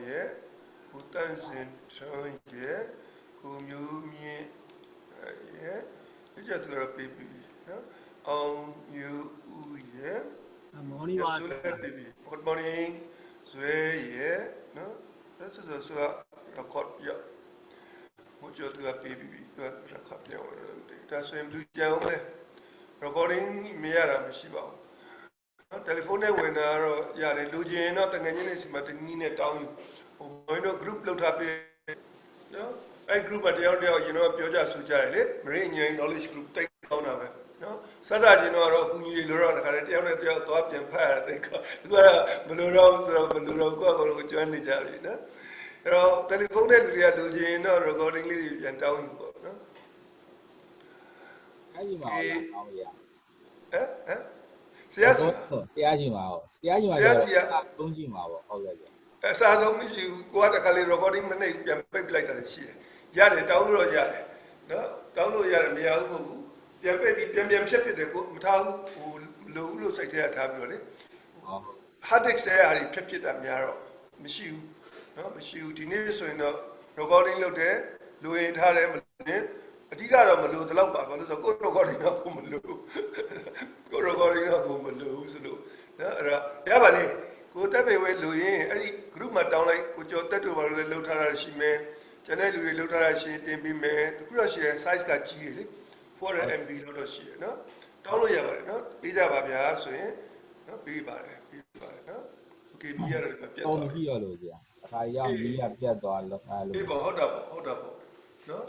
ye, utansin chong ye, kumyumi ye, ijatura baby, no? You ye, morning walk. Yasula baby. Good morning, Sway ye, no? That's the record, yeah. Mucho to a baby, record, yeah. That's him do young recording me, Mishiba. Telephone when yare lujin not an engine is Martinina town. Group looked up. No, I group at the audio, Pioja Sujare, Marine knowledge group take down of it. No, Sadajino, Kunilura, Haratiana, the top empire, they call Maluro, join the Jari. Telephone lujin or accordingly and town. Yes, sa giống như qua ta kali recording mình này làm bếp lại là gì gia để tao rồi gia đấy đó tao rồi gia mìnhเอากูlàm bếp bị làm xếp đểกูthao lú sạch thế tham rồi đấy hard disk sẽ là phép chết làm nhà rồi machine nó machine thì nếuဆိုရင်တော့ recording လုပ်တယ်လူရင်ထားတယ်မလို့အဓိကတော့မလို့တလောက်ပါဘာလို့ဆိုကို recording တော့ကိုမလို့ကို recording တော့ကိုမလို့ဆိုလို့နော်အဲ့တော့ရပါလေကိုတက်ပေဝဲလူရင်အဲ့ဒီ group မှာတောင်းလိုက်ကိုကျော်တက်တို့ဘာလို့လဲလှုပ်ထားတာရှိမယ်ကျန်တဲ့လူတွေလှုပ်ထားတာရှိတင်ပေးမယ်တခုတော့ရှိရ size ကကြီးရလေ 400 MB လို့တော့ရှိရနော်တောင်းလို့ရပါတယ်နော်ပေးကြပါဗျာဆိုရင်နော်ပေးပါတယ်နော် okay ပြီးရတယ်ပြတ်သွားတော့မရှိရလို့ကြာအခါရောက်ပြီးရပြတ်သွားလို့အားလို့ပေးပါဟုတ်တာပေါ့နော်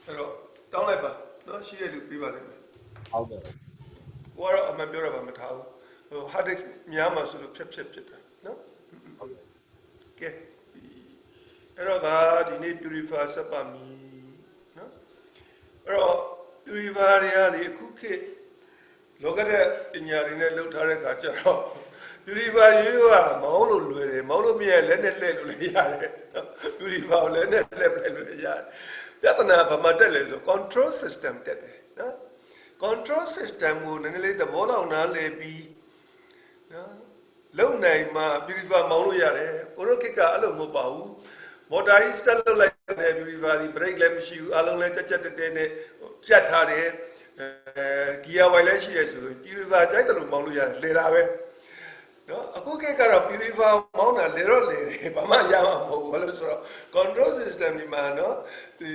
အဲ့တော့တောင်းလိုက်ပါနော်ရှိရလူပေးပါလိမ့်မယ်ဟုတ်တယ်ကိုကတော့အမှန်ပြောတာပါမထားဘူး hard disk များမှာဆိုလို့ဖြတ်တယ်နော်ဟုတ်တယ်ကဲအဲ့တော့ကဒီနေ့ purify ဆက်ပါမီနော်အဲ့တော့ purify တွေကလေအခုခေတ်လောကတဲ့ပညာတွေနဲ့လှုပ်ထားတဲ့ခါကျတော့ purify ရိုးရိုးကမောင်းလို့လွယ်တယ်မောင်းလို့မရလက်နဲ့လှည့်လို့လည်းရတယ်နော် purify ကိုလက်နဲ့လှည့်လို့လည်းရတယ်ပြဿနာဘာမှတက်လဲဆို control system တက်တယ်နော် control system ကိုနည်းနည်းလေးသဘောလောက်နားလည်ပြီးနော်လုံနိုင်မှာ purify မောင်းလို့ရတယ်ကိုရိုကိကအဲ့လိုမဟုတ်ပါဘူးမော်တာကြီး start လုပ်လိုက်တဲ့ purify ဒီ break လည်းမရှိဘူးအလုံးလည်းကြက်တဲနဲ့ကြက်ထားတယ်gear wire လည်းရှိရဆို purify ကြိုက်တယ်လို့မောင်းလို့ရတယ်လေတာပဲနော်အခုခေတ်ကတော့ purify မောင်းတာလေတော့လေဘာမှရမှာမဟုတ်ဘူးဘာလို့ဆိုတော့ control system ဒီမှာနော်ဒီ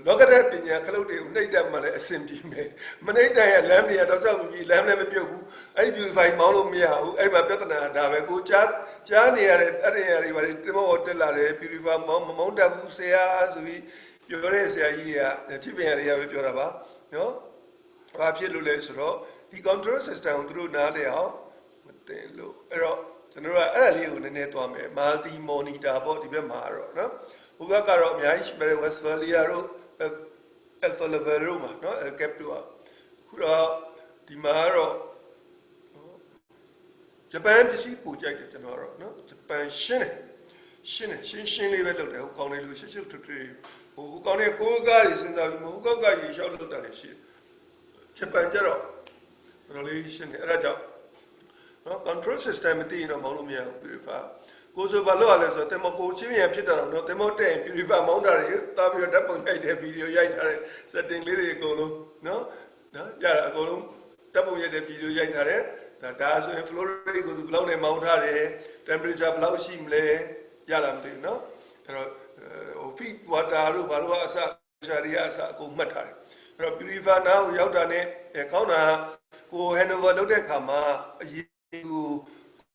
လောကတဲ့ပညာခလုတ်တွေကိုနှိပ်တတ်မှလည်းအဆင်ပြေမယ်မနှိပ်တတ်ရလမ်းတွေတော့စောက်ပြီးလမ်းလည်းမပြုတ်ဘူးအဲ့ဒီ purify မောင်းလို့မရဘူးအဲ့မှာပြဿနာဒါပဲကိုကြားနေရတဲ့အဲ့ဒီအရာတွေပါတင်မောတက်လာတယ် purify မောင်းတတ်ဘူးဆရာဆိုပြီးပြောတဲ့ဆရာကြီးတွေကထိပင်ရတွေကပဲပြောတာပါနော်ဘာဖြစ်လို့လဲဆိုတော့ဒီ control system ကိုသူတို့နားလည်အောင်မတင်လို့အဲ့တော့ကျွန်တော်ကအဲ့ဒါလေးကိုနည်းနည်းသွားမယ် multi monitor ပေါ့ဒီဘက်မှာတော့နော်ဟိုဘက်ကတော့အများကြီးရှိပါတယ် Westphalia တို့Alpha level တို့မှာနော် cap တို့อ่ะခုတော့ဒီမှာတော့ဂျပန်ပစ္စည်းပူကြိုက်တယ်ကျွန်တော်တော့နော်ဂျပန်ရှင်းလေးပဲလုပ်တယ်ဟိုကောင်းနေလို့ရှုပ်ထွေဟိုကောင်းနေကိုကားကြီးစဉ်းစားပြီးမဟုတ်ကောက်ကရေလျှောက်လုပ်တာလည်းရှိဂျပန်ကျတော့တော်လေးရှင်းတယ်အဲ့ဒါကြောင့်နော် control system မသိရင်တော့မောင်းလို့မရဘူး purify ကိုဆိုဘာလို့ရလဲဆိုတော့တင်မကိုချင်းရဖြစ်တာတော့နော်တင်မတဲ့ purify မောင်းတာတွေတာပြီးတော့ဓာတ်ပုံရိုက်တဲ့ဗီဒီယိုရိုက်ထားတဲ့ setting လေးတွေအကုန်လုံးနော်ရတာအကုန်လုံးဓာတ်ပုံရိုက်တဲ့ဗီဒီယိုရိုက်ထားတဲ့ဒါဆိုရင် flow rate ကိုသူဘယ်လောက်နဲ့မောင်းထားတယ် temperature ဘယ်လောက်ရှိမလဲရလားမသိဘူးနော်အဲ့တော့ဟို feed water တို့ဘာလို့အစရှာရီအစအကုန်မှတ်ထားတယ်အဲ့တော့ purify နားကိုရောက်တာနဲ့ကောင်းတာကို handover လုပ်တဲ့အခါမှာအရေးကို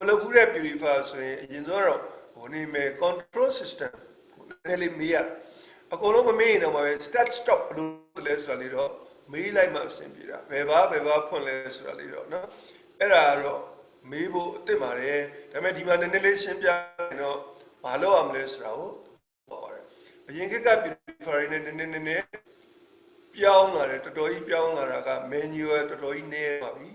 မလုပ်ဘူးတဲ့ purify ဆိုရင်အရင်တော့ဟိုနေမယ် control system ကိုနည်းနည်းလေးမေးရအကုန်လုံးမမေးရင်တော့ပဲ start stop ဘယ်လိုလဲဆိုတာလေးတော့မေးလိုက်မှအဆင်ပြေတာဘယ်ဘာဖွင့်လဲဆိုတာလေးတော့နော်အဲ့ဒါတော့မေးဖို့အသင့်ပါတယ်ဒါပေမဲ့ဒီမှာနည်းနည်းလေးရှင်းပြရင်တော့ဘာလုပ်ရမလဲဆိုတာကိုပြောပါတယ်အရင်က purify နဲ့နည်းနည်းပြောင်းလာတယ်တော်တော်ကြီးပြောင်းလာတာက manual တော်တော်ကြီးနည်းပါပြီ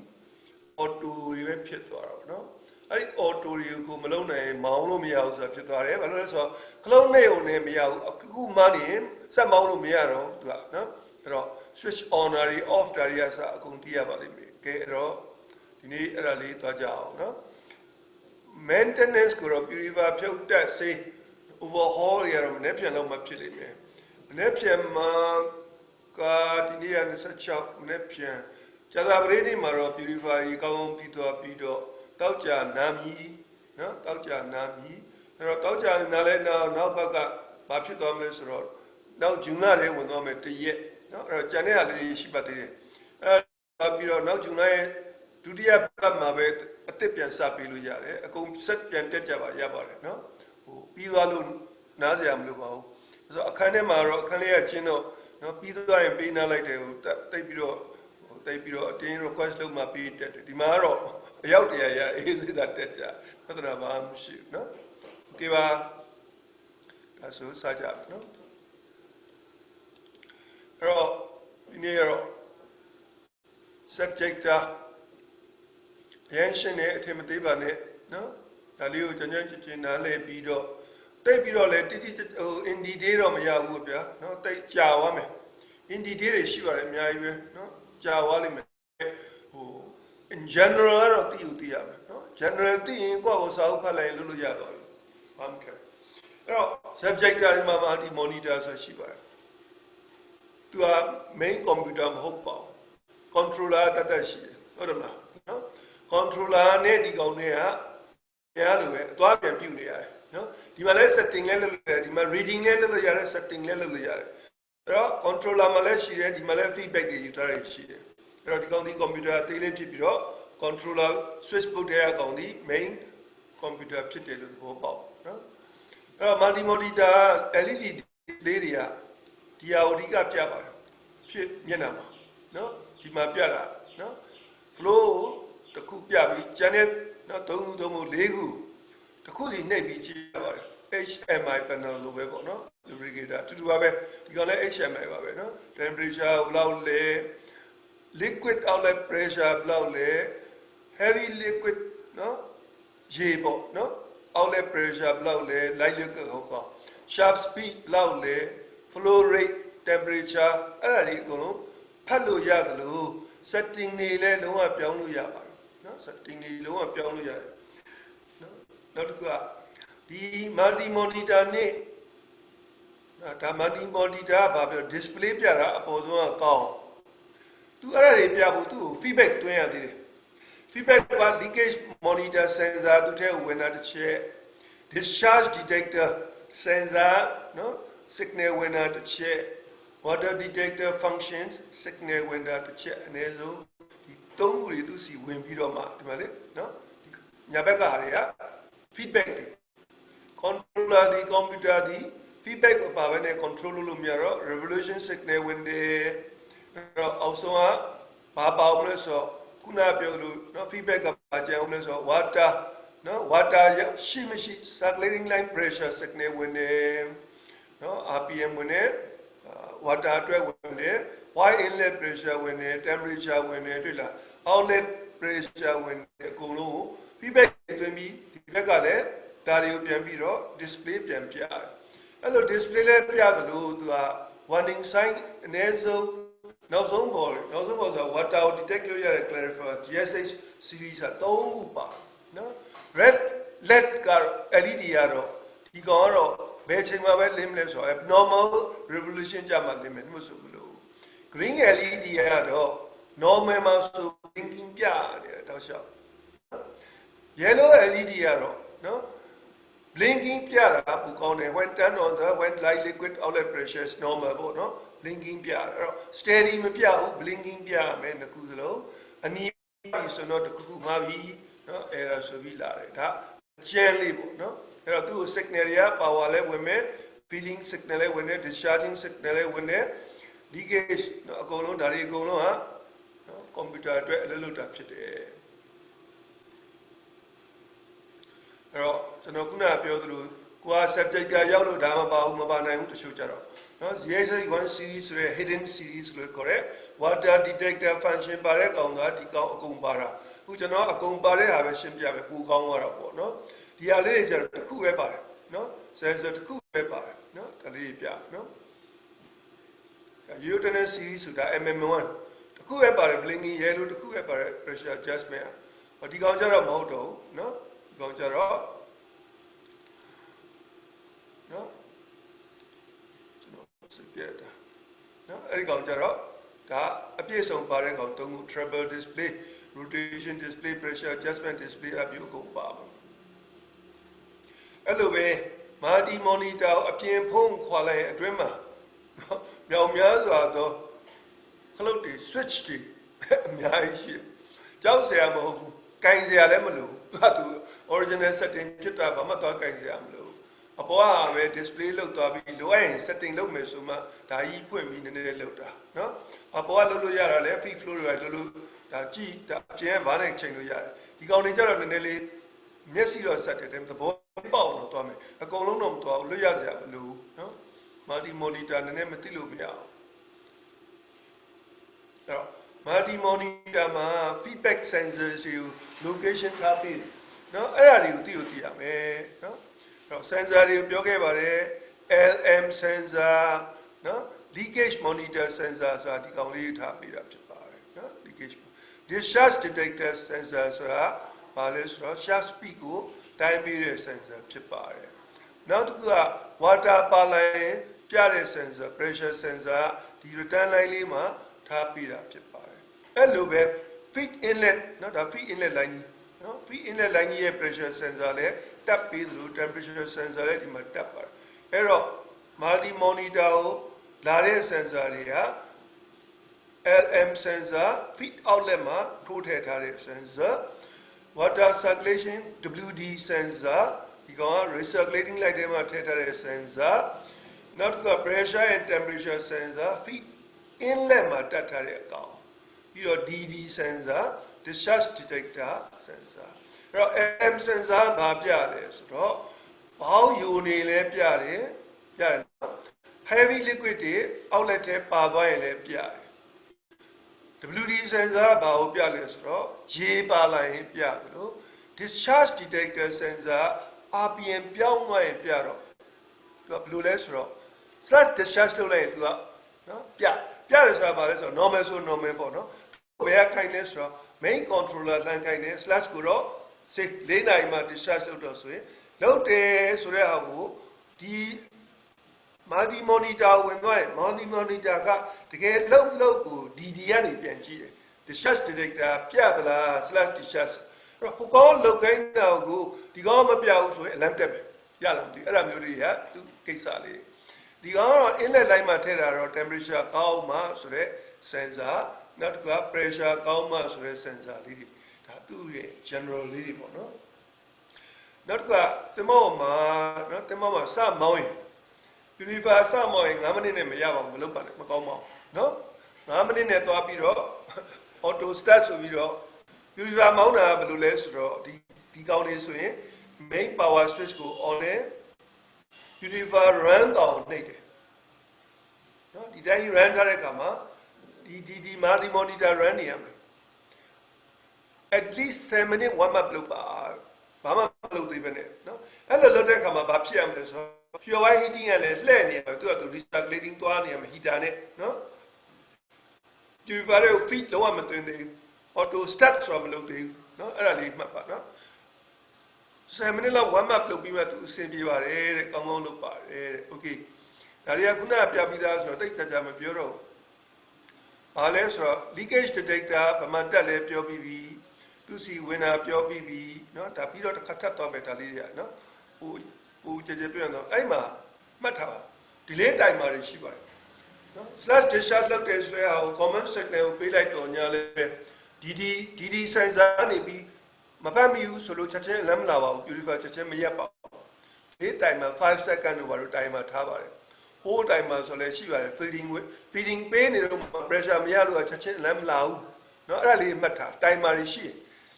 auto တွေပဲဖြစ်သွားတာပေါ့နော်အဲ့ဒီ auto တွေကိုမလုံးနိုင်မောင်းလို့မရဘူးဆိုတာဖြစ်သွားတယ်ဘာလို့လဲဆိုတော့ခလုံးနဲ့ုံနဲ့မရဘူးအခုမှနေစက်မောင်းလို့မရတော့သူကနော်အဲ့တော့ switch on တွေ off တွေအစအကုန်သိရပါလိမ့်မယ်ကဲအဲ့တော့ဒီနေ့အဲ့ဒါလေးသွားကြအောင်နော် maintenance ကိုတော့ purify ဖြုတ်တက်စေ overhaul ရတော့မနေ့ပြန်တော့မှဖြစ်လိမ့်မယ်မနေ့ပြန်မှာဒီနေ့က26မနေ့ပြန်ကျသာပရိနေ့မှာတော့ purify ကောင်းကောင်းပြီးသွားပြီးတော့တောက်ကြနာမီနော်တောက်ကြနာမီအဲ့တော့တောက်ကြနာလဲနောက်ဘက်ကဘာဖြစ်သွားမလဲဆိုတော့နောက်ဂျွန်လထဲဝင်သွားမယ်တရက်နော်အဲ့တော့ကျန်တဲ့ဟာလေးရှိပါသေးတယ်အဲ့ပြီးတော့နောက်ဂျွန်လရဲ့ဒုတိယပတ်မှာပဲအစ်စ်ပြန်စပေးလို့ရတယ်အကုန်ဆက်ပြန်တက်ကြပါရပါတယ်နော်ဟိုပြီးသွားလို့နားစရာမလိုပါဘူးဆိုတော့အခန်းထဲမှာတော့အခန်းလေးကချင်းတော့နော်ပြီးသွားရင်ပေးနာလိုက်တယ်ဟိုတိတ်ပြီးတော့အတင်း request လုပ်မှပေးတက်တယ်ဒီမှာကတော့အရောက်တရရအေးစိတ်သာတက်ကြပြဿနာဘာမှမရှိဘူးနော်โอเคပါဒါဆိုစကြနော်အဲ့တော့ဒီနေ့ရော subject ရန်ရှင်းတဲ့အထင်မသေးပါနဲ့နော်ဒါလေးကိုကြံ့ကြင်နားလည်ပြီးတော့တိတ်ပြီးတော့လေတိတိဟို in detail တော့မရဘူးဗျာနော်တိတ်ကြာသွားမယ် in detail တွေရှိပါတယ်အများကြီးပဲနော်ကြာသွားလိမ့်မယ်ဟို in general တော့သိရမယ်နော် general သိရင်ကိုယ့်ကိုစာအုပ်ဖတ်လိုက်လို့ရသွားပြီဘာမှမခက်အဲ့တော့ subject ကဒီမှာဒီ monitor ဆိုရှိပါတယ်သူက main computer မဟုတ်ပါဘူး controller တတ်ရှိတယ်ဟုတ်တယ်မလားနော် controller နဲ့ဒီကောင်တွေကတရားလိုပဲအသွားပြန်ပြုတ်နေရတယ်နော်ဒီမှာလဲ setting လဲလုပ်ရတယ်ဒီမှာ reading လဲလုပ်ရတယ် setting လဲလုပ်ရတယ်အဲ့တော့ controller မှာလဲရှိတယ်ဒီမှာလဲ feedback တွေယူထားရရှိတယ်အဲ့တော့ဒီကောင်ဒီ computer အသေးလေးဖြစ်ပြီးတော့ controller switch board ထဲကကောင်ဒီ main computer ဖြစ်တယ်လို့ပြောပေါ့နော်အဲ့တော့ multi monitor LED လေးတွေကဒီဟာကိုအဓိကပြပါတယ်ဖြစ်မျက်နှာမှာနော်ဒီမှာပြတာနော် flow တခုပြပြီးကျန်တဲ့နော်3ခု3ခု4ခုတခုစီနှိပ်ပြီးကြည့်ရပါတယ် HMI panel လို့ပဲပေါ့နော် lubricator အတူတူပါပဲဒီကောင်လည်း HMI ပါပဲနော် temperature ဘယ်လောက်လဲ liquid outlet pressure ဘယ်လောက်လဲ heavy liquid နော်ရေပေါ့နော် outlet pressure ဘယ်လောက်လဲ light liquid ဟုတ်ကော shaft speed ဘယ်လောက်လဲ flow rate temperature အဲ့ဒါတွေအကုန်လုံးဖတ်လို့ရတယ်လို့ setting တွေလည်းလုံးဝပြောင်းလို့ရပါတယ်နော် setting တွေလုံးဝပြောင်းလို့ရတယ်နော်နောက်တစ်ခုကဒီ multi monitor နဲ့ဒါ multi monitor ဘာပြော display ပြတာအပေါ်ဆုံးကကောင်းသူအဲ့ဒါတွေပြဖို့သူ့ကို feedback တွင်းရသေးတယ် feedback က leakage monitor sensor သူထဲဝင်တာတစ်ချက် discharge detector sensor နော် signal ဝင်တာတစ်ချက် water detector functions signal ဝင်တာတစ်ချက်အနည်းဆုံးဒီသုံးခုတွေသူစီဝင်ပြီးတော့မှဒီမှာလေနော်ညာဘက်ကဟာတွေက feedback တွေ controller ဒီ computer ဒီ feedback ကိုပါပဲနဲ့ control လုပ်လို့မရတော့ revolution signal ဝင်တယ်တော့အောက်ဆုံးကဘာပေါအောင်လဲဆိုတော့ခုနပြောသလိုနော် feedback ကပါကြအောင်လဲဆိုတော့ water နော် water ရှိမရှိ circulating line pressure signal ဝင်တယ်နော် RPM ဝင်တယ်water အတွက်ဝင်တယ် wide inlet pressure ဝင်တယ် temperature ဝင်တယ်တွေ့လား outlet pressure ဝင်တယ်အကုန်လုံး feedback သွင်းပြီးဒီဘက်ကလည်းဒါတွေကိုပြန်ပြီးတော့ display ပြန်ပြတယ်အဲ့လို display လဲပြသလိုသူက warning sign အနည်းဆုံးနောက်ဆုံးပေါ်ဆို water ကို detect လုပ်ရတဲ့ clarifier GSH series က3ခုပါနော် red LED က LED ကတော့ဒီကောင်ကတော့ဘယ်ချိန်မှာပဲလင်းမလဲဆိုတော့ abnormal revolution ကြမှာလင်းမယ်မဟုတ်ဘူးလို့ green LED ကတော့ normal မှာဆို blinking ပြတယ်တောက်လျှောက် yellow LED ကတော့နော် blinking ပြတာပူကောင်းတယ် when turned on the when light liquid outlet pressure is normal ပေါ့နော် blinking ပြအဲ့တော့ steady မပြဘူး blinking ပြရမယ်နှစ်ခုစလုံးအနီးဆိုတော့တစ်ခုမှပြီနော်အဲ့ဒါဆိုပြီးလာတယ်ဒါကျန်းလေးပေါ့နော်အဲ့တော့သူ့ကို signal တွေက power လဲဝင်မယ် feeding signal လဲဝင်တယ် discharging signal လဲဝင်တယ် leakage နော်အကုန်လုံးဒါတွေအကုန်လုံးဟာနော် computer အတွက်အလုပ်လုပ်တာဖြစ်တယ်အဲ့တော့ကျွန်တော်ခုနကပြောသလိုကိုယ်က subject ကရောက်လို့ဒါမှမပါနိုင်ဘူးတချို့ကြတော့နော် GSH1 series ဆိုရယ် hidden series လို့ခေါ်တဲ့ water detector function ပါတဲ့ကောင်ကဒီကောင်အကုန်ပါတာအခုကျွန်တော်အကုန်ပါတဲ့ဟာပဲရှင်းပြပဲပူကောင်းသွားတော့ပေါ့နော်ဒီဟာလေးတွေကျတော့တစ်ခုပဲပါတယ်နော် sensor တစ်ခုပဲပါတယ်နော်ဒါလေးပြနော် Uterine series ဆိုတာ MM1 တစ်ခုပဲပါတယ် blinking yellow တစ်ခုပဲပါတယ် pressure adjustment ဒီကောင်ကျတော့မဟုတ်တော့ဘူးနော်ဒီကောင်ကျတော့နော် အဲ့ဒီကောင်ကြတော့ဒါအပြည့်စုံပါတဲ့ကောင်သုံးခု treble display rotation display pressure adjustment display အပြည့်အကုန်ပါမှာအဲ့လိုပဲ multi monitor အပြင်ဖုံးခွာလိုက်အတွင်းမှာမြောင်များစွာသောခလုတ်တွေ switch တွေအများကြီးရှိတယ်ကြောက်စရာမဟုတ်ဘူးကင်စရာလည်းမလိုသူ original setting ဖြစ်တာဘာမှတော့ကင်စရာမလိုအပေါ်ကပဲ display လောက်သွားပြီးလိုအပ်ရင် setting လုပ်မယ်ဆိုမှဒါကြီးဖွင့်ပြီးနည်းနည်းလောက်တာနော်အပေါ်ကလုပ်လို့ရတာလဲ free flow တွေလုပ်လို့ဒါကြည့်ဒါအပြင်ကဘာနဲ့ချိန်လို့ရတယ်ဒီကောင်တွေကြတော့နည်းနည်းလေးမျက်စိတော့ဆက်တယ်သဘောပေါက်တော့သွားမယ်အကုန်လုံးတော့မသွားဘူးလွတ်ရစရာမလိုဘူးနော် multi monitor နည်းနည်းမသိလို့မရအောင်အဲ့တော့ multi monitor မှာ feedback sensors ကို location ထားပြီးနော်အဲ့ဒါတွေကိုသိရမယ်နော်အဲ့တော့ sensor တွေကိုပြောခဲ့ပါတယ် LM sensor နော် leakage monitor sensor ဆိုတာဒီကောင်လေးထားပြီးတာဖြစ်ပါတယ်နော် leakage discharge detector sensor ဆိုတာဘာလဲဆိုတော့ sharp speed ကိုတိုင်းပြီးတဲ့ sensor ဖြစ်ပါတယ်နောက်တစ်ခုက water ပါလိုက်ပြတဲ့ sensor pressure sensor ဒီ return line လေးမှာထားပြီးတာဖြစ်ပါတယ်အဲ့လိုပဲ feed inlet နော်ဒါ feed inlet line နော် feed inlet line ရဲ့ pressure sensor လည်းတက်ပြီးသလို temperature sensor လည်းဒီမှာတက်ပါတယ်အဲ့တော့ multi monitor ကိုလာတဲ့ sensor တွေက LM sensor feed outlet မှာထိုးထည့်ထားတဲ့ sensor water circulation WD sensor ဒီကောင်က recirculating light ထဲမှာထည့်ထားတဲ့ sensor နောက်တစ်ခုက pressure and temperature sensor feed inlet မှာတက်ထားတဲ့အကောင်ပြီးတော့ DD sensor discharge detector sensor အဲ့တော့ M sensor ဘာပြလဲဆိုတော့ဘောင်းယိုနေလဲပြတယ် heavy liquid တွေ outlet ထဲပါသွားရင်လည်းပြတယ် WD sensor ဘာကိုပြလဲဆိုတော့ရေပါလိုက်ရင်ပြတယ်လို့ discharge detector sensor RPM ပြောင်းသွားရင်ပြတော့သူကဘယ်လိုလဲဆိုတော့ slash discharge လုပ်လိုက်ရင်သူကနော်ပြတယ်ဆိုတာဘာလဲဆိုတော့ normal ဆို normal ပေါ့နော်ဘယ်ခိုင်လဲဆိုတော့ main controller လှမ်းခိုင်တယ် slash ကိုတော့စိတ်၄နိုင်မှ discharge လုပ်တော့ဆိုရင်လုပ်တယ်ဆိုတဲ့ဟာကိုဒီ multi monitor ဝင်သွားရင် multi monitor ကတကယ်လောက်ကို DD ကနေပြန်ကြည့်တယ် discharge detector ပြသလား slash discharge အဲ့တော့ဟိုကောင်လောက်ခိုင်းတာကိုဒီကောင်မပြဘူးဆိုရင် alarm တက်မယ်ရလားမသိဘူးအဲ့ဒါမျိုးတွေကသူကိစ္စလေးဒီကောင်ကတော့ inlet line မှာထည့်တာတော့ temperature ကောင်းမှဆိုတဲ့ sensor နောက်တစ်ခုက pressure ကောင်းမှဆိုတဲ့ sensor လေးတွေဒါသူ့ရဲ့ general လေးတွေပေါ့နော်နောက်တစ်ခုကတင်မောမှာနော်တင်မောမှာစမောင်းရင် universe စမောင်းရင်9မိနစ်နဲ့မရပါဘူးမလုပ်ပါနဲ့မကောင်းပါဘူးနော်9မိနစ်နဲ့သွားပြီးတော့ auto start ဆိုပြီးတော့ universe မောင်းတာဘယ်လိုလဲဆိုတော့ဒီကောင်းလေးဆိုရင် main power switch ကို on နဲ့ universe run တောင်နှိပ်တယ်နော်ဒီတိုင်း run ထားတဲ့အခါမှာဒီ multi monitor run နေရမယ် at least 7 minute warm up လုပ်ပါဘာမှမလုပ်သေးပဲနဲ့နော်အဲ့လိုလုပ်တဲ့အခါမှာဘာဖြစ်ရမလဲဆိုတော့ pure white heating ကလည်းလှည့်နေတယ်သူက recirculating သွားနေရမယ် heater နဲ့နော် universe ကို feed လုံးဝမသွင်းသေးဘူး auto start ဆိုတာမလုပ်သေးဘူးနော်အဲ့ဒါလေးမှတ်ပါနော်7 minute လောက် warm up လုပ်ပြီးမှသူအဆင်ပြေပါတယ်တဲ့ကောင်းကောင်းလုပ်ပါတယ်တဲ့ okay ဒါတွေကခုနကပြပြီးသားဆိုတော့တိတ်ကြမပြောတော့ဘာလဲဆိုတော့ leakage detector ဗမာတက်လဲပြောပြီးပြီသူစီဝင်တာပြောပြီးပြီเนาะဒါပြီးတော့တစ်ခါထပ်သွားမယ်ဒါလေးတွေကเนาะဟိုကြကြပြောရတော့အဲ့မှာမှတ်ထားပါ delay timer တွေရှိပါတယ်เนาะ slash discharge လုပ်တယ်ဆိုရင်ဟို common signal ကိုပေးလိုက်တော့ညာလဲ DD sensor နေပြီးမဖတ်မိဘူးဆိုလို့ချက်ချင်း alarm လာပါဘူး purifier ချက်ချင်းမရက်ပါဘူး delay timer 5 second လို့ပါလို့ timer ထားပါတယ်ဟို timer ဆိုလဲရှိပါတယ် feeding ပေးနေတော့ pressure မရလို့ချက်ချင်း alarm လာဘူးเนาะအဲ့ဒါလေးမှတ်ထား timer တွေရှိ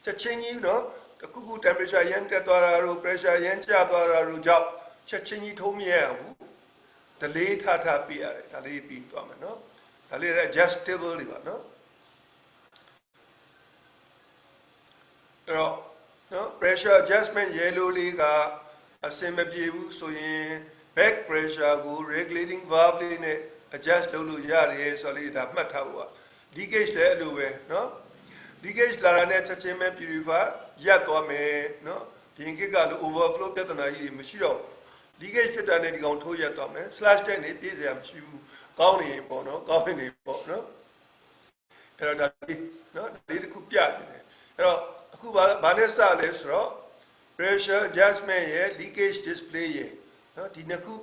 ချက်ချင်းကြီးเนาะတခုခု temperature ရမ်းတက်သွားတာတို့ pressure ရမ်းကျသွားတာတို့ကြောင့်ချက်ချင်းကြီးထုံးမရဘူး delay ထားပြရတယ်ဒါလေးပြီးသွားမယ်เนาะဒါလေး adjustable တွေပါเนาะအဲ့တော့เนาะ pressure adjustment yellow လေးကအဆင်မပြေဘူးဆိုရင် back pressure ကို regulating valve လေးနဲ့ adjust လုပ်လို့ရတယ်ဆိုတော့လေဒါမှတ်ထားဖို့ပါ leakage လည်းအဲ့လိုပဲเนาะ leakage လာတာနဲ့ချက်ချင်းပဲ purify ရပ်သွားမယ်เนาะပြင်ခက်ကလို့ overflow ပြဿနာကြီးတွေမရှိတော့ leakage ဖြစ်တာနဲ့ဒီကောင်ထိုးရက်သွားမယ် slash တက်နေပြည့်စရာမရှိဘူးကောင်းနေပေါ့နော်ကောင်းနေပေါ့နော်အဲ့တော့ဒါလေးနော်ဒီတစ်ခုပြနေတယ်အဲ့တော့အခုဘာနဲ့စလဲဆိုတော့ pressure adjustment ရဲ့ leakage display ရဲ့နော်ဒီနှစ်ခု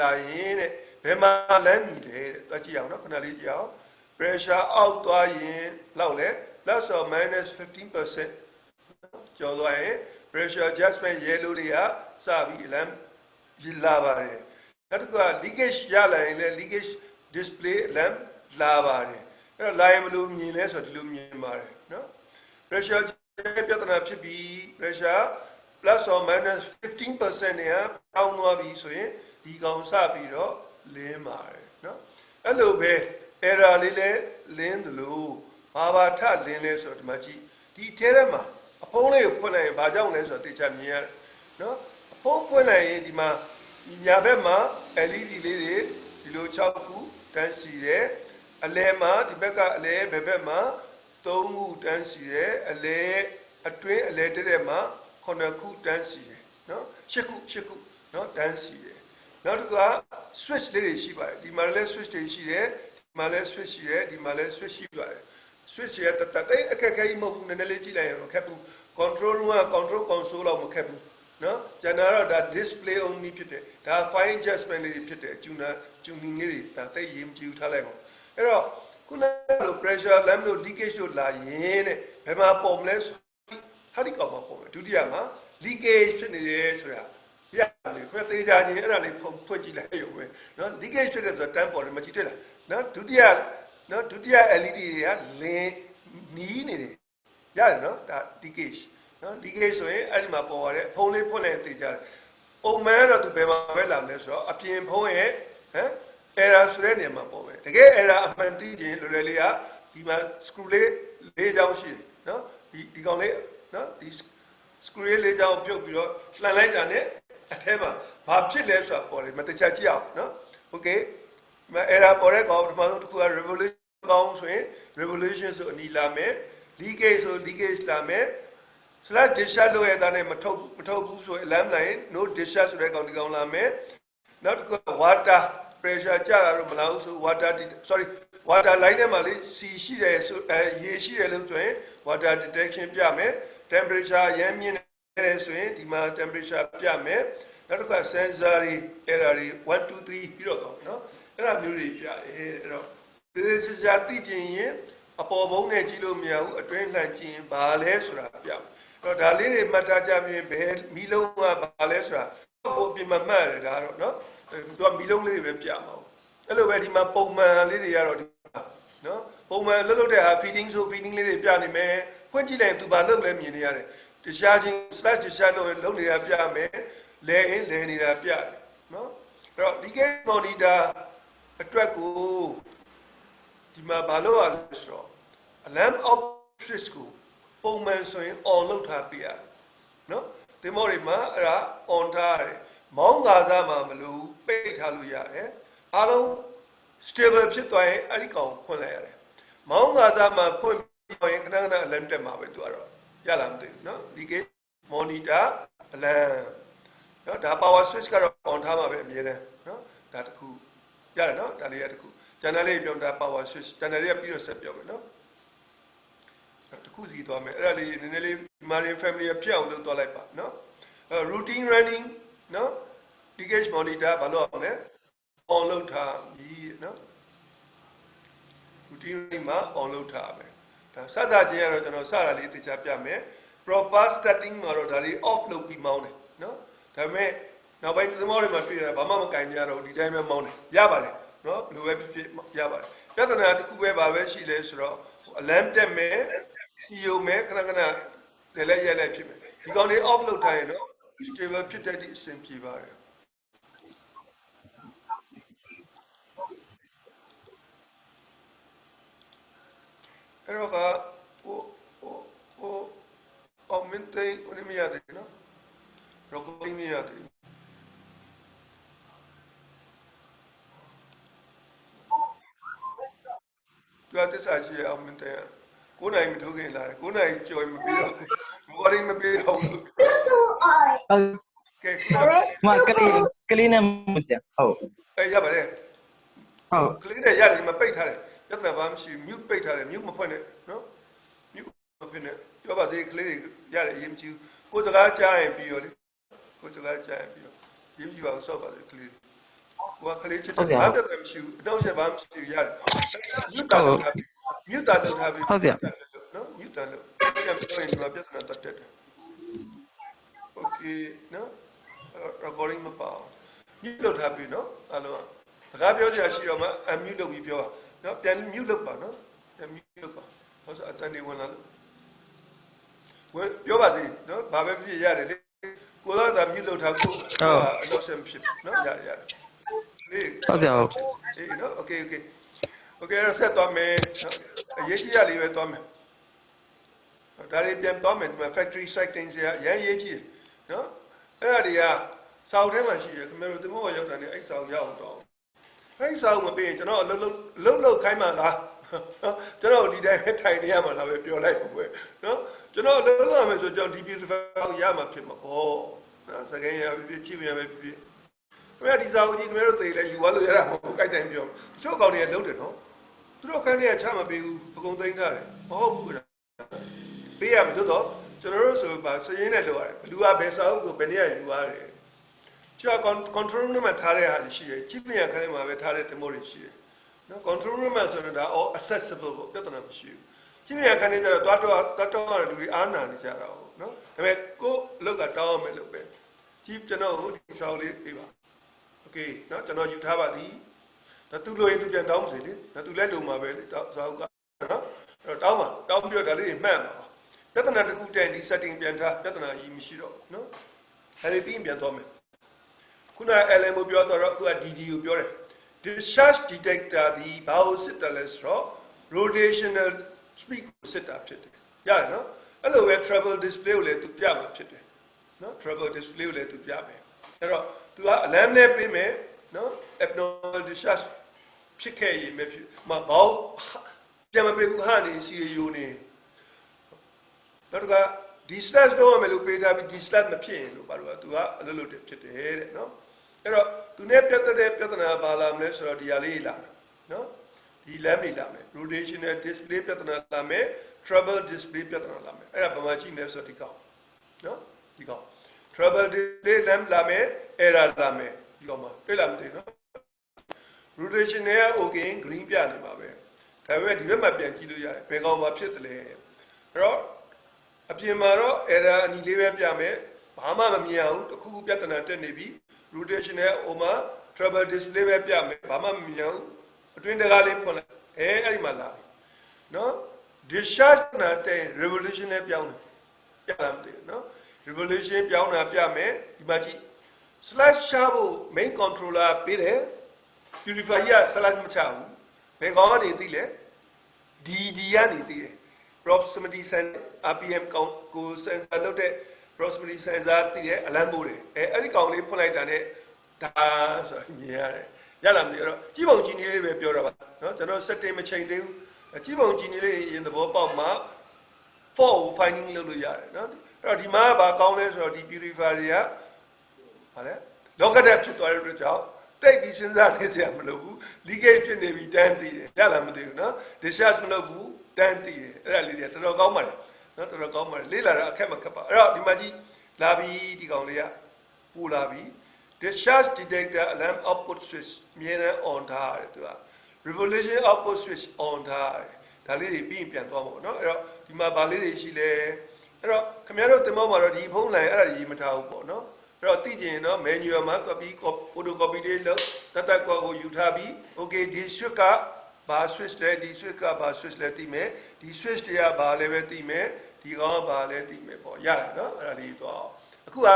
လာရင်တဲ့ဘယ်မှာလမ်းမြည်လဲတဲ့တွက်ကြည့်အောင်နော်ခဏလေးကြည့်အောင် pressure အောက်သွားရင်လောက်လဲ plus or minus 15% ကျော်သွားရင် pressure adjustment ရဲ့လို့တွေကစပြီးလမ်းလာပါတယ်နောက်တစ်ခုက leakage ရလာရင်လည်း leakage display လမ်းလာပါတယ်အဲ့တော့လာရင်ဘယ်လိုမြင်လဲဆိုတော့ဒီလိုမြင်ပါတယ်နော် pressure ပြဿနာဖြစ်ပြီး pressure plus or minus 15% နဲ့ပေါင်းသွားပြီဆိုရင်ဒီကောင်စပြီးတော့လင်းပါတယ်နော်အဲ့လိုပဲ error လေးလည်းလင်းတယ်လို့ဘာထလင်းလဲဆိုတော့ဒီမှာကြည့်ဒီထဲထဲမှာအဖုံးလေးကိုဖွင့်လိုက်ရင်ဘာကြောင့်လဲဆိုတော့သိချမြင်ရတယ်နော်အဖုံးဖွင့်လိုက်ရင်ဒီမှာညာဘက်မှာ LED လေးတွေဒီလို6ခုတန်းစီတယ်အလဲမှာဒီဘက်ကအလဲဘယ်ဘက်မှာ3ခုတန်းစီတယ်အလဲအတွင်းအလဲတဲ့မှာ9ခုတန်းစီတယ်နော်10ခုနော်တန်းစီတယ်နောက်တစ်ခုက switch လေးတွေရှိပါတယ်ဒီမှာလည်း switch တွေရှိတယ်ဒီမှာလည်း switch ရှိတယ်ဒီမှာလည်း switch ရှိပါတယ် switch ရဲ့တတိအခက်ခဲကြီးမဟုတ်ဘူးနည်းနည်းလေးကြည့်လိုက်ရင်မခက်ဘူး control room က control console လောက်မခက်ဘူးနော်ကျန်တာတော့ဒါ display only ဖြစ်တယ်ဒါ fine adjustment လေးဖြစ်တယ် tuning လေးတွေဒါသိရေးမကြည့်ဘူးထားလိုက်အောင်အဲ့တော့ခုနကလို pressure lamp လို့ leakage လို့လာရင်တဲ့ဘယ်မှာပေါ်မလဲဟာဒီကောင်မှာပေါ်မယ်ဒုတိယမှာ leakage ဖြစ်နေတယ်ဆိုတာရတယ်ခွဲသေးကြခြင်းအဲ့ဒါလေးဖွင့်ကြည့်လိုက်ရုံပဲနော် leakage ဖြစ်တယ်ဆိုတာတန်းပေါ်တယ်မကြည့်တွေ့လားနော်ဒုတိယ LED တွေကလင်းနီးနေတယ်ရတယ်နော်ဒါ leakage နော် leakage ဆိုရင်အဲ့ဒီမှာပေါ်ရတဲ့ဖုံးလေးဖွင့်လိုက်သိကြတယ်ပုံမှန်တော့သူဘယ်မှာပဲလာမလဲဆိုတော့အပြင်ဖုံးရဲ့ဟမ် error ဆိုတဲ့နေရာမှာပေါ်မယ်တကယ် error အမှန်သိခြင်းလွယ်လွယ်လေးကဒီမှာ screw လေး၄ချောင်းရှိတယ်နော်ဒီကောင်လေးနော်ဒီ screw လေး၄ချောင်းပြုတ်ပြီးတော့လှန်လိုက်တာနဲ့အထဲမှာဘာဖြစ်လဲဆိုတာပေါ်တယ်မတခြားကြည့်အောင်နော် okay မ error ပေါ်တဲ့ကောင်ပထမဆုံးတစ်ခုက revolution ကောင်ဆိုရင် revolution ဆိုအနီလာမယ် leakage ဆို leakage လာမယ် slash discharge လို့ရတဲ့နဲ့မထုတ်ဘူးဆိုရင် alarm လိုက် no discharge ဆိုတဲ့ကောင်ဒီကောင်လာမယ်နောက်တစ်ခု water pressure ကျတာတော့မလာဘူးဆို water line ထဲမှာလေစီရှိတယ်ဆိုရေရှိတယ်လို့ဆိုရင် water detection ပြမယ် temperature ရမ်းမြင့်တယ်ဆိုရင်ဒီမှာ temperature ပြမယ်နောက်တစ်ခါ sensor တွေ error တွေ1 2 3ပြီးတော့ကောနော်အဲ့ဒါမျိုးတွေပြတယ်အဲ့တော့ဒီစစသိချင်ရင်အပေါ်ဘုံနဲ့ကြည့်လို့မရဘူးအတွင်းလှန်ကြည့်ရင်ဘာလဲဆိုတာပြမယ်အဲ့တော့ဒါလေးတွေမှတ်ထားကြပြီးဘယ်မီးလုံးကဘာလဲဆိုတာဟိုပြင်မှတ်ရတယ်ဒါတော့နော်သူကမီးလုံးလေးတွေပဲပြမှာအဲ့လိုပဲဒီမှာပုံမှန်လေးတွေကတော့နော်ပုံမှန်လှုပ်တဲ့ဟာ feeding ဆို feeding လေးတွေပြနေမယ်ဖွင့်ကြည့်လိုက်သူဘာလုပ်လဲမြင်နေရတယ်တရားချင်း slash တရားလုပ်နေတာပြမယ်လဲနေတာပြတယ်နော်အဲ့တော့ leakage monitor အတွက်ကိုဒီမှာဘာလို့ရလဲဆိုတော့ alarm off switch ကိုပုံမှန်ဆိုရင် on လုပ်ထားပြရတယ်နော်ဒီမော်တွေမှာအဲ့ဒါ on ထားရတယ်မောင်းကားစားမှာမလို့ပိတ်ထားလို့ရတယ်အားလုံး stable ဖြစ်သွားရင်အဲ့ဒီကောင်ဖွင့်လိုက်ရတယ်မောင်းကားစားမှာဖွင့်ပြီးရင်ခဏ alarm တက်မှာပဲသူကတော့ရလားမသိဘူးနော် leakage monitor alarm နော်ဒါ power switch ကတော့ on ထားမှာပဲအမြဲတမ်းနော်ဒါတခုရတယ်နော်ဒါလေးရတခုကျန်တဲ့လေးပြောတာ power switch ကျန်တဲ့လေးကပြီးတော့ဆက်ပြောမယ်နော်တခုစီသွားမယ်အဲ့ဒါလေးနည်းနည်းလေး marine family ဖြစ်အောင်လုပ်သွားလိုက်ပါနော်routine running နော် leakage monitor ဘာလို့အောင်လဲ on လုပ်ထားပြီးနော် routine running မှာ on လုပ်ထားမယ်ဒါစသချင်းကတော့ကျွန်တော်စတာလေးသိချပြမယ် proper starting မှာတော့ဒါလေး off လုပ်ပြီးမောင်းတယ်နော်ဒါပေမဲ့နောက်ပိုင်းသမောတွေမှာတွေ့ရဘာမှမကင်ကြတော့ဒီတိုင်းပဲမောင်းတယ်ရပါတယ်နော်ဘယ်လိုပဲဖြစ်ရပါတယ်ပြဿနာတစ်ခုပဲဘာပဲရှိလဲဆိုတော့ alarm တက်မယ်စီယုံမယ်ခဏလဲရက်လိုက်ဖြစ်မယ်ဒီကောင်လေး off လုပ်ထားရင်တော့ stable ဖြစ်တဲ့အဆင်ပြေပါတယ်အဲ့တော့aumente ဦးမရတယ်နော် recording မရတယ်သူအသက်စာရှိအောင် aumente 9နိုင်မထိုးခင်လာတယ်9နိုင်ကြော်မပြီးတော့ recording မပြီးတော့ဘူးဟုတ်ကဲမကလေး ကလေးနဲ့မဆရာဟုတ် အဲ့ရပါတယ် ဟုတ် ကလေးနဲ့ရတယ်ဒီမှာပိတ်ထားတယ်ပြဿနာဘာမှမရှိဘူး mute ပိတ်ထားတယ် mute မဖွင့်နဲ့နော် mute မဖွင့်နဲ့ပြောပါသေးကလေးတွေရတယ်အရင်မကြည့်ဘူးကိုယ်စကားကြားရင်ပြီးရောလေကိုယ်စကားကြားရင်ပြီးရောရင်းကြည့်ပါဦးဆော့ပါသေးကလေးကိုကကလေးချစ်တယ်ဘာပြဿနာမရှိဘူးအတော့ဆက်ဘာမှမရှိဘူးရတယ် mute တာလုပ်ထားပြီ mute တာလုပ်ထားပြီ ဟုတ်ဆရာ နော် mute တာလုပ်ပြန်ပြောရင်ဒီမှာပြဿနာတက်တယ် okay နော် recording မပါဘူး mute လုပ်ထားပြီနော်အားလုံးစကားပြောစရာရှိတော့မှ unmute လုပ်ပြီးပြောပါနော်ပြန် mute လုပ်ပါနော်ပြန် mute လုပ်ပါဟောစအတန်နေဝင်လာလို့ဝင်ပြောပါသေးနော်ဘာပဲဖြစ်ရတယ်လေကိုယ်ကသာ mute လုပ်ထားကိုအတော့ဆက်ဖြစ်နော်ရတယ်လေ ဟုတ်ဆရာဟုတ် အေးနော် okay okay okay အဲ့ဆက်သွားမယ်အရေးကြီးရလေးပဲသွားမယ်ဒါလေးပြန်သွားမယ်ဒီမှာ factory setting ဆရာရမ်းရေးကြီးနော်အဲ့ဒါတွေကစာအုပ်ထဲမှာရှိရခင်ဗျားတို့ဒီမောရောက်တာနဲ့အဲ့စာအုပ်ရအောင်တော့အဲ့စာအုပ်မပေးရင်ကျွန်တော်အလုပ်ခိုင်းမှလားကျွန်တော်ဒီတိုင်းထိုင်နေရမှာလားပဲပြောလိုက်ဘူးပဲနော်ကျွန်တော်အလုပ်လုပ်ရမယ်ဆိုကျွန်တော်ဒီ beautiful ရမှာဖြစ်မှာပေါ့နော်စကင်းရဖြစ်ချိရမယ်ဖြစ်ခင်ဗျားဒီစာအုပ်ကြီးခင်ဗျားတို့သိလဲယူသွားလို့ရတာမဟုတ်ကြိုက်တိုင်းပြောတချို့ကောင်တွေကလုပ်တယ်နော်သူတို့ခန်းထဲကချမပေးဘူးအကုန်သိမ်းထားတယ်မဟုတ်ဘူးပေးရမယ်သို့တော့ကျွန်တော်တို့ဆိုပါစရင်းနဲ့လုပ်ရတယ်ဘလူကဘယ်စာအုပ်ကိုဘယ်နည်းယူရတယ်ကျန် control room မှာထားတဲ့ဟာရှိတယ်ချစ်ပြန်ခန်းထဲမှာပဲထားတဲ့သင်္ဘောတွေရှိတယ်နော် control room မှာဆိုတော့ဒါ all accessible ပေါ့ပြဿနာမရှိဘူးချစ်ပြန်ခန်းထဲကျတော့တွားတော့လူတွေအားနာနေကြတာဟုတ်နော်ဒါပေမဲ့ကိုယ်အလုပ်ကတောင်းအောင်မယ်လို့ပဲကြီးကျွန်တော်ဒီစာအုပ်လေးပေးပါ okay နော်ကျွန်တော်ယူထားပါသည်ဒါသူ့လိုရင်သူပြန်တောင်းပါစေလေဒါသူလက်လုံမှာပဲလေစာအုပ်ကနော်အဲ့တော့တောင်းပြီးတော့ဒါလေးတွေမှတ်ပါပြဿနာတစ်ခုတည်းဒီ setting ပြန်ထားပြဿနာကြီးမရှိတော့နော်အဲ့ဒီပြီးပြန်သွားမယ်ခုန LM ကိုပြောတော့အခုက DD ကိုပြောတယ် discharge detector ဒီဘာလို့စစ်တယ်လဲဆိုတော့ rotational speed ကိုစစ်တာဖြစ်တယ်ရတယ်နော်အဲ့လိုပဲ travel display ကိုလည်းသူပြမှာဖြစ်တယ်နော် travel display ကိုလည်းသူပြမယ်အဲ့တော့သူက alarm နဲ့ပြင်မယ်နော် abnormal discharge ဖြစ်ခဲ့ရင်မဖြစ်မဘောပြန်မပြေဘူးဟာနေစီယိုနေတော့ကဒီ slash တော့မယ်လို့ပေးထားပြီးဒီ slash မဖြစ်ရင်လို့ဘာလို့သူကအလုပ်လုပ်တယ်ဖြစ်တယ်တဲ့နော်အဲ့တော့သူနဲ့ပြတ်တဲ့ပြဿနာဘာလာမလဲဆိုတော့ဒီဟာလေးလာမယ်နော်ဒီ lamp လေးလာမယ် rotational display ပြဿနာလာမယ် trouble display ပြဿနာလာမယ်အဲ့ဒါဘာမှကြည့်နေဆိုတော့ဒီကောင်နော်ဒီကောင် trouble display lamp လာမယ် error လာမယ်ဒီကောင်မှာတွေ့လားမသိနော် rotational okay green ပြနေပါပဲဒါပေမဲ့ဒီဘက်မှာပြန်ကြည့်လို့ရတယ်ဘယ်ကောင်မှာဖြစ်တယ်လဲအဲ့တော့အပြင်မှာတော့ error အနီလေးပဲပြမယ်ဘာမှမမြင်အောင်တစ်ခုခုပြဿနာတက်နေပြီ rotational ဟိုမှာ trouble display ပဲပြမယ်ဘာမှမမြင်အောင်အတွင်းတကားလေးဖွင့်လိုက်အဲ့ဒီမှာလာပြီနော် discharge နာတဲ့ revolution နဲ့ပြောင်းတယ်ပြလာမသိဘူးနော် revolution ပြောင်းတာပြမယ်ဒီမှာကြည့် slash ချဖို့ main controller ပေးတယ် purify က slash မချဘူးဘယ်ကောင်ကနေသိလဲ DD ကနေသိတယ် proximity sensor RPM ကို sensor လုပ်တဲ့ proximity sensor သိတယ် alarm ပို့တယ်အဲ့ဒီကောင်လေးဖွင့်လိုက်တာနဲ့ဒါဆိုမြင်ရတယ်ရလာမသိတော့ကြီးပုံကြီးနေလေးပဲပြောတာပါเนาะကျွန်တော် setting မချိန်သေးဘူးကြီးပုံကြီးနေလေးရင်သဘောပေါက်မှ fault finding လုပ်လို့ရတယ်เนาะအဲ့တော့ဒီမှာဘာကောင်းလဲဆိုတော့ဒီ purifier တွေကဟာလဲ located ဖြစ်သွားတဲ့အတွက်ကြောင့်တိတ်ပြီးစဉ်းစားနေစရာမလိုဘူး leakage ဖြစ်နေပြီတန်းသိတယ်ရလာမသိဘူးเนาะ discharge မလုပ်ဘူးတန်းသိတယ်အဲ့ဒါလေးတွေတော်တော်ကောင်းပါတယ်เนาะတော်တော်ကောင်းပါတယ်လေးလာတာအခက်မခက်ပါအဲ့တော့ဒီမှာကြီးလာပြီးဒီကောင်လေးကပူလာပြီး discharge detector alarm output switch မြဲတမ်း on ထားရတယ်သူက revolution output switch on ထားရတယ်ဒါလေးတွေပြီးရင်ပြန်သွားမှာပေါ့နော်အဲ့တော့ဒီမှာဗာလေးတွေရှိလဲအဲ့တော့ခင်ဗျားတို့သင်္ဘောမှာတော့ဒီဖုန်းလိုင်းအဲ့ဒါကြီးမထားဘူးပေါ့နော်အဲ့တော့သိကျင်နော် manual မှာသွားပြီး photocopy လေးလုပ်တတ်ကွာကိုယူထားပြီး okay ဒီ switch ကဘာ switch လဲဒီ switch ကဘာ switch လဲသိမယ်ဒီ switch တွေကဘာလဲပဲသိမယ်ဒီကောင်ကဘာလဲသိမယ်ပေါ့ရတယ်နော်အဲ့ဒါလေးသွားအခုက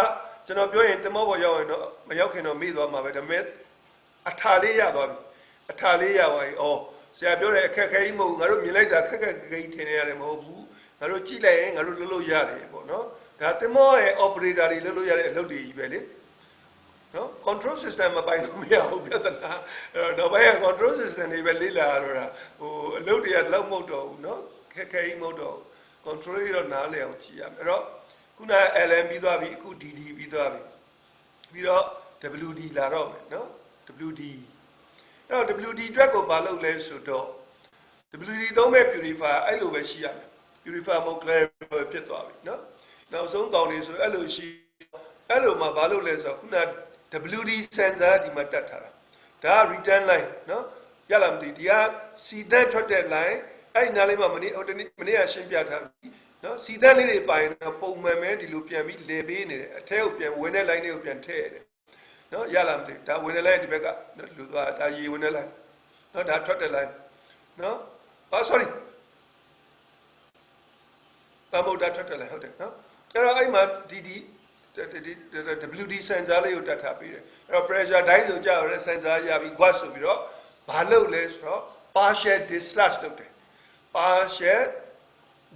ကျွန်တော်ပြောရင်တမောပေါ်ရောက်ရင်တော့မရောက်ခင်တော့မေ့သွားမှာပဲဒါပေမဲ့အထာလေးရသွားပြီအထာလေးရသွားပြီဩဆရာပြောတဲ့အခက်ခဲကြီးမဟုတ်ဘူးငါတို့မြင်လိုက်တာခက်ခက်ခဲကြီးထင်နေရတယ်မဟုတ်ဘူးငါတို့ကြည့်လိုက်ရင်ငါတို့လုပ်လို့ရတယ်ပေါ့နော်ဒါတမောရဲ့ operator တွေလုပ်လို့ရတဲ့အလုပ်တွေကြီးပဲလေနော် control system မပိုင်လို့မရဘူးပြဿနာအဲ့တော့ဘယ်က control system တွေပဲလေ့လာရတော့တာဟိုအလုပ်တွေကလောက်မဟုတ်တော့ဘူးနော်ခက်ခဲကြီးမဟုတ်တော့ control တွေတော့နားလည်အောင်ကြည့်ရမယ်အဲ့တော့ခုန LM ပြီးသွားပြီအခု DD ပြီးသွားပြီပြီးတော့ WD လာတော့မယ်နော် WD အဲ့တော့ WD အတွက်ကိုဘာလုပ်လဲဆိုတော့ WD သုံးမဲ့ purifier အဲ့လိုပဲရှိရမယ် purifier မဟုတ် clarify ဖြစ်သွားပြီနော်နောက်ဆုံးကောင်းနေဆိုအဲ့လိုရှိအဲ့လိုမှဘာလုပ်လဲဆိုတော့ခုန WD sensor ဒီမှာတက်ထားတာဒါက return line နော်ရလားမသိဒီကစီတန်းထွက်တဲ့ line အဲ့ဒီနားလေးမှာမနေ့ကရှင်းပြထားပြီနော်စီတန်းလေးတွေပိုင်တော့ပုံမှန်ပဲဒီလိုပြန်ပြီးလေပေးနေတယ်အထဲကိုပြန်ဝင်တဲ့ line လေးကိုပြန်ထည့်ရတယ်နော်ရလားမသိဒါဝင်တဲ့ line ဒီဘက်ကလူသွားဒါရေဝင်တဲ့ line နော်ဒါထွက်တဲ့ line နော်sorry တာမို့ဒါထွက်တဲ့ line ဟုတ်တယ်နော်အဲ့တော့အဲ့မှာဒီ WD sensor လေးကိုတက်ထားပေးတယ်အဲ့တော့ pressure တိုင်းဆိုကြရတဲ့ sensor ရပြီး gas ဆိုပြီးတော့ဘာလုပ်လဲဆိုတော့ partial discharge လုပ်တယ် partial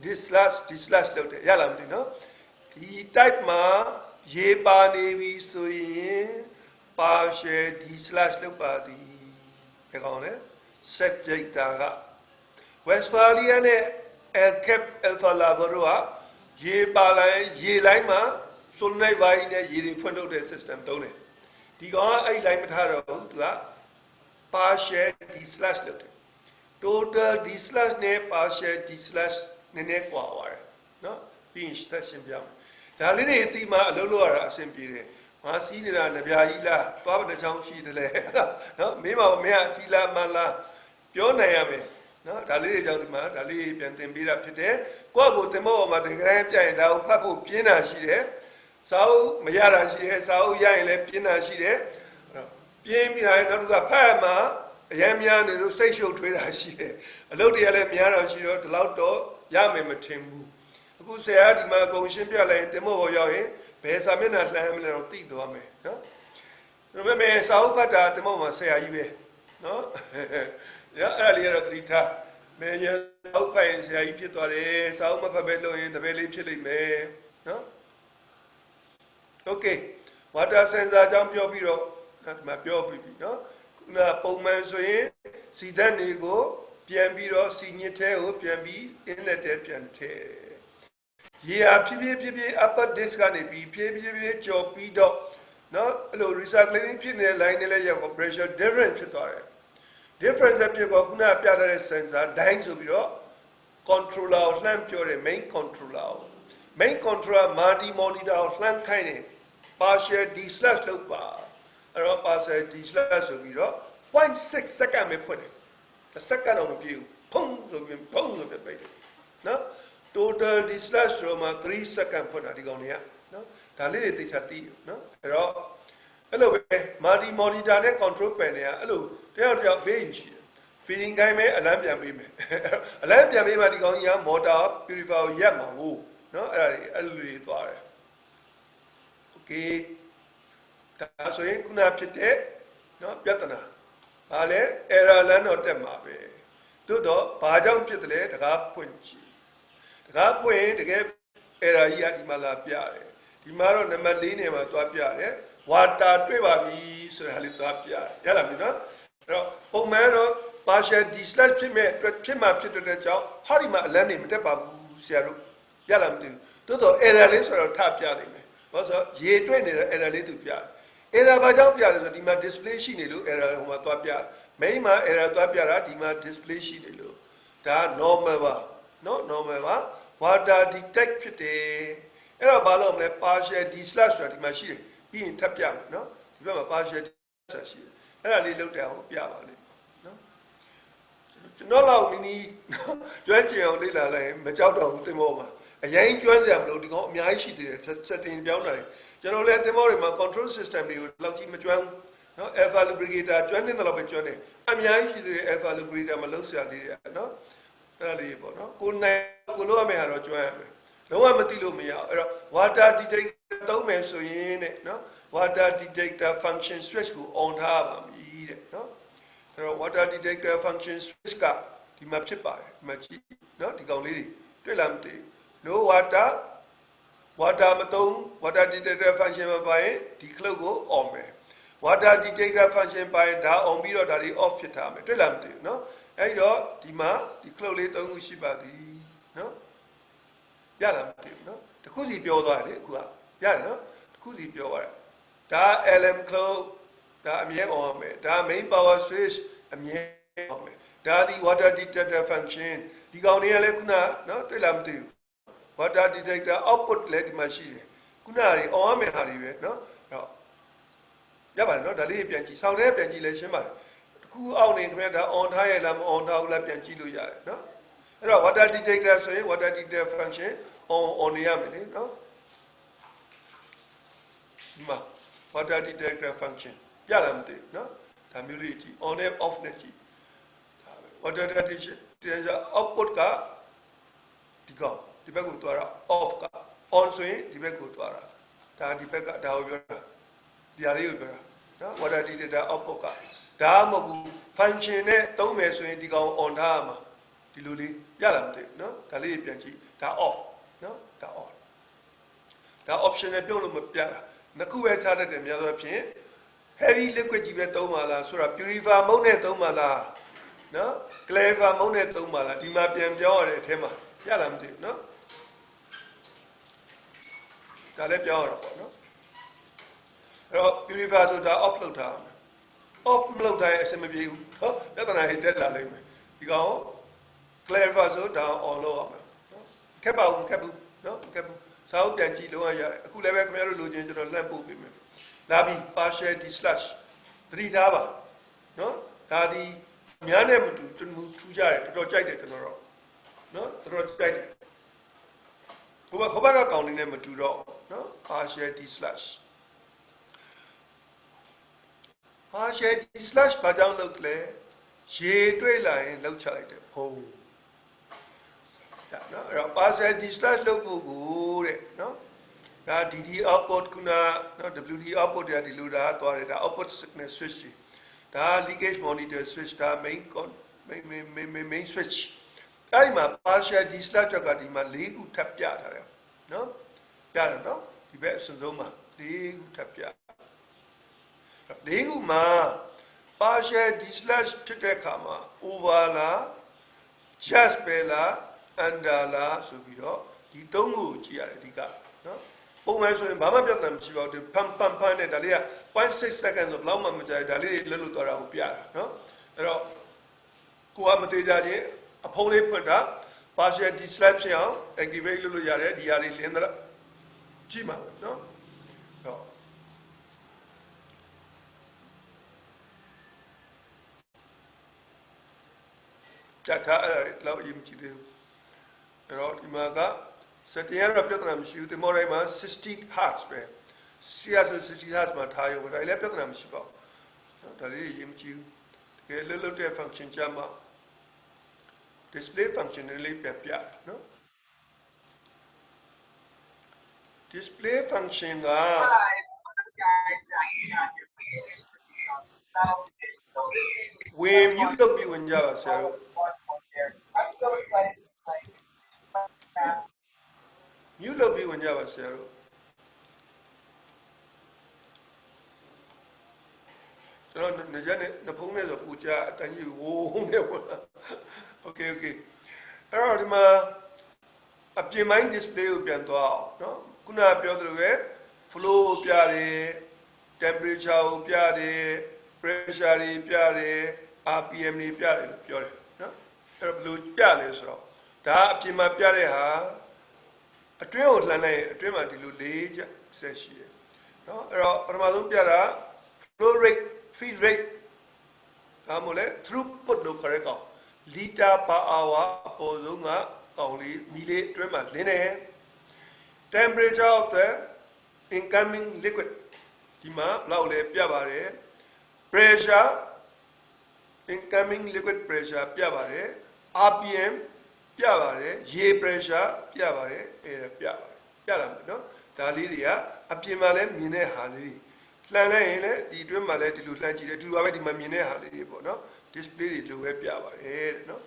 discharge လုပ်တယ်ရလားမသိနော်ဒီ type မှာရေပါနေပြီဆိုရင် partial discharge လုပ်ပါသည်ဘယ်ကောင်လဲ subject က Westphalia နဲ့ L-cap alpha lava တို့ကရေပါလိုက်ရေလိုင်းမှာ solenoid valve နဲ့ရေတွေဖွင့်ထုတ်တဲ့ system သုံးတယ်ဒီကောင်ကအဲ့ line မထားတော့ဘူးသူက partial discharge လုပ်တယ် total discharge နဲ့ partial discharge နည်းနည်းကွာသွားတယ်နော်ပြီးရင် station ပြမယ်ဒါလေးတွေအတိမအလုပ်လုပ်ရတာအဆင်ပြေတယ်ငါစီးနေတာနဗျာကြီးလားသွားပါတစ်ချောင်းရှိတယ်လေနော်မင်းမမင်းအတီလာမလားပြောနိုင်ရမယ်နော်ဒါလေးတွေကြောင့်ဒီမှာဒါလေးပြန်သင်ပေးတာဖြစ်တယ်ကိုယ့်ကိုသင်ဖို့မှာတကယ်ပြရင်ဒါကိုဖတ်ဖို့ပြင်းတာရှိတယ်စာအုပ်မရတာရှိတယ်စာအုပ်ရရင်လည်းပြင်းတာရှိတယ်ပြင်းပြီးရင်နောက်တစ်ခါဖတ်မှာအရင်များနေလို့စိတ်ရှုပ်ထွေးတာရှိတယ်အလုပ်တွေကလည်းများတော့ရှိတော့ဒီလောက်တော့ရမယ်မထင်ဘူးအခုဆရာဒီမှာအကုန်ရှင်းပြလိုက်ရင်သင်ဖို့ပေါ်ရောက်ရင်ဘယ်စာမျက်နှာလှမ်းမလဲတော့သိသွားမယ်နော်ဒါပေမဲ့စာအုပ်ဖတ်တာသင်ဖို့မှာဆရာကြီးပဲနော်ရအဲ့ဒါလေးကတော့သတိထားမင်းရစာအုပ်ဖတ်ရင်ဆရာကြီးဖြစ်သွားတယ်စာအုပ်မဖတ်ပဲလုပ်ရင်တပည့်လေးဖြစ်လိမ့်မယ်နော်โอเค water sensor အကြောင်းပြောပြီးတော့ဒီမှာပြောပြီးပြီနော်ခုနပုံမှန်ဆိုရင်စီဓာတ်တွေကိုပြန်ပြီးတော့စီညစ်ထဲကိုပြန်ပြီး inlet ထဲပြန်ထည့်ရေအားဖြည်းဖြည်း upper disk ကနေပြီးဖြည်းဖြည်းကြော်ပြီးတော့နော်အဲ့လို recycling ဖြစ်နေတဲ့ line တွေလည်းရောက် pressure difference ဖြစ်သွားတယ် difference ဖြစ်တော့ခုနပြထားတဲ့ sensor ဒိုင်းဆိုပြီးတော့ controller ကိုလှမ်းပြောတယ် main controller multi monitor ကိုလှမ်းခိုင်းတယ် partial discharge လုပ်ပါအဲ့တော့ partial discharge ဆိုပြီးတော့ 0.6 second ပဲဖွင့်တယ်တစ်စက္ကန့်တော့မပြည့်ဘူးဖုံးဆိုပြီးဖုံးဆိုပြီးပိတ်တယ်နော် total discharge ဆိုမှ3 second ဖွင့်တာဒီကောင်တွေကနော်ဒါလေးတွေသိချာသိနော်အဲ့တော့အဲ့လိုပဲ multi monitor နဲ့ control panel ကအဲ့လိုတယောက်ဘေးယူရှိတယ် feeding ကိုင်းမဲ့အလန်းပြန်ပေးမယ်အလန်းပြန်ပေးမှဒီကောင်ကြီးက motor purifier ကိုရက်မှာဟုတ်နော်အဲ့လိုတွေသွားတယ် okay ဒါဆိုရင်ခုနဖြစ်တဲ့နော်ပြဿနာဘာလဲ error လမ်းတော့တက်မှာပဲသို့တော့ဘာကြောင့်ဖြစ်တယ်လဲတကားဖွင့်ကြည့်တကားဖွင့်တကယ် error ကြီးကဒီမှာလာပြတယ်ဒီမှာတော့နံပါတ်4နေမှာသွားပြတယ် water တွေ့ပါပြီဆိုတာလေးသွားပြရလားပြီနော်အဲ့တော့ပုံမှန်တော့ partial discharge ဖြစ်မဲ့ဖြစ်မှာဖြစ်တဲ့ကြောင့်ဟောဒီမှာအလန်းနေမတက်ပါဘူးဆရာတို့ရလားမသိဘူးသို့တော့ error လေးဆိုတော့ထပြနိုင်မယ်ဘာလို့ဆိုရေတွေ့နေတဲ့ error လေးသူပြတယ် error ဘာကြောင့်ပြလဲဆိုဒီမှာ display ရှိနေလို့ error ဟိုမှာသွားပြ main မှာ error သွားပြတာဒီမှာ display ရှိနေလို့ဒါ normal ပါနော် normal ပါ water detect ဖြစ်တယ်အဲ့တော့ဘာလို့မလဲ partial discharge ဆိုတာဒီမှာရှိတယ်ပြီးရင်ထပ်ပြမယ်နော်ဒီဘက်မှာ partial discharge ရှိတယ်အဲ့ဒါလေးလုပ်တဲ့ဟိုပြပါလိမ့်နော်ကျွန်တော်လောက်နီးနီးကျွမ်းကျင်အောင်လေ့လာလိုက်ရင်မကြောက်တော့ဘူးတင်မောမှာအရင်ကျွမ်းစရာမလိုဒီကောင်အများကြီးရှိသေးတယ် setting ပြောင်းတာတွေကျွန်တော်လည်းတင်မောတွေမှာ control system တွေကိုလောက်ကြီးမကျွမ်းနော် alpha lubricator ကျွမ်းနေတယ်လို့ပဲကျွမ်းတယ်အများကြီးရှိသေးတယ် alpha lubricator မလုပ်စရာလေးတွေနော်အဲ့ဒါလေးပေါ့နော်ကိုနိုင်ကိုလို့ရမယ်ဟာတော့ကျွမ်းရမယ်လုံးဝမသိလို့မရအောင်အဲ့တော့ water detector သုံးမယ်ဆိုရင်တဲ့နော် water detector function switch ကို on ထားပါမည်တဲ့နော်အဲ့တော့ water detector function switch ကဒီမှာဖြစ်ပါတယ်ဒီမှာကြည့်နော်ဒီကောင်လေးတွေတွေ့လားမသိ no water မသုံး water detector function မပါရင်ဒီ clock ကို on မယ် water detector function ပါရင်ဒါ on ပြီးတော့ဒါတွေ off ဖြစ်ထားမယ်တွေ့လားမသိဘူးနော်အဲ့တော့ဒီမှာဒီ clock လေး3ခုရှိပါသည်နော်ရလားမသိဘူးနော်တခုစီပြောသွားတယ်အခုကရတယ်နော်တခုစီပြောသွားတယ် ဒါ LM cloud ဒါအမြဲ on မယ်ဒါ main power switch အမြဲ on မယ်ဒါဒီ water detector function ဒီကောင်တွေကလည်းခုနနော်တွေ့လားမသိဘူး water detector output လည်းဒီမှာရှိတယ်ခုနတွေ on ရမယ်ဟာတွေပဲနော်အဲ့တော့ရပါတယ်နော်ဒါလေးပြန်ကြည့်စောင့်တဲ့ပြန်ကြည့်လဲရှင်းပါတယ်တခုအောက်နေခင်ဗျာဒါ on ထားရလားမ on ထားဘူးလားပြန်ကြည့်လို့ရတယ်နော်အဲ့တော့ water detector ဆိုရင် water detector function on နေရမယ်လေနော်ဒီမှာ water detector function ရလားမသိဘူးနော်ဒါမျိုးလေးကြည့် on နဲ့ off နဲ့ကြည့်ဒါပဲ water detector output ကဒီကောင်ဒီဘက်ကိုသွားတာ off က on ဆိုရင်ဒီဘက်ကိုသွားတာဒါဒီဘက်ကဒါကိုပြောတာဒီဟာလေးကိုပြောတာနော် water detector output ကဒါမှမဟုတ်ဘူး function နဲ့သုံးမယ်ဆိုရင်ဒီကောင် on ထားရမှာဒီလိုလေးရလားမသိဘူးနော်ဒါလေးပြန်ကြည့်ဒါ off နော်ဒါ on ဒါ option နဲ့ပြုတ်လို့မပြတာနှစ်ခုပဲထားတတ်တယ်များသောအားဖြင့် heavy liquid ကြီးပဲသုံးပါလားဆိုတာ purifier mode နဲ့သုံးပါလားနော် clarifier mode နဲ့သုံးပါလားဒီမှာပြန်ပြောရတဲ့အထဲမှာရလားမသိဘူးနော်ဒါလည်းပြောရတာပေါ့နော်အဲ့တော့ purifier ဆိုတာ off လုပ်ထားအောင် off မလုပ်တိုင်းအဆင်မပြေဘူးဟောပြဿနာတွေတက်လာလိမ့်မယ်ဒီကောင် clarifier ဆိုတာ on လုပ်အောင်နော်ခက်ပါဘူးခက်ဘူးနော်ခက်ဘူးစာအုပ်ပြန်ကြည့်လို့ရတယ်အခုလည်းပဲခင်ဗျားတို့လိုချင်ကျွန်တော်လှမ်းပို့ပေးမယ်လာပြီ partial d slash သတိထားပါနော်ဒါဒီများနဲ့မတူထူးကြတယ်တော်တော်ကြိုက်တယ်ကျွန်တော်တော့နော်တော်တော်ကြိုက်တယ်ဟိုဘက်ကကောင်လေးနဲ့မတူတော့နော် partial d slash partial d slash ဘာကြောင့်လုပ်လဲရေတွေ့လာရင်လှုပ်ချလိုက်တယ်ဘုံနော်အဲ့တော့ partial d slash လုပ်ဖို့ကိုတဲ့နော်ဒါ DD output ခုနနော် WD output တွေဒီလိုဒါသွားတယ်ဒါ output signal switch ဒါ leakage monitor switch ဒါ main switch အဲ့ဒီမှာ partial d slash ကဒီမှာ၄ခုထပ်ပြထားတယ်နော်ပြတယ်နော်ဒီဘက်အစွန်းဆုံးမှာ၄ခုထပ်ပြ၄ခုမှာ partial d slash ဖြစ်တဲ့အခါမှာ over လား just ပဲလား under လားဆိုပြီးတော့ဒီ၃ခုကိုကြည့်ရတယ်အဓိကနော်ပုံမှန်ဆိုရင်ဘာမှပြဿနာမရှိပါဘူးဖန်နဲ့ဒါလေးက 0.6 second ဆိုဘယ်လောက်မှမကြာဘူးဒါလေးလွတ်လွတ်သွားတာကိုပြတာနော်အဲ့တော့ကိုကမသေးကြချင်းအဖုံးလေးဖွင့်တာ partial d slash ဖြစ်အောင် activate လုပ်လို့ရတယ်ဒီဟာလေးလင်းသလားကြည့်ပါနော်တော့ကြက်ထားအဲ့ဒါလောက်အရင်ကြည့်သေးဘူးအဲ့တော့ဒီမှာကsetting ရတော့ပြဿနာမရှိဘူးဒီမော်တိုင်းမှာ60 Hz ပဲ60 Hz မှာထားရုံပဲဒါလည်းပြဿနာမရှိပါဘူးဒါလေးရင်ကြည့်တကယ်လွတ်လွတ်တဲ့ function ကြမှာ display function လေးပြပြနော် display function ကဝင် mute လုပ်ပြီးဝင်ကြပါဆရာတို့mute လုပ်ပြီးဝင်ကြပါဆရာတို့ကျွန်တော်နေကြနဲ့နှဖုံးနဲ့ဆိုပူကြအတန်ကြီးဝိုးနေပါโอเคအဲ့တော့ဒီမှာအပြင်ပိုင်း display ကိုပြန်သွားအောင်เนาะခုနပြောသလိုပဲ flow ကိုပြတယ် temperature ကိုပြတယ် pressure တွေပြတယ် rpm တွေပြတယ်လို့ပြောတယ်เนาะအဲ့တော့ဘယ်လိုပြလဲဆိုတော့ဒါအပြင်မှာပြတဲ့ဟာအတွင်းကိုလှမ်းလိုက်ရင်အတွင်းမှာဒီလို၄ချက်ဆက်ရှိတယ်เนาะအဲ့တော့ပထမဆုံးပြတာ flow rate feed rate ဒါမှမဟုတ်လေ throughput လို့ခေါ်တဲ့ကောင် liter per hour အပေါ်ဆုံးကကောင်လေးမီလေးအတွင်းမှာလင်းတယ် temperature of the incoming liquid ဒီမှာဘယ်လောက်လဲပြပါတယ် pressure incoming liquid pressure ပြပါတယ် rpm ပြပါတယ်ရေ pressure ပြပါတယ်အဲ့ဒါပြပါတယ်ပြလာမယ်နော်ဒါလေးတွေကအပြင်မှာလည်းမြင်တဲ့ဟာလေးတွေလှန်လိုက်ရင်လည်းဒီအတွင်းမှာလည်းဒီလိုလှန်ကြည့်တယ်အတူတူပဲဒီမှာမြင်တဲ့ဟာလေးတွေပေါ့နော် display တွေလိုပဲပြပါတယ်တဲ့နော်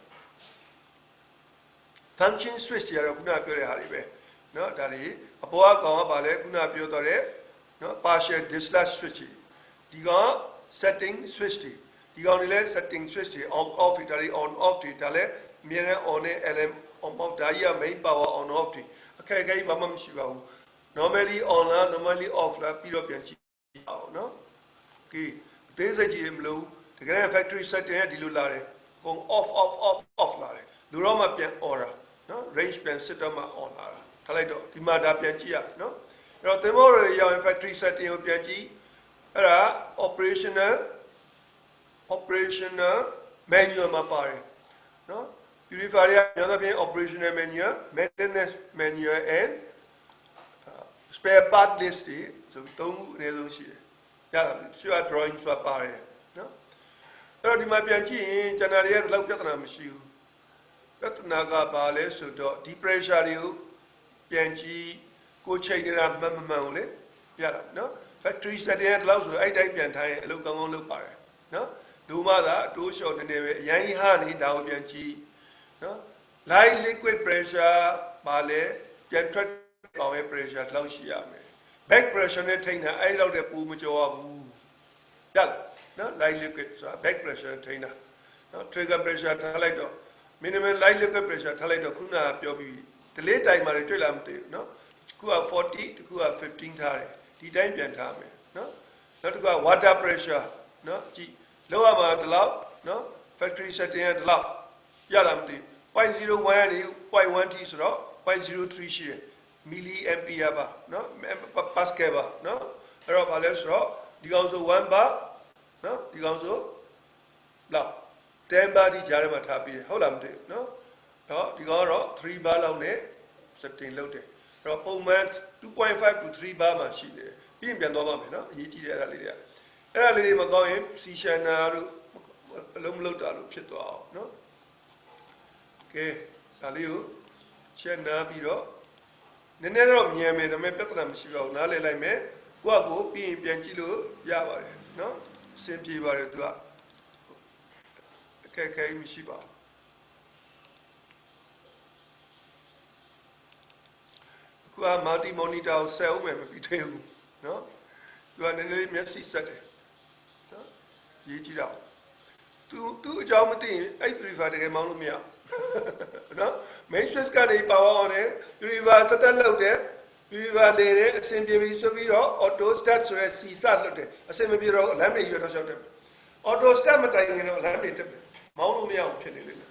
function switch တွေကတော့ခုနပြောတဲ့ဟာတွေပဲเนาะဒါတွေအပေါ်ကကောင်ကပါလဲခုနပြောတော့တဲ့เนาะ partial discharge switch ဒီကောင် setting switch ဒီကောင်တွေလဲ setting switch တွေ on off တွေဒါတွေ on off တွေဒါလဲအမြဲတမ်း on နဲ့ lm on off ဒါကြီးက main power on off တွေအခက်အခဲဘာမှမရှိပါဘူး normally on လား normally off လားပြီးတော့ပြန်ကြည့် အောင်နော်ကဲသေးစိတ်ကြီးမလို့တကယ် factory setting ကဒီလိုလာတယ်ကုန် off လာတယ်လူတော့မှပြန် order နော် range ပြန် set up မှ on လာတာထားလိုက်တော့ဒီမှာဒါပြန်ကြည့်ရနော်အဲ့တော့သင်္ဘောတွေရောက်ရင် factory setting ကိုပြန်ကြည့်အဲ့ဒါ operational manual မှာပါတယ်နော် purifier ရညသောဖြင့် operational manual maintenance manual and spare part list တွေဆို3ခုအနည်းဆုံးရှိတယ်ရတာရှိရ drawings ပါပါတယ်နော်အဲ့တော့ဒီမှာပြန်ကြည့်ရင်ကျွန်တော်တွေကလောက်ပြဿနာမရှိဘူးပြဿနာကဘာလဲဆိုတော့ဒီ pressure တွေကိုပြန်ကြည့်ကိုချိန်နေတာမှန်ဘူးလေရတာနော် factory setting ကလောက်ဆိုအဲ့တိုင်းပြန်ထားရင်အလုပ်ကောင်းလုပ်ပါတယ်နော်ဒူမသာအတိုးလျှော့နေနေပဲအရင်ဟာနေဒါကိုပြန်ကြည့်နော် light liquid pressure ပါလေပြန်ထွက်ကောင်းရဲ့ pressure လောက်ရှိရမယ် back pressure နဲ့ထိန်းတာအဲ့လောက်တဲ့ပူမကျော်ဘူးရလားနော် light liquid ဆိုတာ back pressure ထိန်းတာနော် trigger pressure ထားလိုက်တော့ minimum light liquid pressure ထားလိုက်တော့ခုနကပြောပြီး delay time မှာတွေ့လာမသိဘူးနော်ခုက40တခုက15ထားတယ်ဒီတိုင်းပြန်ထားမယ်နော်နောက်တစ်ခုက water pressure နော်ကြည့်လောက်ရမှာဒီလောက်နော် factory setting ကဒီလောက်ရလာမသိ 0.01 ကနေ 0.1t ဆိုတော့ 0.03 ရှိတယ်မီလီအမ်ပီယာပါနော်ပတ်စကယ်ပါနော်အဲ့တော့ဘာလဲဆိုတော့ဒီကောင်ဆို1ဘာနော်ဒီကောင်ဆိုလောက်10ဘာဒီကြားထဲမှာထားပြီးဟုတ်လားမသိဘူးနော်တော့ဒီကောင်ကတော့3ဘာလောက်နဲ့17လောက်တယ်အဲ့တော့ပုံမှန် 2.5 to 3ဘာမှာရှိတယ်ပြီးရင်ပြန်သွားပါမယ်နော်အရေးကြီးတယ်အဲ့ဒါလေးတွေမကောင်းရင်စီရှန်နာတို့အလုံးမလုံးတာလို့ဖြစ်သွားအောင်နော်ကဲဒါလေးကိုချက်နာပြီးတော့နည်းနည်းတော့မြန်မယ်ဒါပေမဲ့ပြဿနာမရှိပါဘူးနားလည်လိုက်မယ်ကိုယ့်ကိုပြီးရင်ပြန်ကြည့်လို့ရပါတယ်နော်အဆင်ပြေပါတယ်သူကအခက်အခဲမရှိပါဘူးအခုက multi monitor ကိုဆက်အောင်မယ်မပြီးသေးဘူးနော်သူကနည်းနည်းမျက်စိဆက်တယ်နော်ရေးကြည့်တော့သူအကြောင်းမသိရင်အဲ့ purifier တကယ်မောင်းလို့မရနော် main switch ကနေ power on တယ် purifier စတက်လုပ်တယ် purifier လေတယ်အဆင်ပြေပြီဆိုပြီးတော့ auto start ဆိုရဲစီစလွတ်တယ်အဆင်မပြေတော့လမ်းတွေရွတ်တော့ရှောက်တယ် auto start မတိုင်ခင်တော့လမ်းတွေတက်တယ်မောင်းလို့မရအောင်ဖြစ်နေလိမ့်မယ်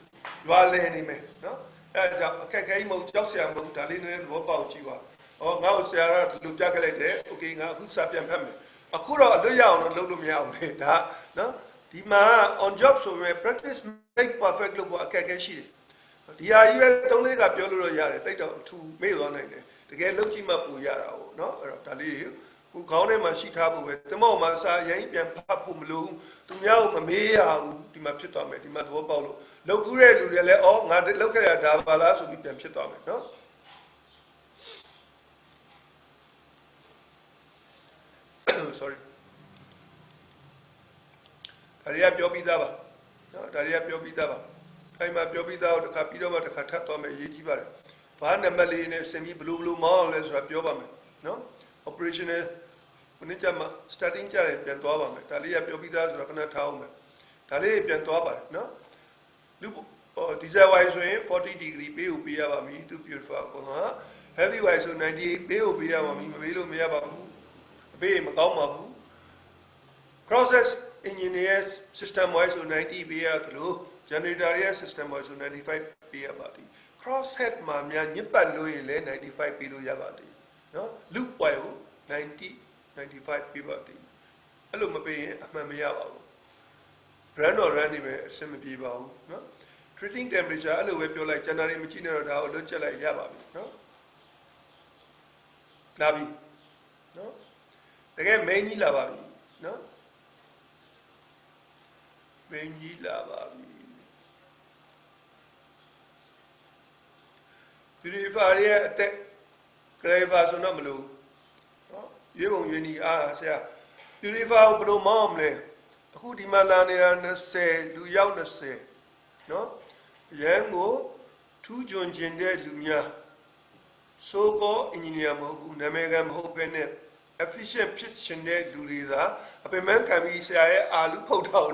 ရွာလဲနေမယ်နော်အဲ့ဒါကြောင့်အခက်ခဲကြီးမဟုတ်ကြောက်စရာမဟုတ်ဒါလေးနည်းနည်းသဘောပေါက်ကြည့်ပါဟောငါ့ကိုဆရာကလူပြခဲ့လိုက်တယ် okay ငါအခုစာပြန်ဖတ်မယ်အခုတော့အလွတ်ရအောင်တော့လုပ်လို့မရအောင်လေဒါနော်ဒီမှာ on job ဆိုရင် practice make perfect လို့ပေါ့အခက်ခဲရှိတယ်ဒီဟာကြီးပဲ3လေးကပြောလို့ရတယ်တိတ်တော့အထူမေ့သွားနိုင်တယ်တကယ်လုပ်ကြည့်မှပူရတာဟုတ်နော်အဲ့တော့ဒါလေးကိုခေါင်းထဲမှာရှိထားဖို့ပဲတမောက်မှာစာရင်ပြန်ဖတ်ဖို့မလိုဘူးသူများကိုမမေးရဘူးဒီမှာဖြစ်သွားမယ်ဒီမှာသဘောပေါက်လို့လုပ်ကူးတဲ့လူတွေလည်းအော်ငါလုပ်ခဲ့တာဒါပါလားဆိုပြီးပြန်ဖြစ်သွားမယ်နော်sorry ဒါရီကပြောပြီးသားပါနော်ဒါရီကပြောပြီးသားပါအဲ့မှာပြောပြီးသားတော့တစ်ခါပြီးတော့မှတစ်ခါထပ်သွားမယ်အရေးကြီးပါတယ်ဘာနံပါတ်လေးနဲ့စင်ပြီးဘလူးမောင်းအောင်လဲဆိုတာပြောပါမယ်နော် operational ဘယ်နည်းကြမှာ starting ကြရင်ပြန်သွားပါမယ်ဒါလေးကပြောပြီးသားဆိုတော့ခဏထားအောင်မယ်ဒါလေးပြန်သွားပါတယ်နော်လူdiesel wise ဆိုရင်40 degree ပေးကိုပေးရပါမယ်သူ purifier ကောဟာ heavy wise ဆို98ပေးကိုပေးရပါမယ်မပေးလို့မရပါဘူးအပေးမကောင်းပါဘူး process engineer system wise ဆို90ပေးရတယ်လို့ generator ရဲ့ system wise ဆို95ပေးရပါတယ် cross head မှာများညစ်ပတ်လို့ရင်လည်း95ပေးလို့ရပါတယ်နော် loop wise ကို95ပေးပါတယ်အဲ့လိုမပေးရင်အမှန်မရပါဘူး run or run နေပဲအဆင်မပြေပါဘူးနော် treating temperature အဲ့လိုပဲပြောလိုက် generator မကြည့်နဲ့တော့ဒါကိုလွတ်ချက်လိုက်ရပါပြီနော်လာပြီနော်တကယ် main ကြီးလာပါပြီနော် main ကြီးလာပါပြီ purifier ရဲ့အသက် clever ဆိုတော့မလို့နော်ရေပုံရင်းကြီးအားဆရာ purifier ကိုဘယ်လိုမောင်းမလဲအခုဒီမှာလာနေတာ20လူရောက်20နော်ရန်ကိုထူးချွန်ခြင်းတဲ့လူများဆိုကော engineer မဟုတ်ဘူးနာမည်ကမဟုတ်ဘဲနဲ့ efficient ဖြစ်ခြင်းတဲ့လူတွေသာအပင်မခံပြီးဆရာရဲ့အာလူဖုတ်ထောင်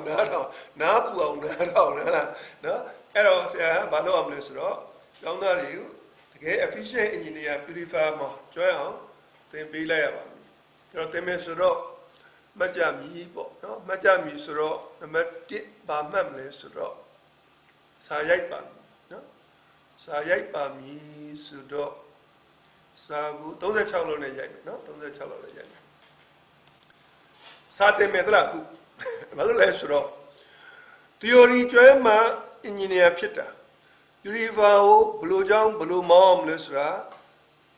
နားပူအောင်နားထောင်လားနော်အဲ့တော့ဆရာဘာလုပ်အောင်လဲဆိုတော့ကျောင်းသားတွေကိုတကယ် efficient engineer purifier မှာကျွမ်းအောင်သင်ပေးလိုက်ရပါမယ်အဲ့တော့သင်မယ်ဆိုတော့ မှတ်ကြမည်ပေါ့နော်မှတ်ကြမည်ဆိုတော့နံပါတ်1ဘာမှတ်မလဲဆိုတော့စာရိုက်ပါနော်စာရိုက်ပါမည်ဆိုတော့စာကူ36လုံးနဲ့ရိုက်မယ်နော်36လုံးနဲ့ရိုက်မယ်စာတင်မယ်သလားခုဘာလို့လဲဆိုတော့ theory ကျွဲမှာ engineer ဖြစ်တာ Univer ကိုဘလို့ကြောင်းဘလို့မောင်းမလဲဆိုတာ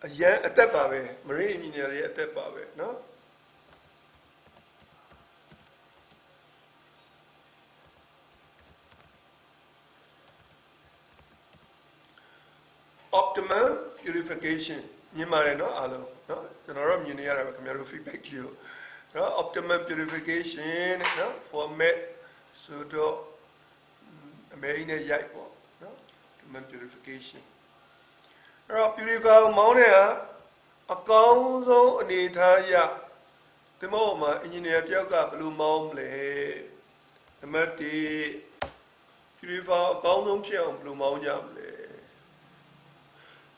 အရင်အသက်ပါပဲ marine engineer ရဲ့အသက်ပါပဲเนาะ optimum purification မြင်ပါတယ်เนาะအားလုံးเนาะကျွန်တော်တို့မြင်နေရတာပဲခင်ဗျားတို့ feedback ကြည့်လို့เนาะ optimum purification เนาะ format ဆိုတော့အမေနဲ့ရိုက်ပေါ့เนาะ optimum purification အဲ့တော့ purifier မောင်းတဲ့အကောင်းဆုံးအနေထားရဒီမောမှာ engineer တယောက်ကဘယ်လိုမောင်းမလဲနံပါတ်1 purifier အကောင်းဆုံးဖြစ်အောင်ဘယ်လိုမောင်းကြမလဲ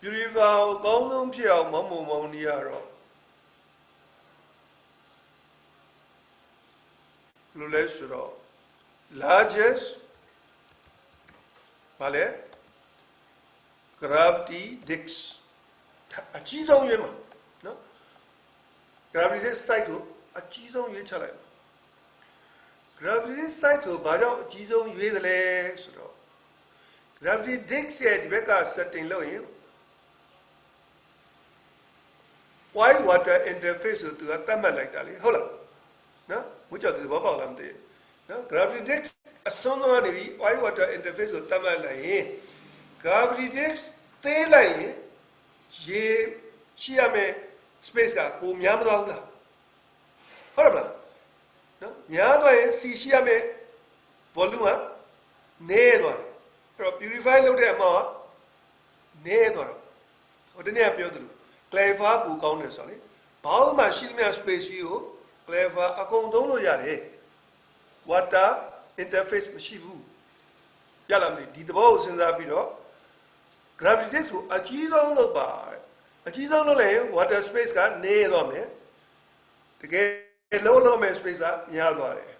purifier အကောင်းဆုံးဖြစ်အောင်မောင်းနေရတော့ဘယ်လိုလဲဆိုတော့ largest ဘာလဲ gravity dix အကြီးဆုံးရွေးမှာနော် gravity dix site ကိုအကြီးဆုံးရွေးချလိုက် gravity dix site ကိုဘာကြောင့်အကြီးဆုံးရွေးသလဲဆိုတော့ gravity dix ရဲ့ဒီဘက်က setting လုပ်ရင် white water interface ကိုသူကသတ်မှတ်လိုက်တာလေဟုတ်လားနော်ဘုကြောင့်ဒီဘောပေါက်လာမသိနော် gravity dix အစွန်းကနေပြီး white water interface ကိုသတ်မှတ်လိုက်ရင် gravity dix သေးလိုက်ရင်ရေရှိရမယ် space ကပုံများမသွားဘူးလားဟုတ်လားနော်များသွားရင် C ရှိရမယ် volume ကနည်းသွားတယ်အဲ့တော့ purify လုပ်တဲ့အမောကနည်းသွားတော့ဟိုတနေ့ကပြောသလို clarify ပူကောင်းတယ်ဆိုတော့လေဘာမှရှိသမျှ space ကြီးကို clarify အကုန်သုံးလို့ရတယ် water interface မရှိဘူးရလားမသိဒီသဘောကိုစဉ်းစားပြီးတော့ gravity dix ကိုအကြီးဆုံးလုပ်ပါအကြီးဆုံးလုပ်လိုက်ရင် water space ကနေသွားမယ်တကယ်လုံးမယ် space ကများသွားတယ်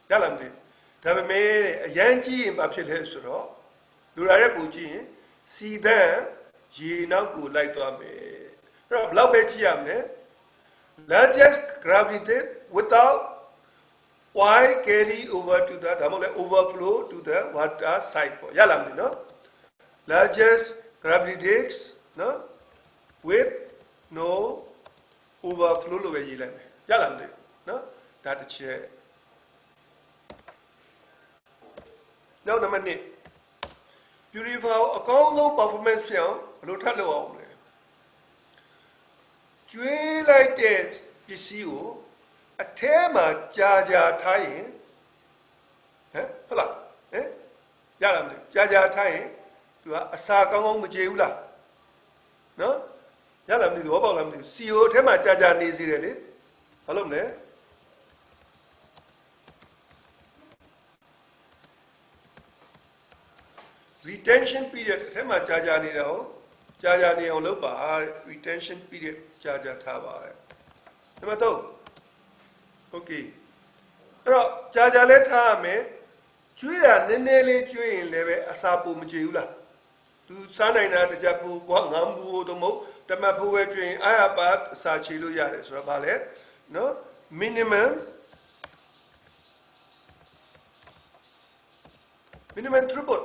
ရလားမသိဒါပေမဲ့အရန်ကြီးရင်ဘာဖြစ်လဲဆိုတော့လူလာတဲ့ပူကြီးရင်စီတန်းရေနောက်ကိုလိုက်သွားမယ်အဲ့တော့ဘယ်လောက်ပဲကြည့်ရမလဲ largest gravity dix without why carry over to the ဒါမှမဟုတ် overflow to the water side ပေါ့ရလားမသိနော် largest gravity dix နော် with no overflow လို့ပဲရေးလိုက်မယ်ရလားမသိနော်ဒါတစ်ချက်နောက်နံပါတ်2 purifier အကောင်းဆုံး performance ဖြစ်အောင်ဘယ်လိုထပ်လုပ်အောင်လဲကျွေးလိုက်တဲ့ပစ္စည်းကိုအထဲမှာကြာထားရင်ဟမ်ဟုတ်လားဟမ်ရလားမသိကြာထားရင်သူကအစာကောင်းကောင်းမကြေဘူးလားနော်ရလားမသိဘောပေါက်လားမသိ CO အထဲမှာကြာနေစေတယ်လေဘာလို့မလဲ retention period အထဲမှာကြာနေတာကိုကြာနေအောင်လုပ်ပါ retention period ကြာထားပါနံပါတ်3 okay အဲ့တော့ကြာလဲထားရမယ်ကျွေးတာနည်းနည်းလေးကျွေးရင်လည်းပဲအစာပုံမကြေဘူးလားသူစားနိုင်တာတကြပူကွာငမ်းဘူးတော့မဟုတ်တမတ်ဖိုးပဲကျွေးရင်အားပါအစာချေလို့ရတယ်ဆိုတော့ဗာလဲနော် minimum throughput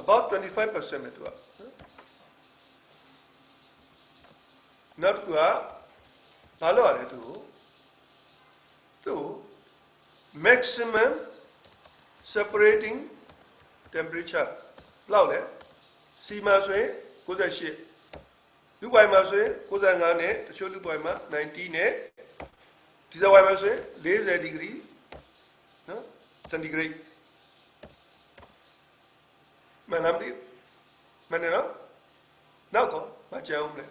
about 25% ပဲသူကနောက်ကဘာလို့လဲသူ maximum separating temperature လောက်လဲစီမှာဆိုရင်98လူပိုင်မှာဆိုရင်95နဲ့တချို့လူပိုင်မှာ90နဲ့ဒီဇယ်ဝိုင်မှာဆိုရင်40 degree နော် centigrade မှန်လားမသိမှန်တယ်နော်နောက်တော့မကြောက်ဘူးလေ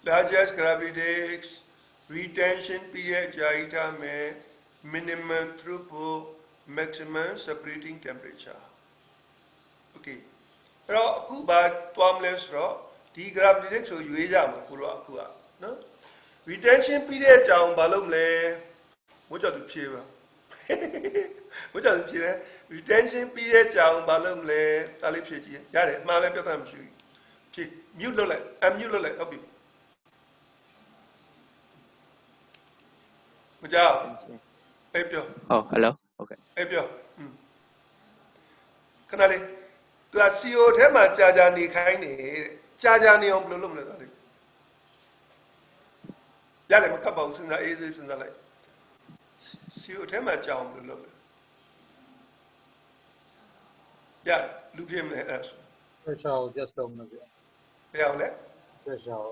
largest gravity dix retention period ကြာရထားမယ် minimum throughput maximum separating temperature okay အဲ့တော့အခုဘာတွားမလဲဆိုတော့ဒီ gravity dix ကိုရွေးကြမှာကိုတော့အခုကနော် retention ပြီးတဲ့အကြောင်းဘာလို့မလဲဘိုးကျော်သူဖြေပါဘိုးကျော်သူဖြေတယ် retention ပြီးတဲ့အကြောင်းဘာလို့မလဲဒါလေးဖြေကြည့်ရတယ်အမှားလည်းပြဿနာမရှိဘူးဖြေ mute လုပ်လိုက် unmute လုပ်လိုက်ဟုတ်ပြီမကြောက်အေးပြော Oh, hello. Okay. အေးပြောခဏလေးသူက CO ထဲမှာကြာနေခိုင်းနေကြာနေအောင်ဘယ်လိုလုပ်မလဲဒါလေးရတယ်မခတ်ပါဘူးစဉ်းစားအေးစဉ်းစားလိုက် CO ထဲမှာကြာအောင်ဘယ်လိုလုပ်လဲရလူပြင်းမယ်အဲ့ဒါ pressure ကို just လုပ်မလို့ ဘယ်အောင်လဲ pressure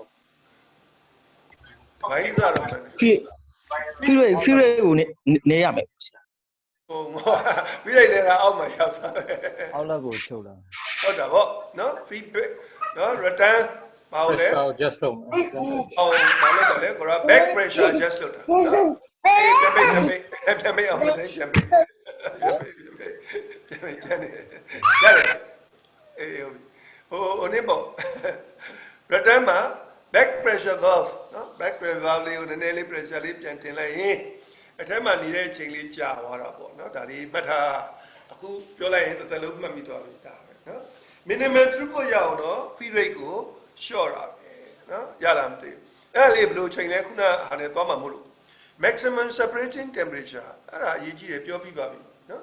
ဘိုင်းစားတော့မယ် Free ကိုနေရမယ်ဆရာ ဟိုပြီးလိုက်နေတာအောက်မှာရောက်သွားတယ် အောက်လက်ကိုချုပ်လာ ဟုတ်တာဗောနော် feedback နော် return ပါဦးလေ pressure ကို just လုပ်မယ် အောင်ဘာလို့လဲကိုရာ back pressure just လုပ်တာနော်အေးပြန်မေးအောင်မသိပြန်မေးကျန်နေရတယ်အေးဟိုနေပေါ့ return မှာ back pressure valve နော် back pressure valve လေးကိုနည်းနည်းလေး pressure လေးပြန်တင်လိုက်ရင်အထက်မှာနေတဲ့အချိန်လေးကြာသွားတာပေါ့နော်ဒါလေးမှတ်ထားအခုပြောလိုက်ရင်တစ်သက်လုံးမှတ်မိသွားပြီဒါပဲနော် minimum throughput ရအောင်တော့ feed rate ကို short တာပဲနော်ရလားမသိဘူးအဲ့လေးဘယ်လိုချိန်လဲခုနဟာနဲ့သွားမှာမဟုတ်လို့ maximum separating temperature အဲ့ဒါအရေးကြီးတယ်ပြောပြပါပြီနော်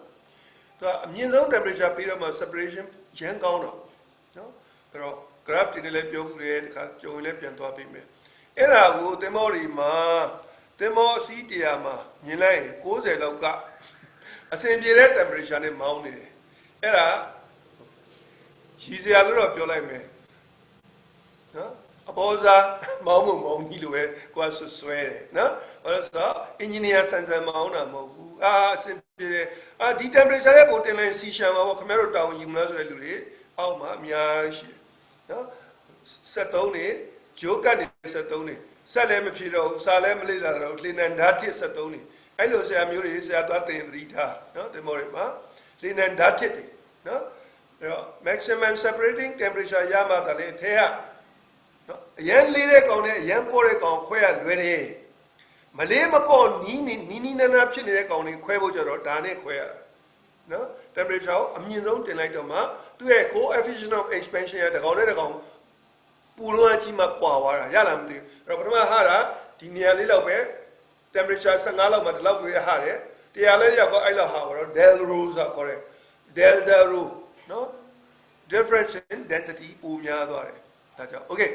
သူကအမြင့်ဆုံး temperature ပြီးတော့မှ separation ရမ်းကောင်းတော့နော်အဲ့တော့ graph တွေလည်းပြောပြတယ်ဒီခါကြုံရင်လည်းပြန်သွားပြီးမယ်အဲ့ဒါကိုသင်္ဘောတွေမှာသင်္ဘောအစီးတရားမှာမြင်လိုက်ရင်60လောက်ကအဆင်ပြေတဲ့ temperature နဲ့မောင်းနေတယ်အဲ့ဒါရည်စရာလို့တော့ပြောလိုက်မယ်နော်အပေါ်စားမောင်းကြီးလိုပဲကိုယ်ဆွဲတယ်နော်ဘာလို့ဆိုတော့ engineer ဆန်မောင်းတာမဟုတ်ဘူးအဆင်ပြေတယ်ဒီ temperature ရဲ့ပုံတင်လိုက်စီရှံမှာပေါ့ခင်ဗျားတို့တောင်းယူမလားဆိုတဲ့လူတွေအောက်မှာအများရှိတယ်နော်73နေဂျိုးကတ်နေ73နေဆက်လည်းမဖြစ်တော့စာလည်းမလေ့လာတော့လင်းနန်ဓာတ်ထစ်73နေအဲ့လိုဆရာမျိုးတွေဆရာသွားတင်သတိထားနော်ဒီမော်တွေမှာလင်းနန်ဓာတ်ထစ်တွေနော်အဲ့တော့ maximum separating temperature ရမှသာလေအထက်ကနော်အရန်လေးတဲ့ကောင်နဲ့အရန်ပေါ်တဲ့ကောင်ခွဲရလွယ်တယ်မလေးမပေါ်နီးနာဖြစ်နေတဲ့ကောင်တွေခွဲဖို့ကြတော့ဒါနဲ့ခွဲရတာနော် temperature ကိုအမြင့်ဆုံးတင်လိုက်တော့မှသူ့ရဲ့ coefficient of expansion ရတကောင်နဲ့တကောင်ပူလွှမ်းကြီးမှကွာသွားတာရလားမသိဘူးအဲ့တော့ပထမဟာတာဒီနေရာလေးလောက်ပဲ temperature 15လောက်မှဒီလောက်ပဲဟာတယ်တရားလဲရောက်တော့အဲ့လောက်ဟာတော့ del rho ဆိုခေါ်တယ် delta rho နော် difference in density ပိုများသွားတယ်ဒါကြောင့် okay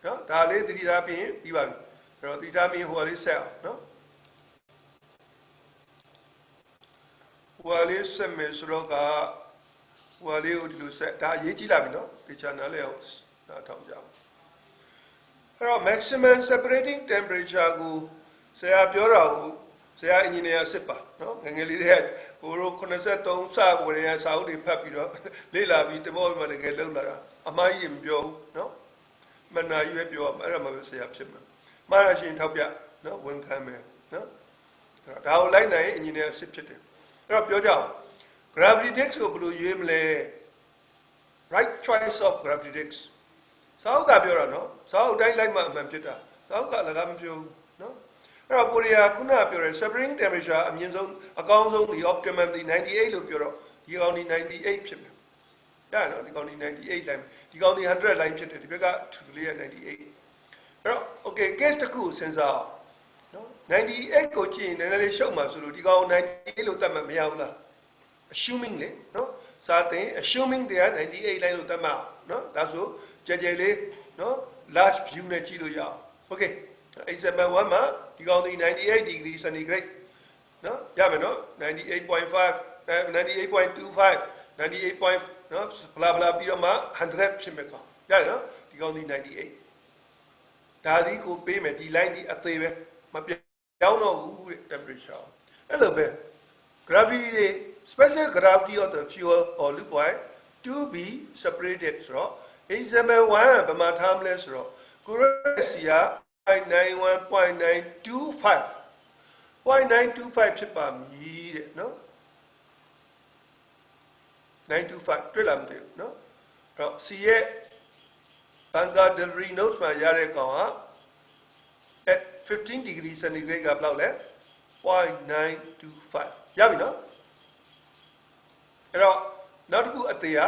နော်ဒါလေးသတိထားပြီးရင်ပြီးပါပြီအဲ့တော့သတိထားပြီးဟိုလေးဆက်အောင်နော်ဟိုလေးဆက်မယ်ဆိုတော့ကဟိုလေးကိုဒီလိုဆက်ဒါအရေးကြီးလာပြီနော်ဒီ channel လေးကိုဒါထောက်ကြအောင်အဲ့တော့ maximum separating temperature ကိုဆရာပြောတာကိုဆရာ engineer စစ်ပါနော်ငယ်လေးတွေကကိုရို83စကိုရစာအုပ်တွေဖတ်ပြီးတော့လေ့လာပြီးတဘောမှာတကယ်လုံလာတာအမှားကြီးမပြောဘူးနော်မနာကြီးပဲပြောအဲ့ဒါမှပဲဆရာဖြစ်မှာမှားရရှင်ထောက်ပြနော်ဝန်ခံမယ်နော်အဲ့တော့ဒါကိုလိုက်နိုင် engineer စစ်ဖြစ်တယ်အဲ့တော့ပြောကြအောင် gravity index ကိုဘယ်လိုရွေးမလဲ right choice of gravity index စာအုပ်ကပြောတာနော်စာအုပ်တိုင်းလိုက်မှအမှန်ဖြစ်တာစာအုပ်ကလည်းမပြောဘူးနော်အဲ့တော့ကိုရီးယားခုနကပြောတဲ့ separating temperature အမြင့်ဆုံးအကောင်းဆုံးဒီ optimum ဒီ98လို့ပြောတော့ဒီကောင်ဒီ98ဖြစ်မယ်ဒါနော်ဒီကောင်ဒီ98 line ဒီကောင်ဒီ100 line ဖြစ်တယ်ဒီဘက်က2လေးက98အဲ့တော့ okay case တစ်ခုစဉ်းစားအောင်နော်98ကိုကြည့်ရင်နည်းနည်းလေးရှုပ်မှာဆိုလို့ဒီကောင်98လို့သတ်မှတ်မရဘူးလား assuming လေနော်စာသင် assuming တရား98 line လို့သတ်မှတ်နော်ဒါဆိုကြဲလေးနော် large view နဲ့ကြည့်လို့ရအောင် okay example 1မှာဒီကောင်ဒီ98 degree centigrade နော်ရမယ်နော်98.5 98.25 98. နော် blah blah ပြီးတော့မှ100ဖြစ်မယ်ကောင်ရတယ်နော်ဒီကောင်ဒီ98ဒါဒီကိုပေးမယ်ဒီ line ဒီအသေးပဲမပြောင်းတော့ဘူးတဲ့ temperature အဲ့လိုပဲ gravity special gravity of the fuel or lube oil to be separated ဆိုတော့ example 1ဘယ်မှာထားမလဲဆိုတော့ Correcia 0.91.925 0.925ဖြစ်ပါမည်တဲ့နော်925တွေ့လားမသိဘူးနော်အဲ့တော့ C ရဲ့ Banker delivery notes မှာရတဲ့ကောင်က 15 degree centigrade ကဘယ်လောက်လဲ 0.925 ရပြီနော်အဲ့တော့နောက်တစ်ခုအသေးက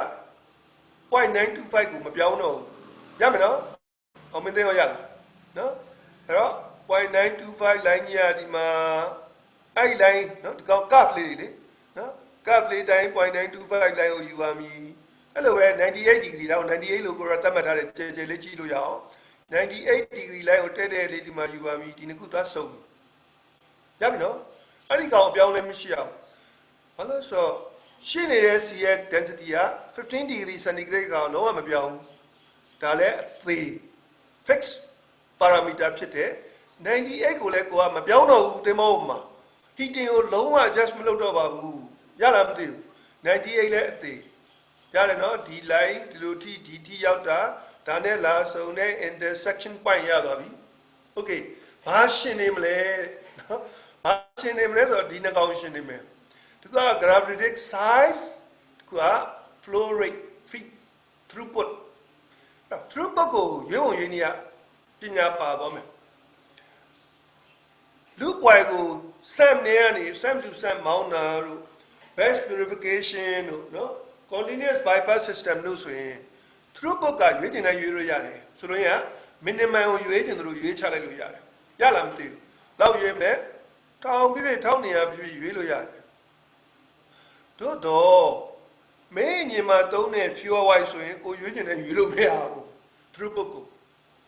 0.925 ကိုမပြောင်းတော့ဘူးရမယ်နော်အောင်မင်းသိရောရလားနော်အဲ့တော့ 0.925 line ကြီးကဒီမှာအဲ့ line နော်ဒီကောင် curve လေးတွေလေနော် curve လေးတိုင်း 0.925 line ကိုယူပါမည်အဲ့လိုပဲ98 degree လောက်98လို့ကိုရသတ်မှတ်ထားတဲ့ကျေကျေလေးကြည့်လို့ရအောင်98 degree line ကိုတဲ့လေးဒီမှာယူပါမည်ဒီနှစ်ခုသွားစုံရပြီနော်အဲ့ဒီကောင်အပြောင်းလဲမရှိအောင်ဘာလို့ဆိုရှင်းနေတဲ့ C ရဲ့ density က15 degree centigrade ကောင်လုံးဝမပြောင်းဒါလည်းအသေး fix parameter ဖြစ်တဲ့98ကိုလည်းကိုကမပြောင်းတော့ဘူးတင်မောမှာ heating ကိုလုံးဝ adjust မလုပ်တော့ပါဘူးရလားမသိဘူး98လည်းအသေးရတယ်နော်ဒီ line ဒီလိုထိဒီထိရောက်တာဒါနဲ့လာစုံတဲ့ intersection point ရသွားပြီ okay ဘာရှင်းနေမလဲနော်ဘာရှင်းနေမလဲဆိုတော့ဒီနှစ်ကောင်ရှင်းနေမယ်ဒီက gravitic size ဒီက flow rate feed throughput throughput ကိုရွေးဝင်ရွေးနေရပညာပါသွားမယ်လူပွိုင်ကို SAM နေရနေ SAM to SAM မောင်းတာတို့ batch purification တို့နော် continuous bypass system လို့ဆိုရင် throughput ကရွေးတင်တိုင်းရွေးလို့ရတယ်ဆိုတော့ minimum ကိုရွေးတင်တယ်လို့ရွေးချလိုက်လို့ရတယ်ရလားမသိဘူးလောက်ရွေးမယ်ထောင်ပြည့်1200ပြည့်ရွေးလို့ရတယ်တို့တော့မင်းညီမသုံးတဲ့ fuel white ဆိုရင်ကိုရွေးတင်တိုင်းရွေးလို့မရဘူး throughput ကို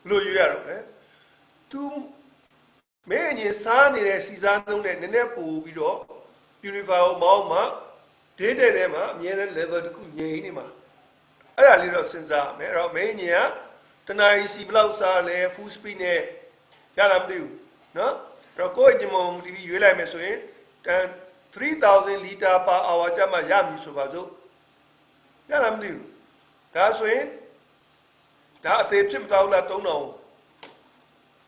လို့ရွေးရတော့လေသူမင်းညီစားနေတဲ့စီစားသုံးတဲ့နည်းနည်းပို့ပြီးတော့ purifier ကိုမောင်းမှ data ထဲမှာအမြဲတမ်း level တစ်ခုငြိမ်နေမှာအဲ့ဒါလေးတော့စဉ်းစားမယ်အဲ့တော့မင်းညီကတနားစီဘလောက်စားလဲ full speed နဲ့ရလားမသိဘူးနော်အဲ့တော့ကိုယ့်ညီမုံဒီရွေးလိုက်မယ်ဆိုရင်3000 liter per hour ကျမှရမည်ဆိုပါစို့ရလားမသိဘူးဒါဆိုရင်ဒါအသေးဖြစ်မသွားဘူးလား3000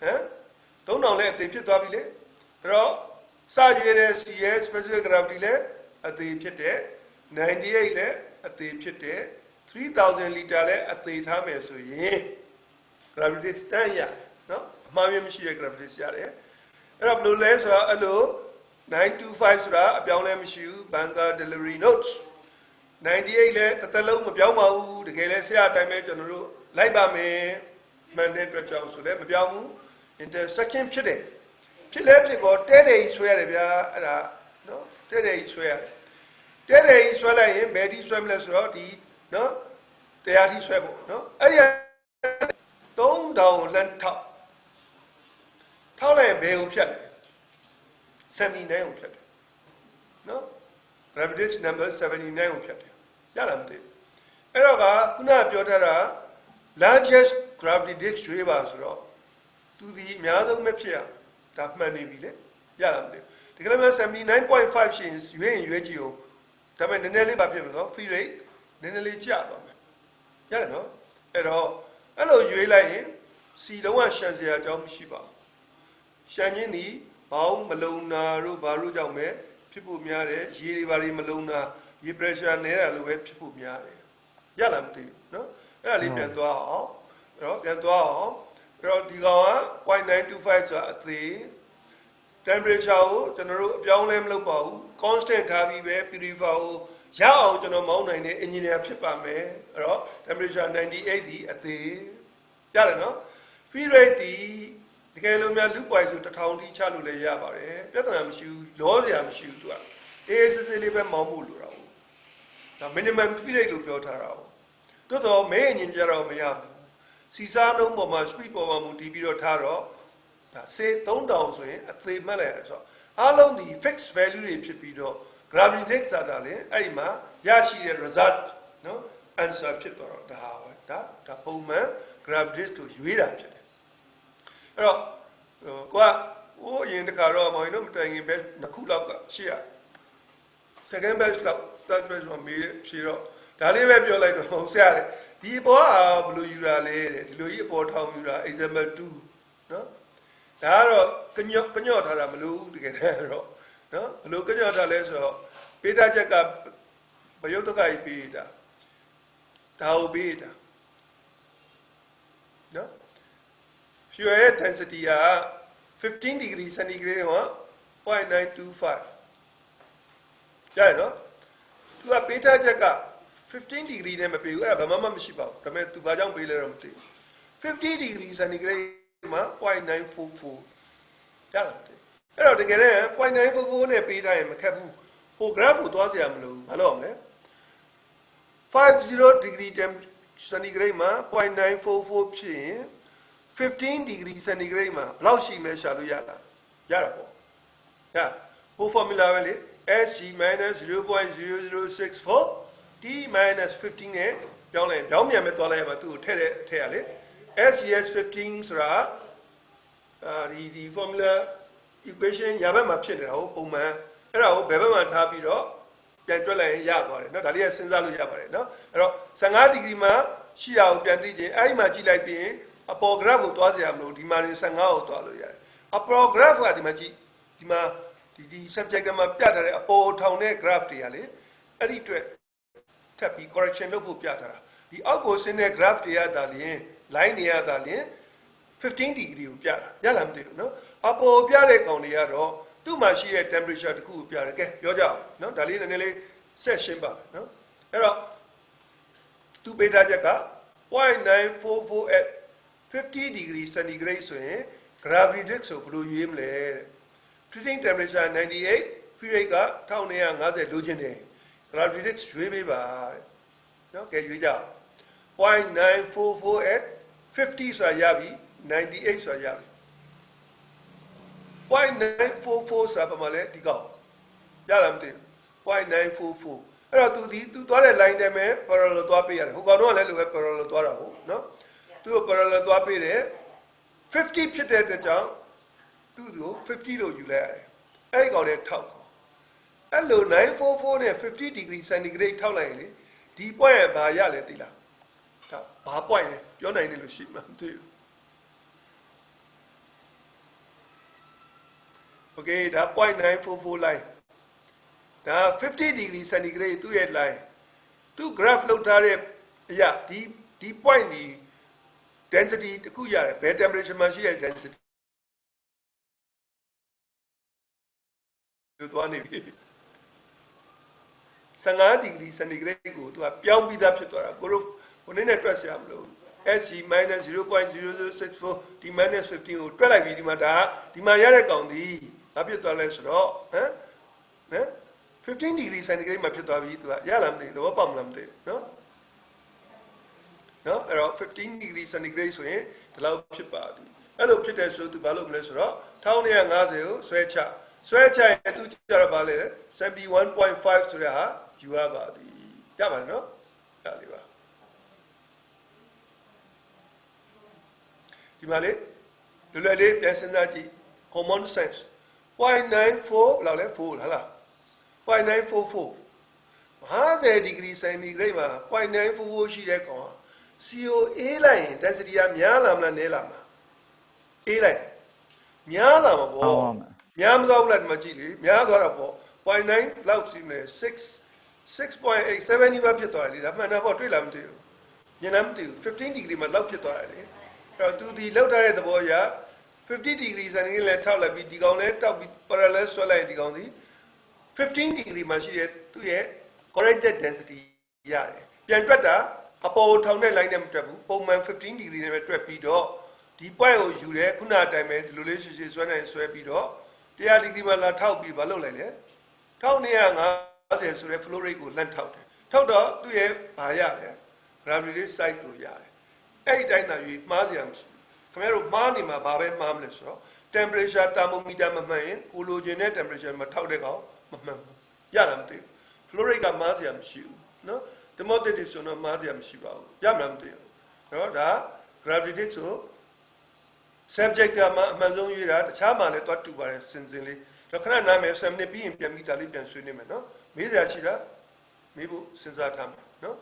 ဟမ်3000လည်းအသေးဖြစ်သွားပြီလေအဲ့တော့စရွေးတဲ့ CS specific gravity လည်းအသေးဖြစ်တဲ့98လည်းအသေးဖြစ်တဲ့3000 liter လည်းအသေးထားမယ်ဆိုရင် gravity stand ရနော်အမှားမျိုးမရှိတဲ့ gravity ရတယ်အဲ့တော့ဘယ်လိုလဲဆိုတော့အဲ့လို925ဆိုတာအပြောင်းလဲမရှိဘူး Banker delivery notes 98လည်းတစ်သက်လုံးမပြောင်းပါဘူးတကယ်လဲဆရာအတိုင်းပဲကျွန်တော်တို့လိုက်ပါမယ်မှန်တဲ့အတွက်ကြောင့်ဆိုလဲမပြောင်းဘူး intersection ဖြစ်တယ်ဖြစ်လဲဖြစ်တော့တဲတယ်ကြီးဆွဲရတယ်ဗျာအဲ့ဒါနော်တဲတယ်ကြီးဆွဲရတယ်တဲတယ်ကြီးဆွဲလိုက်ရင်ဘယ်ထိဆွဲမလဲဆိုတော့ဒီနော်တရားထိဆွဲဖို့နော်အဲ့ဒီ3000လမ်းထောက်လိုက်ရင်ဘယ်ကိုဖြတ်လဲ79ကိုဖြတ်တယ်နော် gravitic number 79ကိုဖြတ်တယ်ရလားမသိဘူးအဲ့တော့ကခုနပြောထားတာ largest gravitic ရွေးပါဆိုတော့သူဒီအများဆုံးပဲဖြစ်ရဒါမှန်နေပြီလေရလားမသိဘူးဒီကနေ့မှ 79.5 ရှင်ရွေးရင်ရွေးကြည့်အောင်ဒါပေမဲ့နည်းနည်းလေးပါဖြစ်မှာနော် free rate နည်းနည်းလေးကျသွားမယ်ရတယ်နော်အဲ့တော့အဲ့လိုရွေးလိုက်ရင်စီလုံးဝရှန်စရာအကြောင်းမရှိပါဘူးရှန်ချင်းဒီဘောင်းမလုံနာတို့ဘာလို့ကြောင့်ပဲဖြစ်ဖို့များတယ်ရေတွေဘာတွေမလုံနာရေ pressure နည်းတာလို့ပဲဖြစ်ဖို့များတယ်ရလားမသိဘူးနော်အဲ့ဒါလေးပြန်သွားအောင်အဲ့တော့ပြန်သွားအောင်အဲ့တော့ဒီကောင်က 0.925 ဆိုတာအသေး temperature ကိုကျွန်တော်တို့အပြောင်းလဲမလုပ်ပါဘူး constant ထားပြီးပဲ purifier ကိုရအောင်ကျွန်တော်မောင်းနိုင်တဲ့ engineer ဖြစ်ပါမယ်အဲ့တော့ temperature 98ဒီအသေးရတယ်နော် feed rate ဒီတကယ်လို့များလူပွိုင်ဆို1000ထိချလို့လည်းရပါတယ်ပြဿနာမရှိဘူးလောစရာမရှိဘူးသူကအေးစစ်စစ်လေးပဲမောင်းဖို့လိုတာဟုတ်ဒါ minimum feed rate လို့ပြောထားတာဟုတ်တိုးတော့မဲအရင်ကြတော့မရဘူးစီစားနှုန်းပေါ်မှာ speed ပေါ်မှာမူတည်ပြီးတော့ထားတော့ဒါစေ3000ဆိုရင်အသေးမှတ်လိုက်ရတယ်ဆိုတော့အားလုံးဒီ fixed value တွေဖြစ်ပြီးတော့ gravity ဆိုတာလေအဲ့ဒီမှာရရှိတဲ့ result နော် answer ဖြစ်တော့ဒါပဲဒါပုံမှန် gravity ကိုရွေးတာဖြစ်တယ်အဲ့တော့ကိုကဟိုအရင်တခါတော့မောင်တို့မတိုင်ခင်ပဲနှစ်ခုလောက်ကရှေ့ရ second batch လောက် third batch မှာမေးဖြေတော့ဒါလေးပဲပြောလိုက်တော့ဟုတ်ဆရာလေဒီအပေါ်ကဘယ်လိုယူတာလဲတဲ့ဒီလိုကြီးအပေါ်ထောင်ယူတာ example 2နော်ဒါကတော့ကညော့ထားတာမလို့တကယ်တော့နော်ဘယ်လိုကညော့ထားလဲဆိုတော့ပေးတာချက်ကဘယုတ်တခိုင်ပေးတာဒါကိုပေးတာနော် fuel density က 15 degree centigrade မှာ 0.925 ကြားရနော်သူကပေးထားချက်က15 degree နဲ့မပေးဘူးအဲ့ဒါဘာမှမရှိပါဘူးဒါပေမဲ့သူဘာကြောင့်ပေးလဲတော့မသိဘူး50 degree centigrade မှာ 0.944 ကြားလားအဲ့တော့တကယ်လည်း 0.944 နဲ့ပေးထားရင်မခက်ဘူးဟို graph ကိုသွားစရာမလိုဘူးဘာလို့အောင်လဲ50 degree centigrade မှာ 0.944 ဖြစ်ရင်15 degree centigrade မှာဘယ်လောက်ရှိမလဲရှာလို့ရတာပေါ့ဟို formula ပဲလေ SG minus 0.0064 T minus 15နဲ့ပြောင်းလိုက်ပြောင်းပြန်မဲ့သွားလိုက်ရမှာသူ့ကိုထည့်ရလေ SGS 15ဆိုတာဒီ formula equation ညာဘက်မှာဖြစ်နေတာဟိုပုံမှန်အဲ့ဒါကိုဘယ်ဘက်မှာထားပြီးတော့ပြန်တွက်လိုက်ရင်ရသွားတယ်เนาะဒါလေးကစဉ်းစားလို့ရပါတယ်เนาะအဲ့တော့15 degree မှာရှိတာကိုပြန်သိချင်းအဲ့ဒီမှာကြည့်လိုက်ပြီးရင်အပေါ် graph ကိုသွားစရာမလိုဒီမှာနေ15ကိုသွားလို့ရတယ်အပေါ် graph ကဒီမှာကြည့်ဒီမှာဒီ subject မှာပြထားတဲ့အပေါ်ထောင်တဲ့ graph တွေကလေအဲ့ဒီအတွက်ထပ်ပြီး correction လုပ်ဖို့ပြထားတာဒီအောက်ကိုဆင်းတဲ့ graph တွေကသာလျှင် line တွေကသာလျှင်15 degree ကိုပြတာရလားမသိဘူးเนาะအပေါ်ပြတဲ့ကောင်တွေကတော့သူ့မှာရှိတဲ့ temperature တခုကိုပြတယ်ကဲပြောကြအောင်เนาะဒါလေးနည်းနည်းလေးဆက်ရှင်းပါမယ်เนาะအဲ့တော့သူပေးထားချက်က 0.944 at 50 degree centigrade ဆိုရင် gravity ဆိုဘယ်လိုရွေးမလဲ treating temperature 98 free rate က1950လိုချင်တယ် gravity ရွေးပေးပါတဲ့เนาะကဲရွေးကြ 0.944 at 50ဆိုတာရပြီ98ဆိုတာရပြီ0.944ဆိုတာဘာမှလဲဒီကောင်ရလားမသိဘူး0.944အဲ့တော့သူသွားတဲ့ line တည်းမဲ့ parallel သွားပေးရတယ်ဟိုကောင်တော့လည်းလိုပဲ parallel သွားတာဟုတ်နော်သူက parallel သွားပေးတယ်50ဖြစ်တဲ့အတွက်ကြောင့်သူ့ကို50လို့ယူလိုက်ရတယ်အဲ့ဒီကောင်နဲ့ထောက်ခေါ်အဲ့လို944နဲ့50 degree centigrade ထောက်လိုက်ရင်လေဒီ point ကဘာရလဲသိလားဒါဘာ point လဲပြောနိုင်တယ်လို့ရှိမှမသိဘူးOkay ဒါ 0.944 line ဒါ 50 degree centigrade သူ့ရဲ့ line သူ graph လောက်ထားတဲ့အရာဒီ point ဒီ density တခုရတယ်ဘယ် temperature မှာရှိတဲ့ density လို့သွားနေပြီ15 degree centigrade ကိုသူကပြောင်းပြီးသားဖြစ်သွားတာကိုတို့ဟိုနေ့နဲ့တွက်ဆရာမလို့ SC minus 0.0064 D minus 15ကိုတွက်လိုက်ပြီးဒီမှာရတဲ့ကောင်ဒီဘာဖြစ်သွားလဲဆိုတော့15 degree centigrade မှာဖြစ်သွားပြီသူကရလားမသိဘူးတော့ပေါက်မလားမသိဘူးเนาะအဲ့တော့15 degree centigrade ဆိုရင်ဒီလောက်ဖြစ်ပါပြီအဲ့လိုဖြစ်တဲ့ဆိုသူဘာလုပ်မလဲဆိုတော့1950ကိုဆွဲချရင်သူကြတော့ဗာလေ71.5 ဆိုတဲ့ဟာယူရပါပြီရပါတယ်နော်ရလေးပါဒီမှာလေလွယ်လွယ်လေးပြန်စဉ်းစားကြည့် common sense 0.94 လောက်လဲ4လား0.944 50 degree centigrade မှာ 0.944 ရှိတဲ့ကောင် COA လိုက်ရင် density ကများလာမလားနည်းလာမလား A လိုက်များလာမှာပေါ့များမသွားဘူးလားဒီမှာကြည့်လေများသွားတာပေါ့ 0.9 လောက်ရှိမယ်6.8 7 ဘာဖြစ်သွားတယ်လေဒါမှန်တာပေါ့တွေ့လားမသိဘူးညနေမသိဘူး15 degree မှာလောက်ဖြစ်သွားတယ်လေအဲ့တော့သူဒီလောက်ထားတဲ့သဘောအရ50 degree စံနေလဲထောက်လိုက်ပြီးဒီကောင်လဲတောက်ပြီး parallel ဆွဲလိုက်ဒီကောင်ဒီ15 degree မှာရှိတဲ့သူ့ရဲ့ corrected density ရတယ်ပြန်တွက်တာအပေါ်ထောင်တဲ့ line နဲ့မတွက်ဘူးပုံမှန်15 degree နဲ့ပဲတွက်ပြီးတော့ဒီ point ကိုယူတယ်ခုနအတိုင်းပဲဒီလိုလေးရှည်ရှည်ဆွဲနိုင်ဆွဲပြီးတော့100 degree မှာလာထောက်ပြီးမလုပ်လိုက်လေ1250ဆိုတဲ့ flow rate ကိုလန့်ထောက်တယ်ထောက်တော့သူ့ရဲ့ဘာရလဲ gravity side ကိုရတယ်အဲ့ဒီတိုင်းသာယူမှားစရာမရှိဘူးခင်ဗျားတို့မှားနေမှာဘာပဲမှားမလဲဆိုတော့ temperature thermometer မမှန်ရင်ကိုလိုချင်တဲ့ temperature မှာထောက်တဲ့ကောင်မမှန်ဘူးရလားမသိဘူး flow rate ကမှားစရာမရှိဘူးနော် thermometer ဆိုတော့မှားစရာမရှိပါဘူးရမလားမသိဘူးအဲ့တော့ဒါ gravity ဆို subject ကမှအမှန်ဆုံးရွေးတာတခြားမှလည်းတွတ်တူပါတယ်စင်စင်လေးတော့ခဏနားမယ်7မိနစ်ပြီးရင်ပြန်ပြီးသားလေးပြန်ဆွေးနေမယ်နော်မေးစရာရှိတာမေးဖို့စဉ်းစားထားမယ်နော်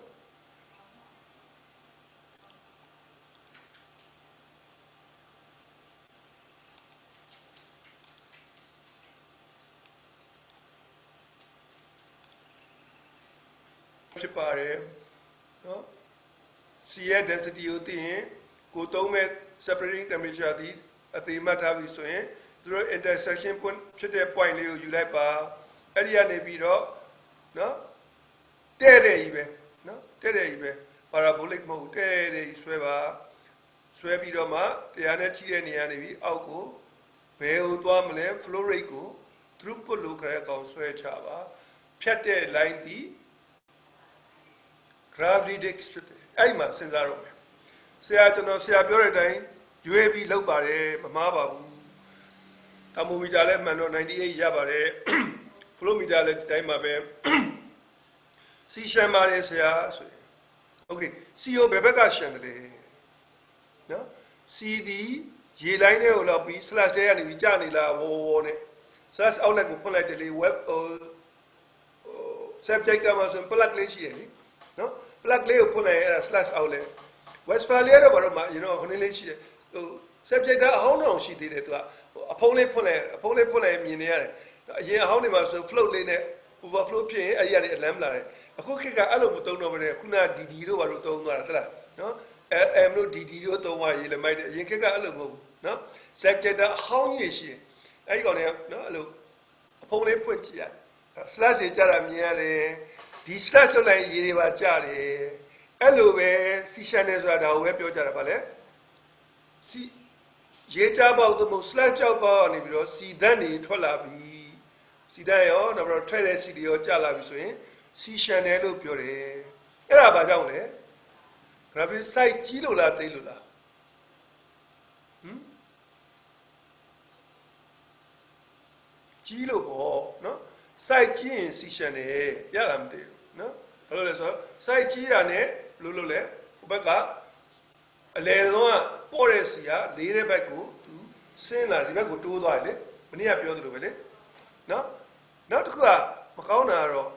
ဖြစ်ပါတယ်နော် C ရဲ့ density ကိုသိရင်ကိုသုံးမဲ့ separating temperature ဒီအသေးမှတ်ထားပြီဆိုရင် သူတို့ intersection point ဖြစ်တဲ့ point လေးကိုယူလိုက်ပါအဲ့ဒီကနေပြီးတော့နော်တဲ့တဲ့ကြီးပဲနော်တဲ့တဲ့ကြီးပဲ parabolic မဟုတ်တဲ့တဲ့ကြီးဆွဲပါဆွဲပြီးတော့မှတရားနဲ့ထိတဲ့နေရာနေပြီးအောက်ကိုဘယ်ကိုသွားမလဲ flow rate ကို throughput လို့ခေါ်တဲ့အကောင်ဆွဲချပါဖြတ်တဲ့ line ဒီ gravity index ဖြစ်တယ်အဲ့မှာစဉ်းစားရမယ်ဆရာကျွန်တော်ဆရာပြောတဲ့အတိုင်းရွေးပြီးလောက်ပါတယ်မမှားပါဘူးတမိုမီတာလည်းမှန်တော့98ရပါတယ် flow meter လည်းဒီတိုင်းမှာပဲစီရှမ်းပါတယ်ဆရာဆိုရင် okay CO ဘယ်ဘက်ကရှမ်းတယ်လဲနော် CD ရေလိုင်းထဲကိုလောက်ပြီး slash ထဲကနေပြီးကြာနေလားဝေါ်နဲ့ slash outlet ကိုဖွင့်လိုက်တယ်လေ web subject ကမှဆို plug လေးရှိရလေနော် plug လေးကိုဖွင့်လိုက်အဲ့ဒါ slash outlet Westphalia တော့ဘာလို့မှကျွန်တော်ခဏလေးရှိတယ်ဟို subject အဟောင်းတော့ရှိသေးတယ်သူကအဖုံးလေးဖွင့်လိုက်မြင်နေရတယ်အရင်အဟောင်းတွေမှာဆို float လေးနဲ့ overflow ဖြစ်ရင်အဲ့ဒီကနေအလမ်းလာတယ်အခုခေတ်ကအဲ့လိုမသုံးတော့ဘဲနဲ့ခုန DD တို့ဘာလို့သုံးသွားတာသလားနော် LM တို့ DD တို့သုံးသွားရေးလည်းမိုက်တယ်အရင်ခေတ်ကအဲ့လိုမဟုတ်ဘူးနော် subject အဟောင်းကြီးရှိတယ်အဲ့ဒီကောင်တွေကနော်အဲ့လိုအဖုံးလေးဖွင့်ကြည့်ရ slash တွေကြာတာမြင်ရတယ်ဒီ slash လောက်လိုက်ရေးတွေပါကြာတယ်အဲ့လိုပဲစီရှန်နေဆိုတာဒါကိုပဲပြောကြတာဗါလဲစီရေချပေါက်သမုတ် slash ကြောက်ပေါက်နေပြီးတော့စီဓာတ်နေထွက်လာပြီစီဓာတ်ရောနောက်ပြီးတော့ထွက်တဲ့စီတွေရောကြာလာပြီဆိုရင်စီရှန်တယ်လို့ပြောတယ်အဲ့ဒါဘာကြောင့်လဲ gravity site ကြီးလို့လားသိလို့လားကြီးလို့ပေါ့နော် site ကြီးရင်စီရှန်တယ်ရလားမသိဘူးနော်ဘာလို့လဲဆိုတော့ site ကြီးတာ ਨੇ လို့လဲဟိုဘက်ကအလဲတော့ပေါ့တဲ့စီကလေးတဲ့ဘက်ကိုသူဆင်းလာဒီဘက်ကိုတိုးသွားတယ်လေမနေ့ကပြောသလိုပဲလေနော်နောက်တစ်ခုကမကောင်းတာကတော့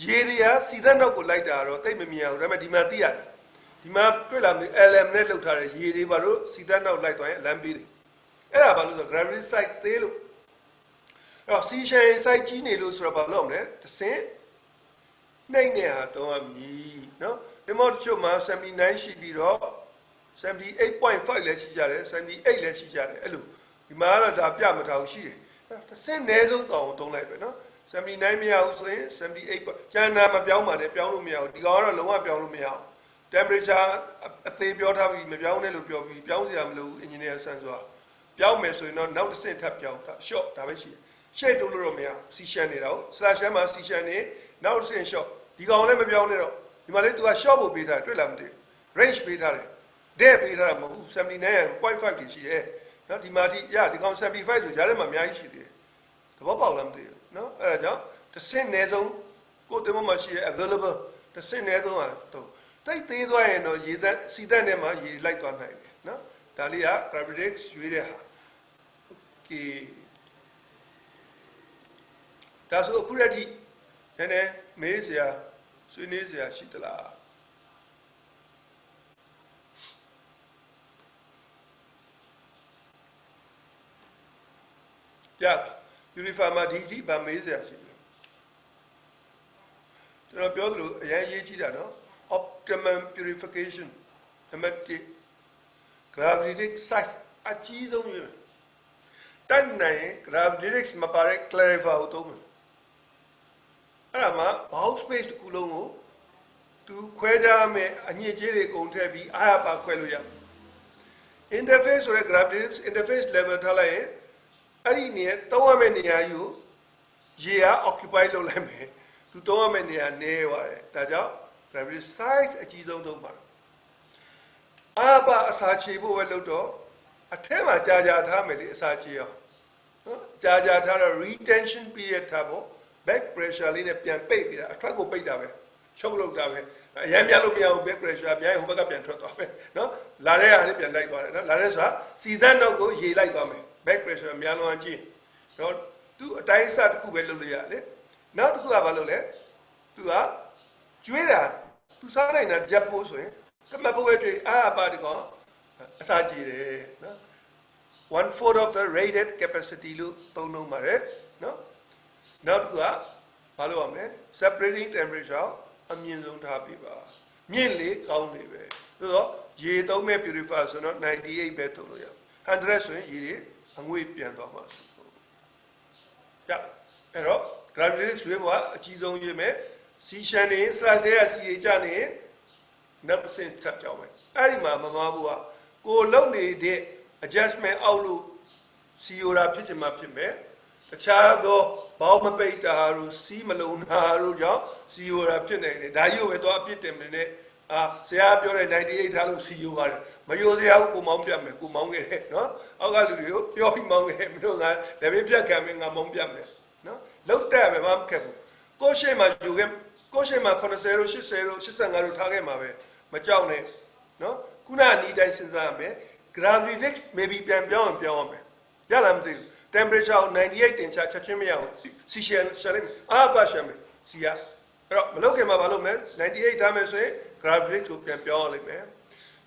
ရေတွေကစီသက်နောက်ကိုလိုက်တာတော့တိတ်မမြင်အောင်ဒါပေမဲ့ဒီမှာသိရတယ်ဒီမှာတွေ့လာပြီ LM နဲ့လောက်ထားတဲ့ရေတွေဘာလို့စီသက်နောက်လိုက်သွားရင်အလမ်းပေးတယ်အဲ့ဒါဘာလို့ဆို gravity site သေးလို့အဲ့တော့ စီရှန် site ကြီးနေလို့ဆိုတော့ဘာလို့မလဲတစ်စင်းနှိမ့်နေဟာတော့အမီနော်ဒီမော့တချို့မှာ79ရှိပြီးတော့78.5လည်းရှိကြတယ်78လည်းရှိကြတယ်အဲ့လိုဒီမှာတော့ဒါပြမထားဘူးရှိတယ်တစ်စင်းနည်းဆုံးကောင်သုံးလိုက်ပဲနော်79မရဘူးဆိုရင်78ကျန်တာမပြောင်းပါနဲ့ပြောင်းလို့မရဘူးဒီကောင်ကတော့လုံးဝပြောင်းလို့မရဘူး temperature အသေးပြောထားပြီးမပြောင်းနဲ့လို့ပြောပြီးပြောင်းစရာမလိုဘူး engineer ဆန်းစွာပြောင်းမယ်ဆိုရင်တော့နောက်တစ်ဆင့်ထပ်ပြောင်းတာ short ဒါပဲရှိတယ်ရှေ့တိုးလို့တော့မရစီရှန်နေတာကို slash မှာစီရှန်နေနောက်တစ်ဆင့် short ဒီကောင်လည်းမပြောင်းနဲ့တော့ဒီမှာလေ तू က short ဖို့ပေးထားတယ်တွေ့လားမသိဘူး range ပေးထားတယ်တဲ့ပေးထားတာမဟုတ်ဘူး 79.5 ကြီးရှိတယ်နော်ဒီမှာဒီဒီကောင်75ဆိုကြားထဲမှာအများကြီးရှိသေးတယ်သဘောပေါက်လားမသိဘူးနော်အဲ့ဒါကြောင့်တစ်ဆင့်နည်းဆုံးကိုယ်တမမှာရှိရ available တစ်ဆင့်နည်းဆုံးတော့တိတ်သေးသွားရင်တော့ရေသက်စီသက်နဲ့မှရေလိုက်သွားနိုင်တယ်နော်ဒါလေးက gravity ရွေးတဲ့ဟာကဲဒါဆိုအခုရက်ဒီနည်းနည်းမေးစရာဆွေးနွေးစရာရှိသလားရ purify မှာဒီဗာမေးစရာရှိတယ်ကျွန်တော်ပြောသလိုအရင်ရေးကြည့်တာနော် optimum purification နံပါတ်1 gravity size အကြီးဆုံးရတန်းနိုင် gravity မပါတဲ့ clarifier ကိုသုံးမယ်အဲ့ဒါမှာ box space တစ်ခုလုံးကိုသူခွဲခြားမယ်အညစ်အကြေးတွေကုန်ထည့်ပြီးအားရပါခွဲလို့ရ interface ဆိုတဲ့ gravity interface level ထားလိုက်ရင်အဲ့ဒီနေသုံးရမယ့်နေရာယူရေက occupy လုပ်လိုက်မယ်သူသုံးရမယ့်နေရာနည်းသွားတယ်ဒါကြောင့် gravity size အကြီးဆုံးသုံးပါအားပါအစာချေဖို့ပဲလုပ်တော့အထက်မှာကြာထားမယ်လေအစာချေအောင်နော်ကြာထားတော့ retention period ထားဖို့ back pressure လေးနဲ့ပြန်ပိတ်ပြီးတာအထွက်ကိုပိတ်တာပဲချုပ်လုပ်တာပဲအရင်ပြန်လို့မရဘူး back pressure အများကြီးဟိုဘက်ကပြန်ထွက်သွားမယ်နော်လာတဲ့ဟာလေးပြန်လိုက်သွားတယ်နော်လာတဲ့ဆိုတာစီသက်နောက်ကိုရေလိုက်သွားမယ် back pressure အများလုံးအချင်းတော့သူအတိုင်းအစတစ်ခုပဲလုပ်လို့ရလေနောက်တစ်ခုကဘာလုပ်လဲသူကကျွေးတာသူစားနိုင်တာဂျက်ဖို့ဆိုရင်ကမဖို့ပဲတွေ့အားပါဒီကောင်အစာကြည့်တယ်နော် 1/4 of the rated capacity လို့သုံးလုံးပါတယ်နော်နောက်တစ်ခုကဘာလို့ရမလဲ separating temperature အမြင့်ဆုံးထားပြပါမြင့်လေကောင်းလေပဲဆိုတော့ရေသုံးမဲ့ purifier ဆိုတော့98ပဲသုံးလို့ရ100ဆိုရင်ရေတွေ အငွေ့ပြန်သွားမှာရအဲ့တော့ gravity ရွေးပေါ်ကအကြီးဆုံးရွေးမယ်စီရှန်နေ slash တဲ့စီကြနေနောက်ဆင့်ထပ်ပြောင်းမယ်အဲ့ဒီမှာမမဘူးကကိုလုံနေတဲ့ adjustment အောက်လို့စီယိုရာဖြစ်ချင်မှဖြစ်မယ်တခြားသောဘောင်းမပိတ်တာတို့စီးမလုံးတာတို့ကြောင့်စီယိုရာဖြစ်နေတယ်ဒါကြီးကိုပဲတော့အပြစ်တင်နေတယ်ဆရာပြောတဲ့98ထားလို့စီယိုပါတယ်မယိုစရာဘူးကိုမောင်းပြမယ်ကိုမောင်းခဲ့တယ်နော်အောက်ကလူတွေကိုပြောပြီးမောင်းခဲ့မလို့ငါလည်းပြပြတ်ခံမယ်ငါမောင်းပြမယ်နော်လောက်တက်မယ်မခက်ဘူးကိုရှိမှယူခဲ့ကိုရှိမှ90တို့80တို့85တို့ထားခဲ့မှာပဲမကြောက်နဲ့နော်ခုနအနီးတိုင်းစဉ်းစားရမယ် gravity maybe ပြန်ပြောင်းအောင်မယ်ရလားမသိဘူး temperature 98တင်ချချက်ချင်းမရဘူးစီရှယ်ရှယ်လေးအားပါရှယ်မယ်စီရအဲ့တော့မလုပ်ခင်မှာမလုပ်မယ်98ထားမယ်ဆိုရင် gravity ကိုပြန်ပြောင်းလိုက်မယ်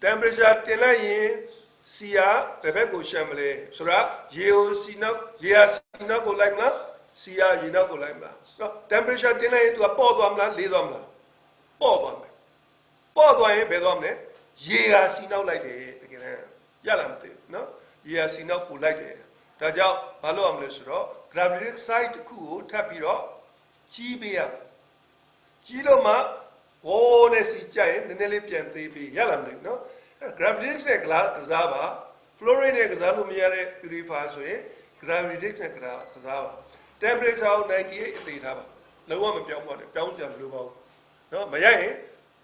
temperature တင်လိုက်ရင်စီရဘယ်ဘက်ကိုရှယ်မလဲဆိုတော့ရေကိုစီနောက်ရေဟာစီနောက်ကိုလိုက်မလားစီရရေနောက်ကိုလိုက်မလားနော် temperature တင်လိုက်ရင်သူကပေါ့သွားမလားလေးသွားမလားပေါ့သွားမယ်ပေါ့သွားရင်ဘယ်သွားမလဲရေဟာစီနောက်လိုက်တယ်တကယ်တမ်းရလားမသိဘူးနော်ရေဟာစီနောက်ကိုလိုက်တယ်ဒါကြောင့်ဘာလို့အောင်လဲဆိုတော့ gravity side တစ်ခုကိုထပ်ပြီးတော့ကြီးပေးရကြီးလို့မှဝိုးနဲ့စီကြရင်နည်းနည်းလေးပြန်သေးပေးရလားမသိဘူးနော် gravity နဲ့ကစားပါ fluorine နဲ့ကစားလို့မရတဲ့ purifier ဆိုရင် gravity နဲ့ကစားပါ temperature 98အသေးထားပါလုံးဝမပြောင်းပါနဲ့ပြောင်းကြမလို့ပါဘူးနော်မရရင်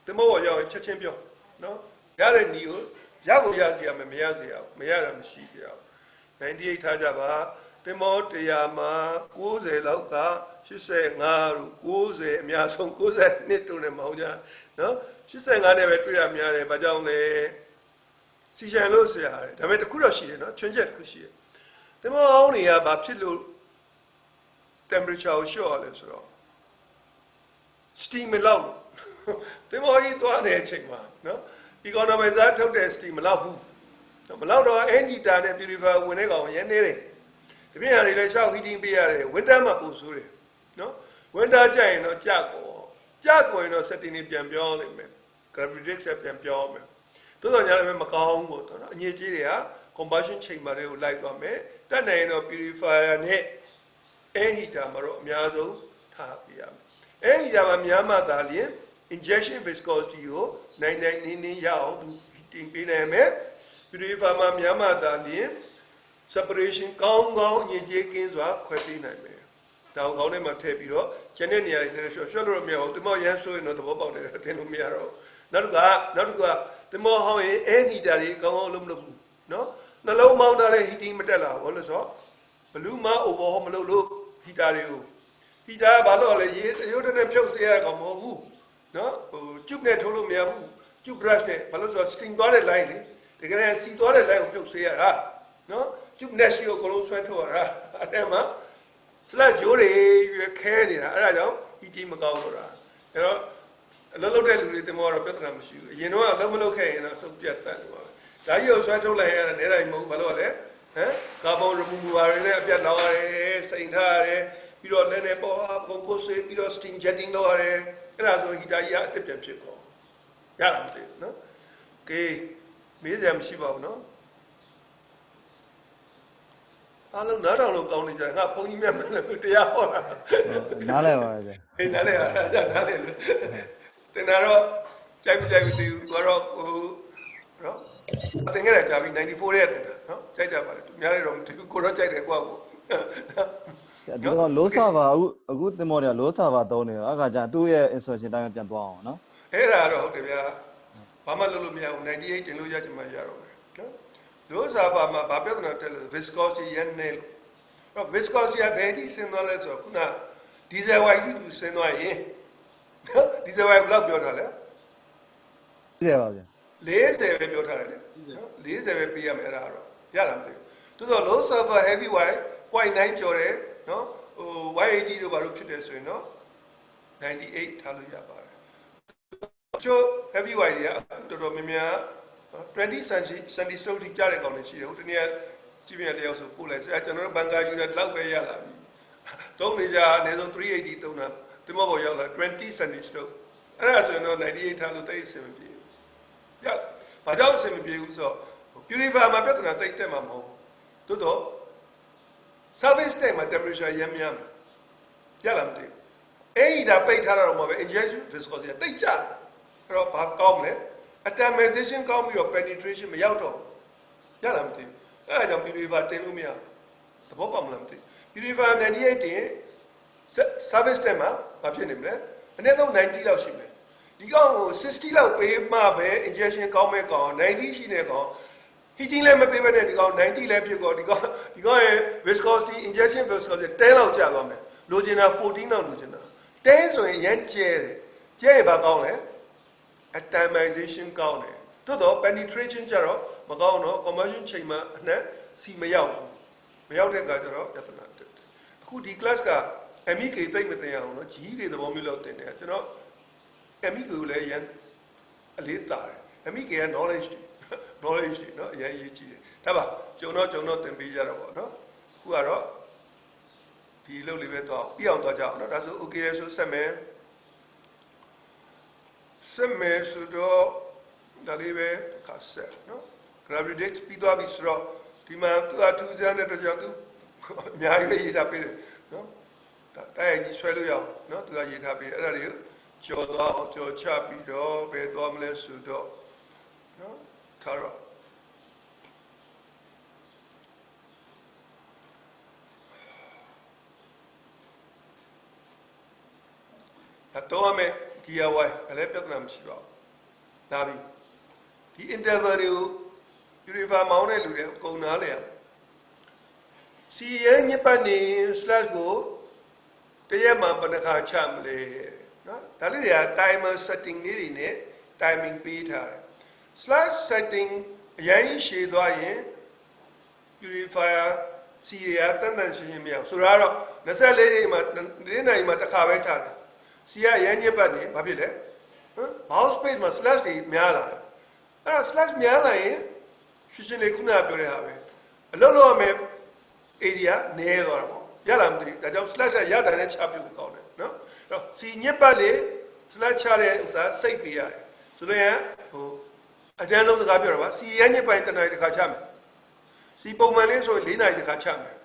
တမောရောက်ရင်ချက်ချင်းပြောနော်ရတဲ့ညီကိုရကိုရစီရမယ်မရစီရမရတာမရှိကြဘူး98ထားကြပါတင်မော100မှာ90လောက်က85တို့90အများဆုံး92တို့နဲ့မောင်းကြနော်85နဲ့ပဲတွေ့ရများတယ်ဘာကြောင့်လဲစီရှန်လို့ဆရာတယ်ဒါပေမဲ့တခုတော့ရှိတယ်နော်ချွင်းချက်တစ်ခုရှိတယ်တင်မောအောင်နေရဘာဖြစ်လို့ temperature ကိုလျှော့ရလဲဆိုတော့ steam မလောက်တင်မောကြီးသွားတဲ့အချိန်မှာနော် economizer ထုတ်တဲ့ steam မလောက်ဘူးမလောက်တော့ engine နဲ့ purifier ဝင်တဲ့ကောင်ရန်နေတယ်ဒီပြင်ဟာတွေလည်းရှောက် heating ပေးရတယ် winter မှာပို့ဆိုးတယ်နော် winter ကြရင်တော့ကြာကိုရင်တော့ setting တွေပြန်ပြောင်းလိုက်မယ် gravity set ပြန်ပြောင်းမယ်တိုးတော့ညာလည်းမကောင်းဘူးပေါ့နော်အငြိကြီးတွေက combustion chamber တွေကိုလိုက်သွားမယ်တက်နိုင်ရင်တော့ purifier နဲ့ air heater မှာတော့အများဆုံးထားပြရမယ် air heater မှာများမှသာလျှင် injection viscosity ကိုနိုင်နင်းရအောင်သူ heating ပေးနိုင်မယ်purifier မှာများမှသာလျှင် separation ကောင်းအငြိကြီးကင်းစွာခွဲပေးနိုင်မယ်ဒါကိုကောင်းထဲမှာထည့်ပြီးတော့ကျန်တဲ့နေရာတွေနဲ့ရွှေ့လို့မရဘူးဒီမောရမ်းဆိုရင်တော့သဘောပေါက်တယ်တင်လို့မရတော့နောက်တစ်ခုကဒီမောဟောင်းရင် air heater တွေကောင်းလို့မလုပ်ဘူးနော်နှလုံးမောင်းထားတဲ့ heating မတက်လာဘူးလို့ဆိုတော့ဘလူးမ overhaul မလုပ်လို့ heater တွေကို heater ဘာလို့လဲရေရုပ်နဲ့ဖြုတ်စေရကောင်မဟုတ်ဘူးနော်ဟိုကျုပ်နဲ့ထိုးလို့မရဘူးကျုပ် brush နဲ့ဘာလို့ဆိုတော့ steam သွားတဲ့ line လေတကယ်စီသွားတဲ့ line ကိုဖြုတ်စေရတာနော်ကျုပ် net ရှိကိုအကုန်လုံးဆွဲထုတ်ရတာအဲ့မှာ slash ဂျိုးတွေခဲနေတာအဲ့ဒါကြောင့် heating မကောင်းတော့တာအဲ့တော့အလုပ်လုပ်တဲ့လူတွေတင်မောတော့ပြဿနာမရှိဘူးအရင်တော့အလုပ်မလုပ်ခဲ့ရင်တော့စုပ်ပြတ်တတ်တယ်ပါဒါကြီးကိုဆွဲထုတ်လိုက်ရတာနေတိုင်းမဟုတ်ဘာလို့လဲဟမ်ကာဗွန် remover တွေနဲ့အပြတ်လောင်းရတယ်စိန်ထားရတယ်ပြီးတော့လည်းနဲ့ပေါ်ပုံပို့စေပြီးတော့ steam jetting လုပ်ရတယ်အဲ့ဒါဆို heater ကြီးအတစ်ပြန်ဖြစ်ကုန်ရတာမသိဘူးနော်ကဲမေးစရာမရှိပါဘူးနော်အားလုံးနားထောင်လို့ကောင်းနေကြငါဘုန်းကြီးမြတ်မှလည်းတရားဟောတာနားလဲပါဗျာအေးနားလဲနားလဲတင်တော့ကြိုက်မကြိုက်မသိဘူးတော့ဟိုနော်အတင်ခဲ့တာကြာပြီ94ရဲ့တင်တာနော်ကြိုက်ကြပါလေသူများတွေတော့မသိဘူးကိုတော့ကြိုက်တယ်ကွာကိုဒီကောင်load server အခုတင်မောတွေက load server သုံးနေတော့အခါကျသူ့ရဲ့ instruction တိုင်းပြန်သွားအောင်နော်အဲ့ဒါတော့ဟုတ်တယ်ဗျာဘာမှလုပ်လို့မရဘူး98တင်လို့ရချင်မှရတော့မယ်နော်load server မှာဘာပြဿနာတက်လဲ viscosity ရနေလို့တော့ viscosity ကဘယ်ဒီဆင်းသွားလဲဆိုတော့ခုန diesel white သူဆင်းသွားရင်နော် diesel white ဘယ်လောက်ပြောထားလဲ40ပါဗျာ40ပဲပြောထားတယ်နော်40ပဲပေးရမယ်အဲ့ဒါတော့ရလားမသိဘူးတိုးတော့ low sulfur heavy white 0.9ကျော်တယ်နော်ဟို 180တို့ဘာလို့ဖြစ်တယ်ဆိုရင်နော်98ထားလို့ရပါတယ်ချို့ heavy white တွေကတော်တော်များများ20 cm stroke ထိကြားတဲ့ကောင်တွေရှိတယ်ဟိုတနေ့ကြည့်ပြန်တယောက်ဆိုပို့လိုက်ဆရာကျွန်တော်တို့ဘန်ကာယူနဲ့လောက်ပဲရလာပြီသုံးနေကြအနည်းဆုံး380သုံးတာဒီမောပေါ်ရောက်လာ20 cm stroke အဲ့ဒါဆိုရင်တော့98ထားလို့တိတ်အဆင်မပြေဘူးရဘာကြောင့်အဆင်မပြေဘူးဆိုတော့ purifier မှာပြဿနာတိတ်တက်မှာမဟုတ်တိုးတော့ service time မှာ temperature ရမ်းများမယ်ရလားမသိဘူးအဲ့ဒီဒါပိတ်ထားတော့မှာပဲ injection viscosity တိတ်ကျတယ်အဲ့တော့ဘာကောင်းမလဲ atomization ကောင်းပြီးတော့ penetration မရောက်တော့ရလားမသိဘူးအဲ့ဒါကြောင့် purifier တင်လို့မရသဘောပေါက်မလားမသိဘူး purifier 98တင် service time မှာဘာဖြစ်နေမလဲအနည်းဆုံး90လောက်ရှိမယ်ဒီကောင်ကို60လောက်ပေးမှပဲ injection ကောင်းမဲ့ကောင်90ရှိနေကောင် heating လည်းမပေးဘဲနဲ့ဒီကောင်90လည်းဖြစ်ကောဒီကောင်ရဲ့ viscosity injection viscosity 10လောက်ကျသွားမယ်လိုချင်တာ14လောက်လိုချင်တာ10ဆိုရင်ရမ်းကျဲတယ်ကျဲရပါကောင်းလဲ atomization ကောင်းတယ်သို့တော့ penetration ကျတော့မကောင်းတော့ combustion ချိန်မှာအနှံ့စီမရောက်ဘူးမရောက်တဲ့အခါကျတော့ပြဿနာတက်တယ်အခုဒီ class က MEK သိမ့်မသိအောင်နော် GK သဘောမျိုးလောက်တင်တယ်ကျွန်တော် MEK ကိုလည်းရန်အလေးတာတယ် MEK က knowledge နော်အရင်ရေးကြည့်တယ်ဒါပါကျွန်တော်သင်ပေးကြတော့ပေါ့နော်အခုကတော့ဒီလုပ်လေးပဲတော့ပြအောင်တော့ကြအောင်နော်ဒါဆို okay ဆိုဆက်မယ်ဆိုတော့ဒါလေးပဲခါဆက်နော် gravity index ပြီးသွားပြီဆိုတော့ဒီမှာသူက2စမ်းတဲ့တော့ကြောင့်သူအများကြီးရေးထားပေးတယ်နော်တိုက်ရိုက်ကြီးဆွဲလို့ရအောင်နော်သူကရေးထားပေးတယ်အဲ့ဒါတွေကိုကြော်သွားအောင်ကြော်ချပြီးတော့ဘယ်သွားမလဲဆိုတော့နော်ထားတော့တော့မယ် gear y လည်းပြဿနာမရှိပါဘူးဒါပြီဒီ interval တွေကို purifier မောင်းတဲ့လူတွေအကုန်နားလဲရစီရဲ့ညပတ်နေ slash ကိုတရက်မှဘယ်နှခါချမလဲနော်ဒါလေးတွေက timer setting လေးတွေနဲ့ timing ပေးထားတယ် slash setting အရင်ရှည်သွားရင် purifier စီရတန်တန်ရှင်းရှင်းမရဆိုတော့24ချိန်မှာ4နာရီမှာတစ်ခါပဲချတယ်စီရရမ်းညက်ပတ်နေဘာဖြစ်လဲဟမ် mouse space မှာ slash တွေများလာတယ်အဲ့တော့ slash များလာရင်ရှင်းရှင်းလေးခုနကပြောတဲ့ဟာပဲအလုပ်လုပ်ရမယ် area နည်းသွားတာပေါ့ရလားမသိဘူးဒါကြောင့် slash ရတာနဲ့ချပြဖို့ကောင်းတယ်နော်အဲ့တော့စီညက်ပတ်လေ slash ချတဲ့ဥစ္စာစိတ်ပေးရတယ်ဆိုတော့ဟိုအကျဉ်းဆုံးစကားပြောတာပါစီရညက်ပတ်တစ်နာရီတစ်ခါချမယ်စီပုံမှန်လေးဆိုရင်4နာရီတစ်ခါချမယ်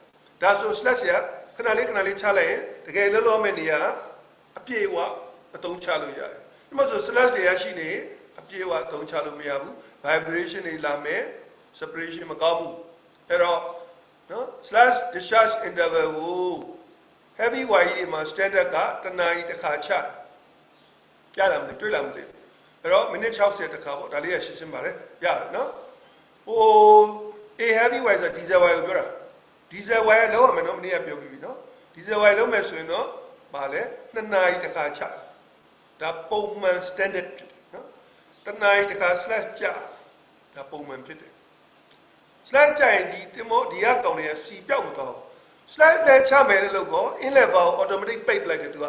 ဒါဆို slash ရခဏလေးချလိုက်ရင်တကယ်လုပ်လို့ရမယ့်နေရာအပြည့်အဝအသုံးချလို့ရတယ်ဒီမှာဆို slash တွေရရှိနေအပြည့်အဝအသုံးချလို့မရဘူး vibration တွေလာမယ် separation မကောင်းဘူးအဲ့တော့နော် slash discharge interval ကို heavy wire တွေမှာ standard ကတစ်နာရီတစ်ခါချရလားမသိတွေ့လားမသိအဲ့တော့မိနစ်60တစ်ခါပေါ့ဒါလေးရရှင်းပါတယ်ရတယ်နော်ဟို a heavy wire ဆို diesel wire ကိုပြောတာ diesel wire လောက်ရမယ်နော်မနေ့ကပြောပြီးပြီနော် diesel wire လောက်မယ်ဆိုရင်တော့ပါလေ2နာရီတစ်ခါချဒါပုံမှန် standard ဖြစ်တယ်နော်တစ်နာရီတစ်ခါ slash ချဒါပုံမှန်ဖြစ်တယ် slash ချရင်ဒီကကောင်တွေကစီပြောက်မသွားဘူး slash လည်းချမယ်လို့ကော inlet valve automatic ပိတ်လိုက်တယ်သူက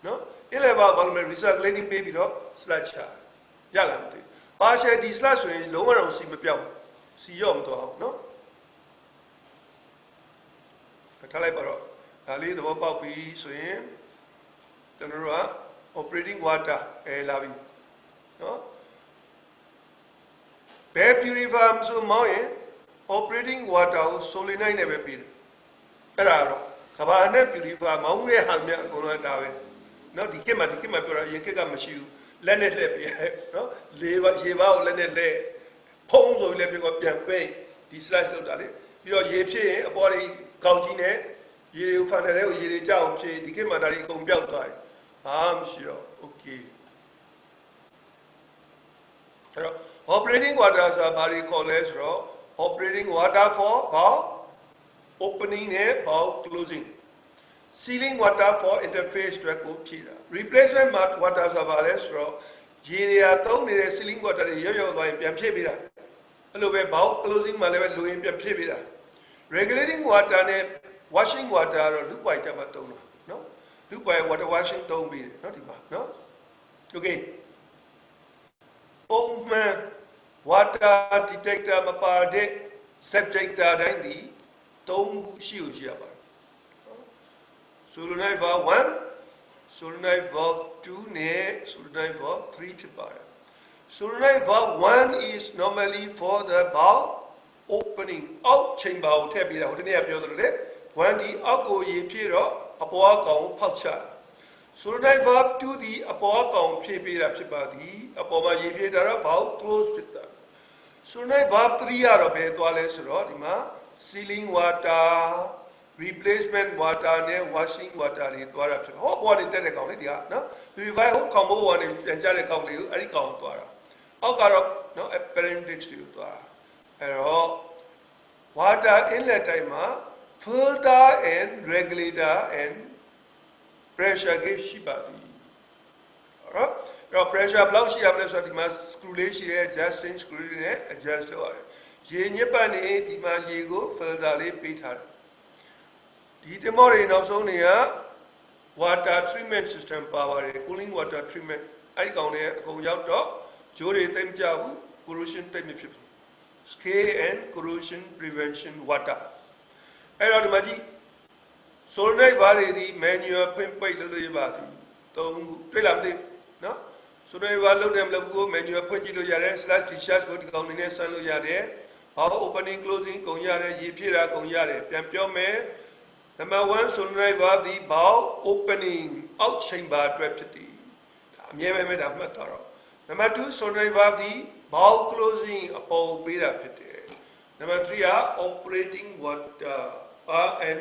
နော် inlet valve ဘာလို့လဲ recirculating ပေးပြီးတော့ slash ချရလားမသိဘူး partial ဒီ slash ဆိုရင်လုံးဝတော့စီမပြောက်စီရော့မသွားဘူးနော်ထားလိုက်ပါတော့ဒါလေးသဘောပေါက်ပြီဆိုရင်ကျွန်တော်တို့က operating water လာပြီနော်ဘယ် purifier ဆိုမောင်းရင် operating water ကို solenoid နဲ့ပဲပြီးတယ်အဲ့ဒါတော့ကဘာနဲ့ purifier မောင်းတဲ့ဟာများအကုန်လုံးဒါပဲနော်ဒီခေတ်မှာပြောတာရင်ခေတ်ကမရှိဘူးလက်နဲ့လှည့်ပြနော်ရေပါကိုလက်နဲ့လှည့်ဖုံးဆိုပြီးလည်းပြန်ပိတ်ဒီ slash လောက်တာလေပြီးတော့ရေဖြစ်ရင်အပေါ်တွေကောက်ကြီးနဲ့ရေတွေဖန်တယ်ကိုရေတွေကြောက်ဖြစ်ဒီခေတ်မှာဒါတွေအကုန်ပြောက်သွားတယ်ဘာမှမရှိတော့ okay အဲ့တော့ operating water ဆိုတာဘာတွေခေါ်လဲဆိုတော့ operating water for valve opening နဲ့ valve closing sealing water for interface အတွက်ကိုဖြည့်တာ replacement water ဆိုတာဘာလဲဆိုတော့ရေတွေသုံးနေတဲ့ sealing water တွေရော့သွားရင်ပြန်ဖြည့်ပေးတာအဲ့လိုပဲ valve closing မှာလည်းပဲလိုရင်ပြန်ဖြည့်ပေးတာ regulating water နဲ့ washing water ကတော့လူပွိုင်ကြမှာသုံးတာနော်လူပွိုင် water washing သုံးပြီးတယ်နော်ဒီမှာနော် okay ပုံမှန် water detector မပါတဲ့ subjector တိုင်းဒီ3ခုရှိရပါတယ် solenoid valve 1 solenoid valve 2 နဲ့ solenoid valve 3ဖြစ်ပါတယ် solenoid valve 1 is normally for the valve opening out chamber ကိုထည့်ပြီးတာဟိုတနေ့ကပြောသလိုလေ one the alcohol ye piro a poa poucha. So I verb to the a poa pira pipadi, a poma ye pira about close with that. So I verb 3 are of toilets rodima, sealing water, replacement water, ne washing water, it was up to hope one in telecom, no? If I hope combo one in telecom, I count to her. I'll no appendix to you to her. Water inlet time, filter and regulator and pressure gauge shibadi. Alright? Your pressure blouse she applies what you must screw she adjusting screw in it, adjust the water. Yenapani, Dima Yigo, filter Peter. The more in Ozonia water treatment system power, cooling water treatment. I count it, go out dog, Jori time jabu, corrosion time. Scale and corrosion prevention water. And Maji, Solnai Vari, manual pimpai Lulibati, Tom Pilamdi, no? So they were low them logo, manual punchilo yare, slash discharge go to Gomine San Luyare, our opening, closing, Gonyare, Yipira, Gonyare, Pampiome, number 1, Solnai Vadi, bow, opening, out chamber, traptity. Yeme Mataro. Number 2, Solnai Vadi, bow closing upon beta pit. Number 3 are operating water and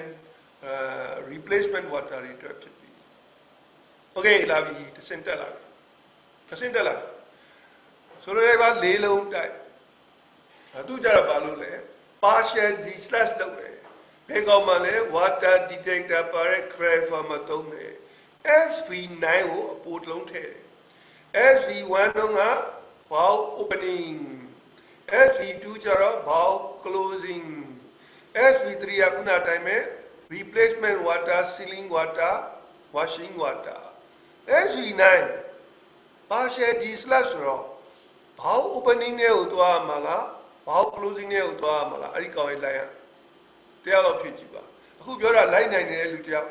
replacement water interrupted. Okay, Lavi, the center line. The center line. So they have a little time. I do that about partial dislash the way. Pegomale, water detector, pare, cray from a tome. SV9 a port long tail. SV1 on a bow opening, SV2 jara bow closing, SV3 akuna time replacement water, sealing water, washing water, SV9 partial dislash raw bow opening ne utwa mala, bow closing ne utwa mala, ari kaw line. They are not pitchy. Who you're a line in the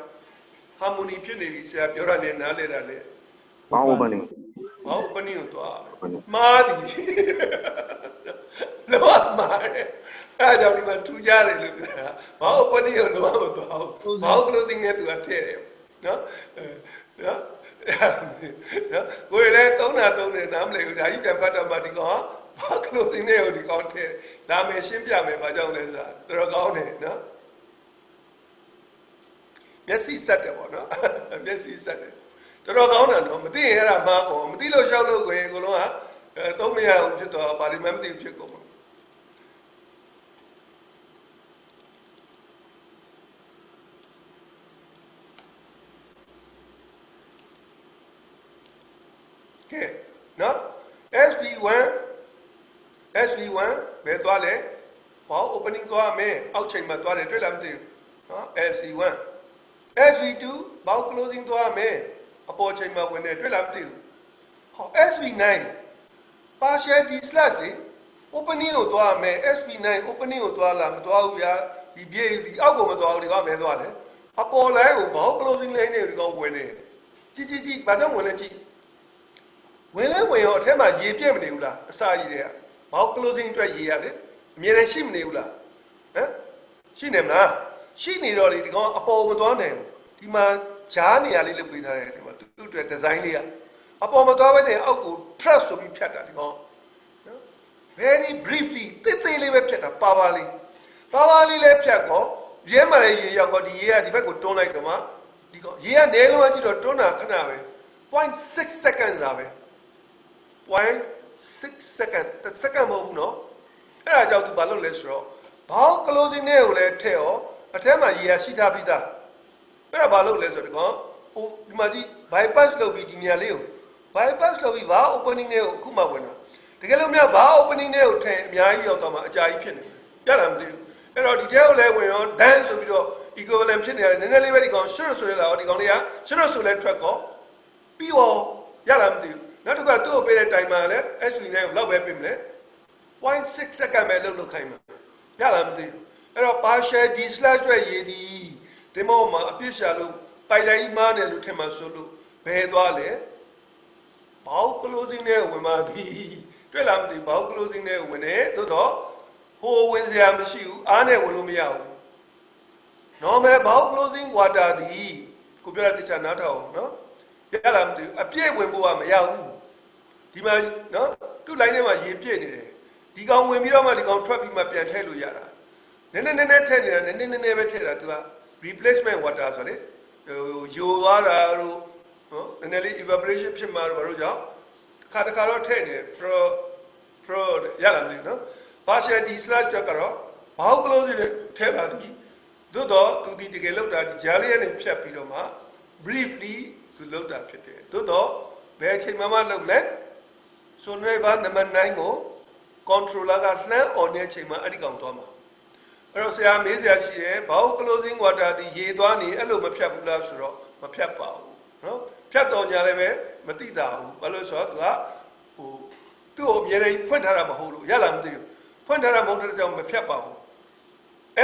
harmony punitive, say you're an alert. opening. Opening to Madi. No, my. I don't even 2 years. Opening or no, how clothing it to a tail. No, go let on and I'm like, you can put a madigo, clothing nail the content. Dame Simpia, my young Dragone, no? Yes, he said it, no? Yes, he said it. The Rogona, no, but they are a mark, Dilo Shallow, Goloa, told me how to talk about remembering Chico. Okay, no? SV1, Betwale, while opening to our man, outside my toilet, SV1. SV2, while closing to our man. Upon chamber when they drill up to SV9 partial dislike opening to our man SV9 opening to our lamb to our the album to our government upon live bow closing lane go when it GG Madame Wendy when your tema ye game neula aside there bow closing to a year mere shim neula she named she need already gone upon the one name Tima Chani a little bit to design here. Upon my daughter, I would trust to be pet. Very briefly, they live at Pavali. Pavali left Jaco, Gemma, you got the year, the back of Tona Doma, year nail to Tona Canave. 0.6 seconds away. 0.6 seconds. The second move, no? I got to Ballo Lesro. How closing nail let tail, a time a year, she tabita. Where a Ballo Lesro go? Oh, Maji. Bypass lobby Dinaleo. Bypass lobby va opening nail Kumawena. The Galomia va opening nail Yai Yotama, Jai Yalam do. And all the tail lay on dance of your equivalent and then everybody gone sure so loud, the Gonia, sure so let track off. Be all Yalam do. Not to go to obey the time, as we know, love him. 0.6 seconds, my little Kaima. Yalam do. And a partial dislash way, the moment a pisalo, by the Iman and Lutema Sulu. Pedwale, bow closing there with my be. Tell them the bow closing there when the door, who when they have shoe, Anne will me out. normal bow closing water ဒီကိုပြောတဲ့တခြားနားထောင်နော်ရလားမသိဘူးအပြည့်ဝင်ဖို့ကမရဘူးဒီမှာနော်သူ့ line ထဲမှာရေပြည့်နေတယ်ဒီကောင်ဝင်ပြီးတော့မှဒီကောင်ထွက်ပြီးမှပြန်ထည့်လို့ရတာနည်းနည်းထည့်နေတာနည်းနည်းပဲထည့်တာ तू က replacement water ဆိုလေဟိုယိုသွားတာတို့နော်နည်းနည်းလေး evaporation ဖြစ်မှာတို့ဘာလို့ကြောင့်တစ်ခါတော့ထည့်နေတယ် pro ရလားမသိဘူးနော် partial d slash ကတော့ဘောက် closing နဲ့ထည့်ပါသည်သို့တော့သူဒီတကယ်လောက်တာဒီဂျာလေးနဲ့ဖြတ်ပြီးတော့မှ briefly သူလောက်တာဖြစ်တယ်သို့တော့ဘယ်အချိန်မှလောက်လဲဆိုနေပါနံပါတ်9ကို controller ကလှမ်း on တဲ့အချိန်မှာအဲ့ဒီကောင်သွားမှာအဲ့တော့ဆရာမေးစရာရှိတယ်ဘောက် closing water ဒီရေသွားနေအဲ့လိုမဖြတ်ဘူးလားဆိုတော့မဖြတ်ပါဘူးနော်ဖြတ်တော်ညာလည်းပဲမသိတာဘူးဘာလို့ဆိုတော့သူကဟိုသူ့ကိုအမြဲတမ်းဖွင့်ထားတာမဟုတ်လို့ရလားမသိဘူးဖွင့်ထားတာမဟုတ်တဲ့ကြောင့်မဖြတ်ပါဘူး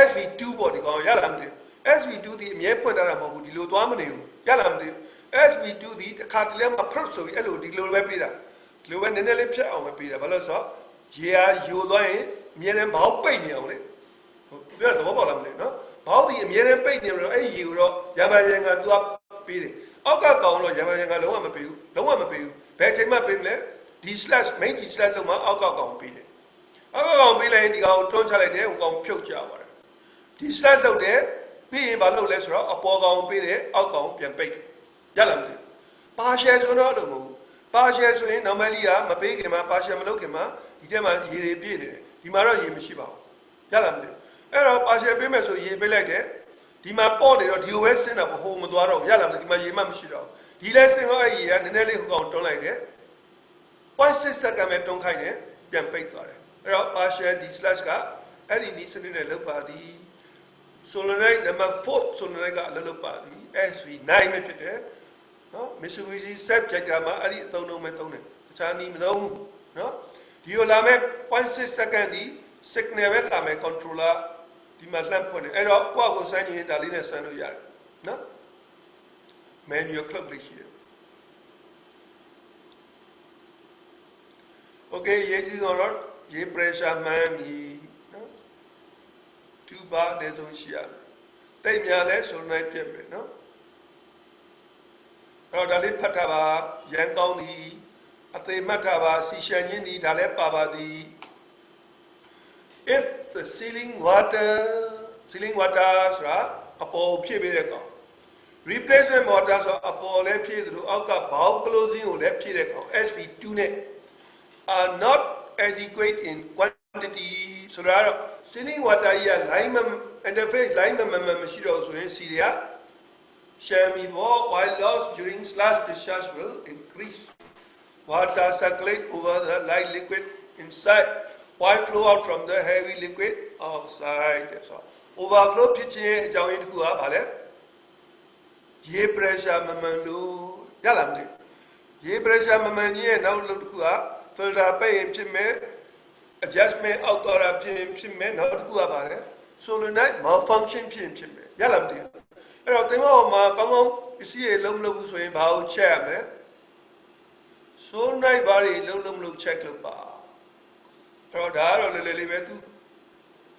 SV2 ပေါ့ဒီကောင်ရလားမသိဘူး SV2 ဒီအမြဲဖွင့်ထားတာမဟုတ်ဘူးဒီလိုသွားမနေဘူးရလားမသိဘူး SV2 ဒီတစ်ခါတည်းမှာ prot ဆိုပြီးအဲ့လိုဒီလိုပဲပေးတာဒီလိုပဲနည်းနည်းလေးဖြတ်အောင်ပဲပေးတာဘာလို့ဆိုတော့ရေအားယိုသွားရင်အမြဲတမ်းဘောက်ပိတ်နေအောင်လေဟုတ်ပြောတော့ဘောက်လာမလဲနော်ဘောက်ဒီအမြဲတမ်းပိတ်နေတော့အဲ့ရေကိုတော့ရပါရင်ကသူကပေးတယ်အောက်ကကောင်တော့ရပါရင်ကလုံးဝမပေးဘူးလုံးဝမပေးဘူးဘယ်ချိန်မှပေးမလဲဒီ slash main ဒီ slash လုံးမှာအောက်ကကောင်ပေးတယ်အောက်ကကောင်ပေးလိုက်ရင်ဒီကောင်ကိုတွန်းချလိုက်တယ်ဟိုကောင်ဖြုတ်ကြပါတယ်ဒီ slash လုပ်တယ်ပြီးရင်ဘာလုပ်လဲဆိုတော့အပေါ်ကောင်ပေးတယ်အောက်ကောင်ပြန်ပိတ်ရလားမသိဘူး partial ဆိုတော့လို့မဟုတ်ဘူး partial ဆိုရင် normally ကမပေးခင်မှာ partial မလုပ်ခင်မှာဒီထဲမှာရေတွေပြည့်နေတယ်ဒီမှာတော့ရေမရှိပါဘူးရလားမသိဘူးအဲ့တော့ partial ပေးမယ်ဆိုရေပေးလိုက်တယ်ဒီမှာပေါ့နေတော့ဒီကိုပဲဆင်းတာဟိုမသွားတော့ရလားမသိဒီမှာရေမှမရှိတော့ဒီလဲဆင်းတော့အဲ့ရေကနည်းနည်းလေးဟိုကောင်တွန်းလိုက်တယ်0.6 second ပဲတွန်းခိုင်းတယ်ပြန်ပိတ်သွားတယ်အဲ့တော့ partial d slash ကအဲ့ဒီနီးစနစ်နဲ့လောက်ပါသည် solenoid number 4 solenoid ကအလုပ်လုပ်ပါသည် SV9 ပဲဖြစ်တယ်နော် Mitsubishi subject မှာအဲ့ဒီအသုံးလုံးပဲသုံးတယ်တခြားနည်းမသုံးဘူးနော်ဒီလိုလာမဲ့0.6 second ဒီ signal ပဲလာမဲ့ controller ဒီမှာလှမ်းဖွင့်တယ်အဲ့တော့ကိုယ့်ကိုစမ်းရင်ဒါလေးနဲ့စမ်းလို့ရတယ်နော် manual clock လေးရှိတယ် okay ရေးကြည့်တော့ရေ pressure မှန်းပြီနော်2 bar တဲ့ဆုံးရှိရတယ်တိတ်များလဲဆိုနိုင်ပြမယ်နော်အဲ့တော့ဒါလေးဖတ်ထားပါရန်ကောင်းသည်အသေးမှတ်ထားပါစီရှန်ချင်းဒီဒါလည်းပါပါသည် if the ceiling water ဆိုတာအပေါ်ဖြည့်ပေးတဲ့ကောင် replacement water ဆိုအပေါ်လည်းဖြည့်သလိုအောက်က bow closing ကိုလည်းဖြည့်တဲ့ကောင် SV2 နဲ့ are not adequate in quantity ဆိုတာတော့ ceiling water ကြီးက line interface line မရှိတော့ဆိုရင်စီတွေကရှမ်းမီဘော while loss during slash discharge will increase water circulate over the light liquid inside while flow out from the heavy liquid outside so overflow ဖြစ်ခြင်းအကြောင်းရင်းတစ်ခုကဘာလဲရေ pressure မမှန်လို့ရလားမသိရေ pressure မမှန်ခြင်းရဲ့နောက်တစ်ခုက filter ပိတ်ရင်ဖြစ်မယ် adjustment အောက်သွားတာဖြစ်မယ်နောက်တစ်ခုကဘာလဲ solenoid malfunction ဖြစ်မယ်ရလားမသိအဲ့တော့တင်မောမှာကောင်းကောင်းပစ္စည်းတွေလုံးမလုပ်ဘူးဆိုရင်ဘာကို check ရမလဲ solenoid ဘာတွေလုံးမလုပ် check လုပ်ပါအဲ့တော့ဒါကတော့လေးပဲသူ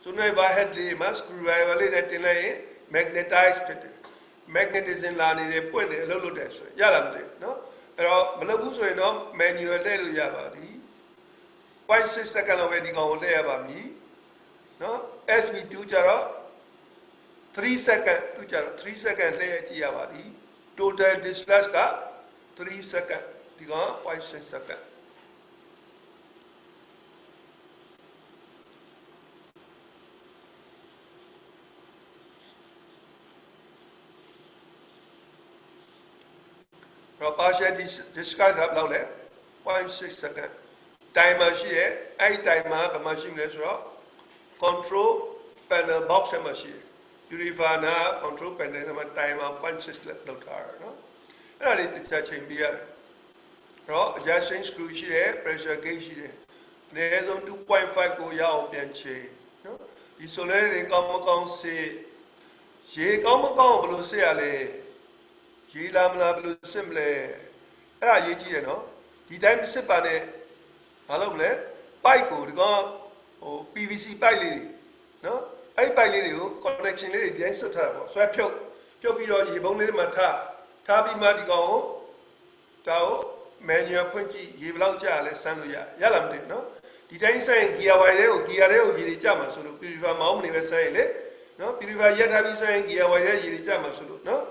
solenoid ဘာ head တွေမှာ screwdriver လေးနဲ့တင်လိုက်ရင် magnetize ဖြစ်တယ် magnetism လာနေတယ်ပွင့်တယ်အလုပ်လုပ်တယ်ဆိုရင်ရလားမသိနော်အဲ့တော့မလုပ်ဘူးဆိုရင်တော့ manual လှည့်လို့ရပါသည် 0.6 second လောက်ပဲဒီကောင်ကိုလှည့်ရပါမည်နော် SV2 ကျတော့3 second သူကျတော့3 second လှည့်ကြည့်ရပါသည် total discharge က3 second ဒီကောင် 0.6 second partial discharge ကဘယ်လောက်လဲ 0.6 second timer ရှိတယ်အဲ့ timer ဘယ်မှာရှိမလဲဆိုတော့ control panel box မှာရှိတယ် purifier နာ control panel မှာ timer 0.6 လောက်ထားရနော်အဲ့ဒါလေးတစ်ချက်ချိန်ပြရတယ်တော့ adjusting screw ရှိတယ် pressure gauge ရှိတယ်အနည်းဆုံး 2.5 ကိုရအောင်ပြန်ချိန်နော်ဒီ solar တွေကောင်းမကောင်းစေရေကောင်းမကောင်းဘယ်လိုစေရလဲရေလာမလားဘယ်လိုစစ်မလဲအဲ့ဒါရေးကြည့်ရနော်ဒီတိုင်းစစ်ပါနဲ့ဘာလုပ်မလဲပိုက်ကိုဒီကောင်ဟို PVC ပိုက်လေးတွေနော် အဲ့ပိုက်လေးတွေကို connection လေးတွေပြန်ဆွတ်ထားတာပေါ့ဆွဲဖြုတ်ပြီးတော့ရေပုံးလေးတွေမှာထားပြီးမှဒီကောင်ကိုဒါကို manual ဖွင့်ကြည့်ရေဘယ်လောက်ကြာလဲစမ်းလို့ရလားမသိဘူးနော်ဒီတိုင်းဆိုင် gear wire တွေကို gear တွေကိုရေတွေကြာမှာဆိုလို့ purifier မောင်းမနေပဲဆိုင်လေနော် purifier ရက်ထားပြီးဆိုင် gear wire တွေရေတွေကြာမှာဆိုလို့နော်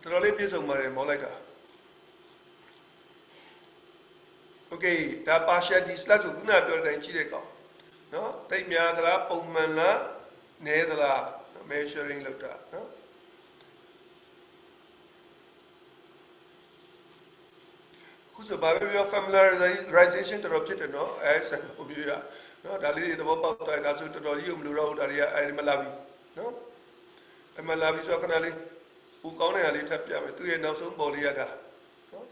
တော်တော်လေးပြည့်စုံပါတယ်မောလိုက်တာ okay ဒါ partial dislike ဆိုခုနပြောတဲ့အတိုင်းကြည့်တဲ့ကောင်နော်တိတ်များသလားပုံမှန်လားနည်းသလား measuring လုပ်တာနော်ခုဆိုဘာပဲပြော familiarization တော်တော်ဖြစ်တယ်နော်အဲဆန်ကိုပြောရနော်ဒါလေးတွေသဘောပေါက်သွားတယ်ဒါဆိုတော်တော်ကြီးကိုမလိုတော့ဘူးဒါတွေကအဲဒီမလာပြီနော်အမလာပြီဆိုခဏလေးပူကောင်းတဲ့ဟာလေးထပ်ပြမယ်သူရဲ့နောက်ဆုံးပေါ်လေးရတာနော်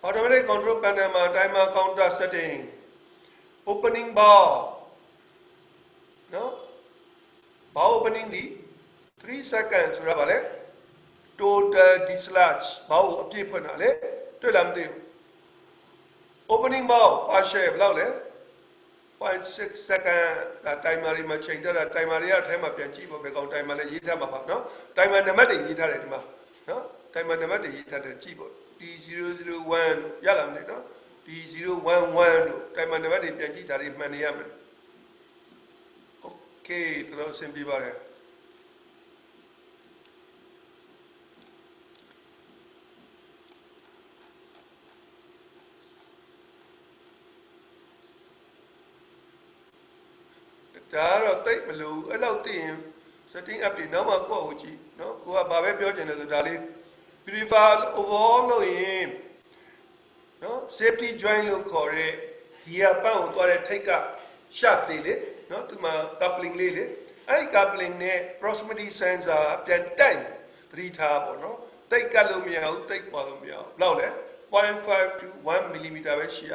automatic control panel မှာ timer counter setting opening bar နော် bar opening ဒီ3 seconds ဆိုတာဗာလဲ total dislodge ဘာကိုအပြည့်ဖွင့်တာလဲတွေ့လားမသိဘူး opening bar partial ဘယ်လောက်လဲ 0.6 second ဒါ timer တွေမှာချိန်ထားတာ timer တွေကအထဲမှာပြန်ကြည့်ဖို့ပဲကောင်း timer လည်းရေးထားမှာပါနော် timer နံပါတ်တွေရေးထားတယ်ဒီမှာနော် timer နံပါတ်တွေရေးထားတယ်ကြည့်ဖို့ T001 ရလားမသိနော် T011 တို့ timer နံပါတ်တွေပြန်ကြည့်ဒါတွေမှန်နေရမယ် okay တော်တော်အဆင်ပြေပါတယ်ဒါကတော့တိတ်မလို့အဲ့လောက်သိရင် setting up တွေနောက်မှကိုယ့်ကိုကြည့်နော်ကိုကဘာပဲပြောချင်လဲဆိုဒါလေး purifier overall လို့ရင်နော် safety joint လို့ခေါ်တဲ့ gear ပန့်ကိုသွားတဲ့ထိတ်က sharp လေးလေနော်ဒီမှာ coupling လေးလေအဲ့ဒီ coupling နဲ့ proximity sensor ပြန်တိုက်သတိထားပေါ့နော်တိတ်ကတ်လို့မရဘူးတိတ်ပွားလို့မရဘူးဘယ်လောက်လဲ 0.5 to 1 mm ပဲရှိရ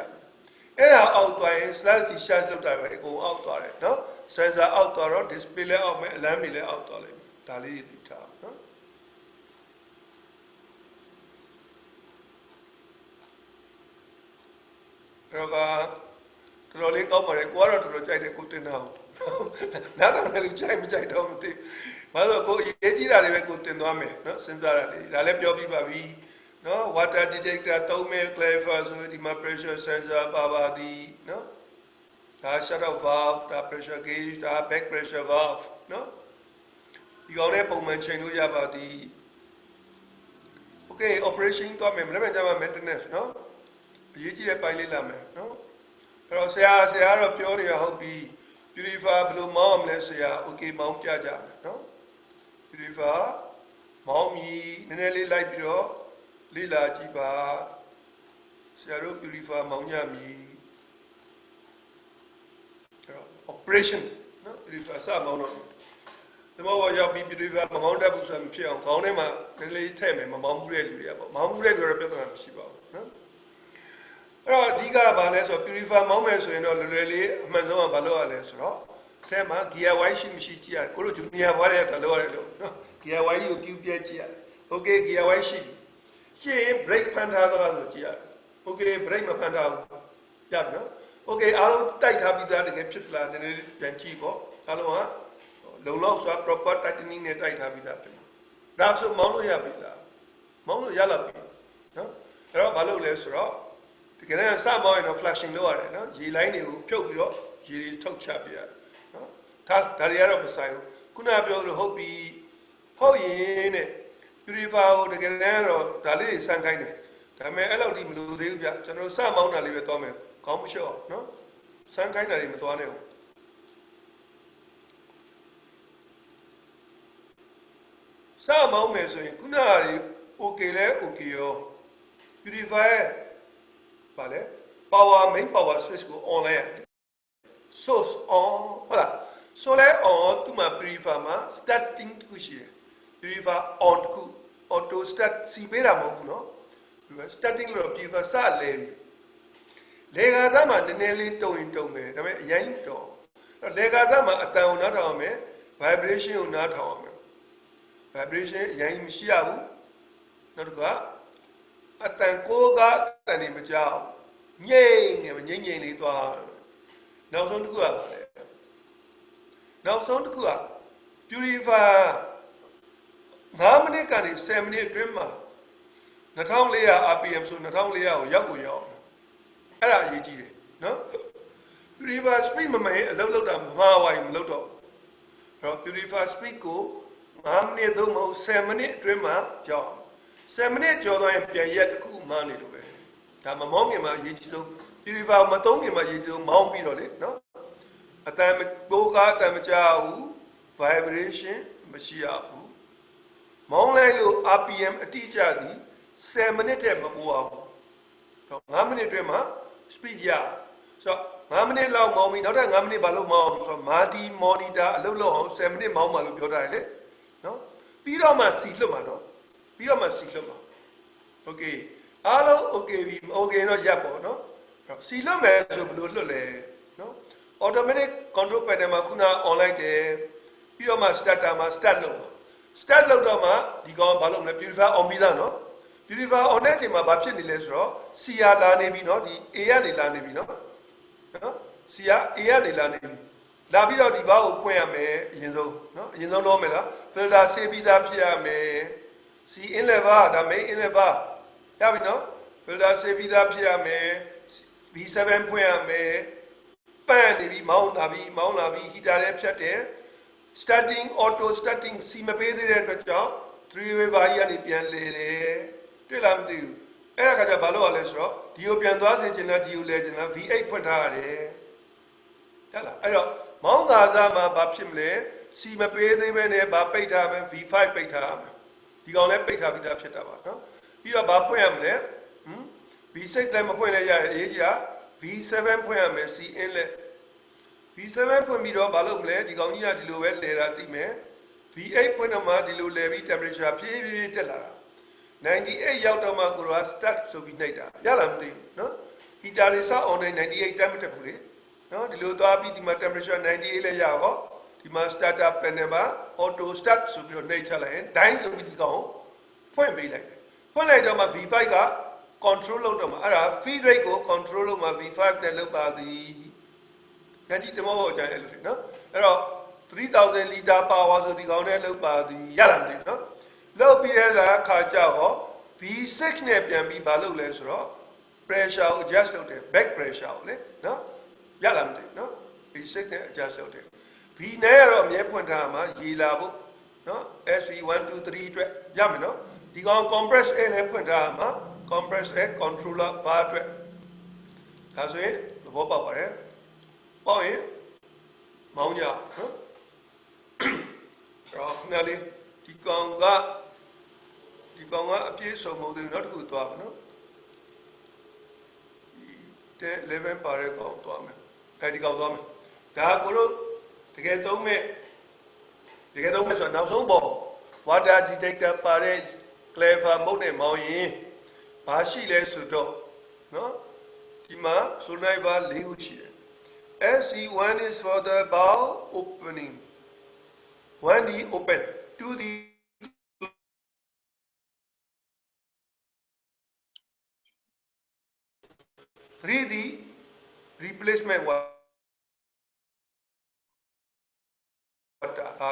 အဲ့ဒါအောက်သွားရင် slash discharge လုပ်တာပဲအကုန်အောက်သွားတယ်နော် sensor အောက်သွားတော့ display လည်းအောက်မယ်အလမ်းတွေလည်းအောက်သွားလိမ့်မယ်ဒါလေးတွေသိထားနော်အဲ့တော့တော်တော်လေးကောင်းပါတယ်ကိုကတော့တော်တော်ကြိုက်တယ်ကိုတင်တာနားထောင်တယ်လို့ကြိုက်မကြိုက်တော့မသိဘာလို့ကိုရေးကြည့်တာတွေပဲကိုတင်သွားမယ်နော်စဉ်းစားရတယ်ဒါလည်းပြောပြီးပါပြီနော် water detector သုံးမယ် clarifier ဆိုဒီမှာ pressure sensor ပါသည်နော်ဒါ shut off valve ဒါ pressure gauge ဒါ back pressure valve နော်ဒီကောင်နဲ့ပုံမှန်ချိန်လို့ရပါသည် okay operation တော့မယ်မနေ့ကကြာမှ maintenance နော်အရေးကြီးတဲ့ပိုင်းလေးလာမယ်နော်အဲ့တော့ဆရာတော့ပြောနေတာဟုတ်ပြီ purifier ဘယ်လိုမောင်းအောင်လဲဆရာ okay မောင်းပြကြမယ်နော် purifier မောင်းမြည်နည်းနည်းလေးလိုက်ပြီးတော့လေးလာကြည့်ပါဆရာတို့ purifier မောင်းညမည်အဲ့တော့ operation နော် purifier စမောင်းတော့ဒီမှာရောက်ပြီး purifier မမောင်းတတ်ဘူးဆိုရင်ဖြစ်အောင်ခေါင်းထဲမှာနည်းနည်းလေးထည့်မယ်မမောင်းဘူးတဲ့လူတွေကပေါ့မောင်းဘူးတဲ့လူတွေပြဿနာမရှိပါဘူးနော်အဲ့တော့အဓိကဘာလဲဆိုတော့ purifier မောင်းမယ်ဆိုရင်တော့လွယ်လွယ်လေးအမှန်ဆုံးကဘာလုပ်ရလဲဆိုတော့အဲမှာ gear wire ရှိမရှိကြည့်ရတယ်ကိုလို junior ဘွားတွေကလုပ်ရတယ်လို့နော် gear wire ကိုကျူးပြဲကြည့်ရတယ် okay gear wire ရှိရင် brake ဖန်ထားသလားဆိုကြည့်ရတယ် okay brake မဖန်ထားဘူးရပြီနော် okay အားလုံးတိုက်ထားပြီးသားတကယ်ဖြစ်လားနည်းနည်းပြန်ကြည့်ပေါ့အားလုံးကလုံလောက်စွာ proper tightening နဲ့တိုက်ထားပြီးသားဖြစ်ဒါဆိုမောင်းလို့ရပြီလားမောင်းလို့ရလာပြီနော်အဲ့တော့ဘာလုပ်လဲဆိုတော့ဒီကနေ့စမောင်းရင်တော့ flashing လုပ်ရတယ်နော်ရေလိုင်းတွေကိုဖြုတ်ပြီးတော့ရေတွေထုတ်ချပြရတယ်နော်ဒါတွေကတော့မဆိုင်ဘူးခုနကပြောလို့ဟုတ်ပြီဟုတ်ရင်တဲ့ purifier ကိုတကယ်တော့ဒါလေးတွေစမ်းခိုင်းတယ်ဒါပေမဲ့အဲ့လောက်ထိမလိုသေးဘူးဗျကျွန်တော်စမောင်းတာလေးပဲသွားမယ်ခေါင်းမလျှော့နော်စမ်းခိုင်းတာတွေမသွားနဲ့ဘူးစမောင်းမယ်ဆိုရင်ခုနကတွေ okay လဲ okay ရော purifier ပါလေ power main power switch ကို on လိုက်ရတယ် source on ဟုတ်လား ဆိုလဲ on သူမှာ purifier မှာ starting တခုရှိတယ် purifier on တခု auto start စီပေးတာမဟုတ်ဘူးเนาะ starting လို့ purifier စလဲလေကားသားမှာနည်းနည်းလေးတုံရင်တုံမယ်ဒါပေမဲ့အရင်တော့လေကားသားမှာအတန်ကိုနားထောင်အောင်မယ် vibration ကိုနားထောင်အောင်မယ် vibration အရင်မရှိရဘူးနောက်တစ်ခါအတန်ကိုကအတန်နေမကြောက်ငြိမ့်နေငြိမ့်လေးသွား နောက်ဆုံးတစ်ခုကနောက်ဆုံးတစ်ခုက purifier 9မိနစ်ကနေ10မိနစ်အတွင်းမှာ2400 rpm ဆို2400ကိုရောက်ကိုရောက်အဲ့ဒါအရေးကြီးတယ်နော် purifier speed မမှန်အလုပ်လုပ်တာမှားဝိုင်းမလုပ်တော့အဲ့တော့ purifier speed ကို9မိနစ်သို့မဟုတ်10မိနစ်အတွင်းမှာရောက်10မိနစ်ကျော်သွားရင်ပြန်ရက်တစ်ခုမှန်းနေလို့ပဲဒါမမောင်းခင်မှာအရေးကြီးဆုံး purifier မသုံးခင်မှာအရေးကြီးဆုံးမောင်းပြီးတော့လေနော်အတန်ပိုကားအတန်မကြောက်ဘူး vibration မရှိရဘူးမောင်းလိုက်လို့ rpm အတိအကျသည်10မိနစ်တည်းမပိုအောင်တော့9မိနစ်အတွင်းမှာ speed ရဆိုတော့9မိနစ်လောက်မောင်းပြီးနောက်ထပ်9မိနစ်ဘာလို့မောင်းအောင်ဆိုတော့ multi monitor အလုပ်လုပ်အောင်10မိနစ်မောင်းမှလို့ပြောထားတယ်လေနော်ပြီးတော့မှစီလွတ်မှာတော့ပြီးတော့မှစီလွတ်မှာ okay အားလုံး okay ပြီ okay တော့ရပ်ပေါ့နော်စီလွတ်မယ်ဆိုဘယ်လိုလွတ်လဲနော် automatic control panel မှာခုန online တယ်ပြီးတော့မှ starter မှာ start လုပ်မှာ start လုပ်တော့မှဒီကောင်ဘာလုပ်မလဲ purifier on ပြီးသားနော် purifier on တဲ့အချိန်မှာဘာဖြစ်နေလဲဆိုတော့ CR လာနေပြီနော်ဒီ A ကနေလာနေပြီနော် CR A ကနေလာနေပြီလာပြီးတော့ဒီဘာကိုဖွင့်ရမယ်အရင်ဆုံးနော်အရင်ဆုံးတော့မယ်လား filter ဆေးပြီးသားဖြစ်ရမယ် C inlet ပါဒါ main inlet ပါရပြီနော် filter ဆေးပြီးသားဖြစ်ရမယ် V7 ဖွင့်ရမယ်ပန့်နေပြီမောင်းလာပြီ heater လည်းဖြတ်တယ် starting auto starting စီမပေးသေးတဲ့အတွက်ကြောင့် three way ဘာကြီးကနေပြန်လေတယ်တွေ့လားမသိဘူးအဲ့ဒါကကြဘာလို့ ရလဲဆိုတော့ဒီကိုပြန်သွားစေချင်တာဒီကိုလဲချင်တာ V8 ဖွင့်ထားရတယ်ဟုတ်လားအဲ့တော့မောင်းသာသားမှာဘာဖြစ်မလဲစီမပေးသေးပဲနဲ့ဘာပိတ်ထားမယ် V5 ပိတ်ထားရမယ်ဒီကောင်လည်းပိတ်ထားပြီးသားဖြစ်တာပါနော်ပြီးတော့ဘာဖွင့်ရမလဲV6 လည်းမဖွင့်လဲရတယ်အရေးကြီးတာ V7 ဖွင့်ရမယ် C inlet V7 ဖွင့်ပြီးတော့ဘာလုပ်မလဲဒီကောင်ကြီးကဒီလိုပဲလဲတာသိမယ် V8 ဖွင့်တော့မှဒီလိုလဲပြီး temperature ဖြည်းဖြည်းတက်လာတာ98ရောက်တော့မှကိုယ်က start ဆိုပြီးနှိပ်တာရလားမသိဘူးနော် heater တွေစ online 98တက်မတက်ဘူးလေနော်ဒီလိုသွားပြီးဒီမှာ temperature 98လဲရတော့ဒီမှာ starter panel မှာ auto start ဆိုပြီးတော့နှိပ်ချလိုက်ရင်ဒိုင်းဆိုပြီးဒီကောင်ဖွင့်ပေးလိုက်တယ်ဖွင့်လိုက်တော့မှ V5 က control လုပ်တော့မှအဲ့ဒါ feed rate ကို control လုပ်မှ V5 နဲ့လုပ်ပါသည်ညကြီးတမောပေါ်ကြတယ်လို့နော်အဲ့တော့3000 liter power ဆိုဒီကောင်နဲ့လုပ်ပါသည်ရလားမသိဘူးနော်လုပ်ပြီးတဲ့အခါကျတော့ V6 နဲ့ပြန်ပြီးဘာလုပ်လဲဆိုတော့ pressure ကို adjust လုပ်တယ် back pressure ကိုလေနော်ရလားမသိဘူးနော် V6 နဲ့ adjust လုပ်တယ် V နဲ့ကတော့အမြဲဖွင့်ထားမှာရေလာဖို့နော် SV1 2 3အတွက်ရမယ်နော်ဒီကောင် compress air လည်းဖွင့်ထားမှာ compress air controller ဘာအတွက်ဒါဆိုရင်သဘောပေါက်ပါတယ်ပေါ့ရင်မောင်းကြနော်တော့ခဏလေးဒီကောင်ကအပြည့်စုံမဟုတ်သေးဘူးနောက်တစ်ခုသွားမယ်နော်တဲ့11ပါတဲ့ကောင်သွားမယ်အဲဒီကောင်သွားမယ်ဒါကိုလို့တကယ်သုံးမဲ့ဆိုတော့နောက်ဆုံးပေါ် water detector ပါတဲ့ clever mode နဲ့မောင်းရင်ဘာရှိလဲဆိုတော့နော်ဒီမှာ solenoid valve ၄ခုရှိတယ် SC1 is for the valve opening 1 the open 2 the 3 the replacement water